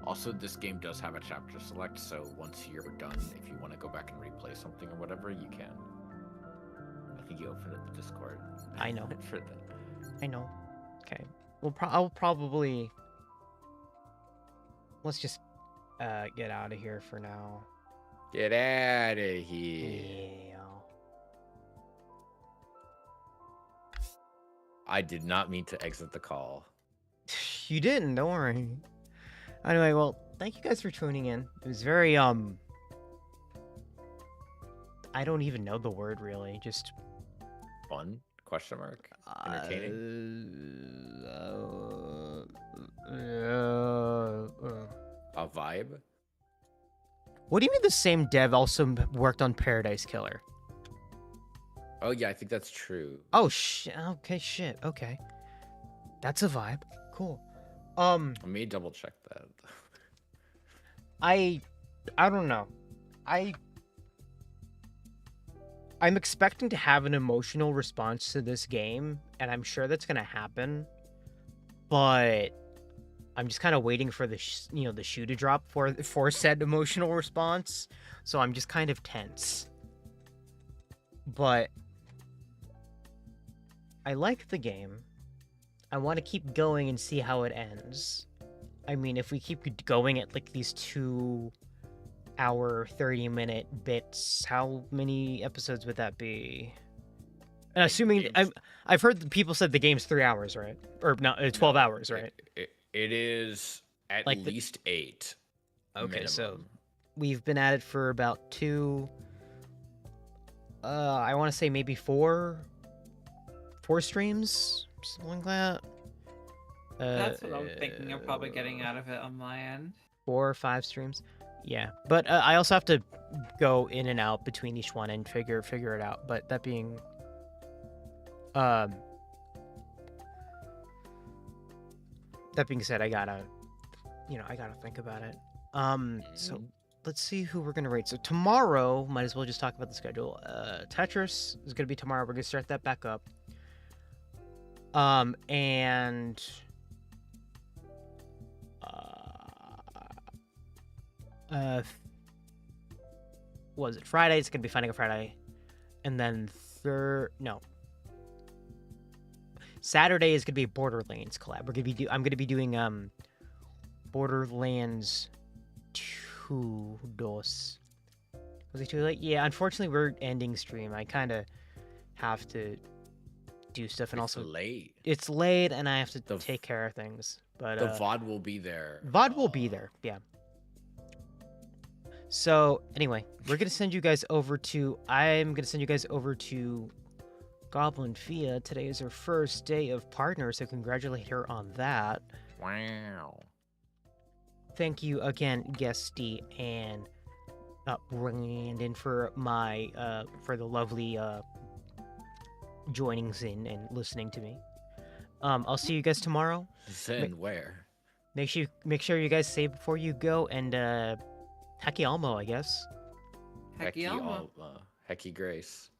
Also, this game does have a chapter select, so once you're done, if you want to go back and replay something or whatever, you can. I think you opened up the Discord. I know. For that. I know. Okay. I'll probably... Let's just get out of here for now. Get out of here. Yeah. I did not mean to exit the call. You didn't, don't worry. Anyway, well, thank you guys for tuning in. It was very, I don't even know the word, really. Just... Fun? Question mark? Entertaining? A vibe? What do you mean the same dev also worked on Paradise Killer? Oh, yeah, I think that's true. Oh, okay, shit. Okay. That's a vibe. Cool. Let me double check that. I don't know. I'm expecting to have an emotional response to this game, and I'm sure that's gonna happen. But I'm just kind of waiting for the the shoe to drop for said emotional response. So I'm just kind of tense. But I like the game. I want to keep going and see how it ends. I mean, if we keep going at like these 2 hour 30-minute bits, how many episodes would that be? And assuming I've heard that people said the game's 3 hours, right? Or no, 12 hours, right? It is at Like least 8. Okay, minimum. so we've been at it for about 2. I want to say maybe 4 streams, something like that. That's what I'm thinking of probably getting out of it on my end. 4 or 5 streams. Yeah, but I also have to go in and out between each one and figure it out. But that being, said, I gotta think about it. So let's see who we're gonna rate. So tomorrow, might as well just talk about the schedule. Tetris is gonna be tomorrow. We're gonna start that back up. And was it Friday? It's gonna be Finding a Friday, and then Saturday is gonna be a Borderlands collab. I'm gonna be doing Borderlands 2 dos. Was it too late? Yeah, unfortunately we're ending stream. I kind of have to do stuff, and It's also late. It's late, and I have to take care of things. But The VOD will be there. VOD will be there, yeah. So anyway, I'm gonna send you guys over to Goblin Fia. Today is her first day of partner, so congratulate her on that. Wow. Thank you again, Guesty and Brandon, for the lovely joinings in and listening to me. I'll see you guys tomorrow. Then where? Make sure you guys save before you go, and Heki Almo, I guess. Heki Alma. Heki Grace.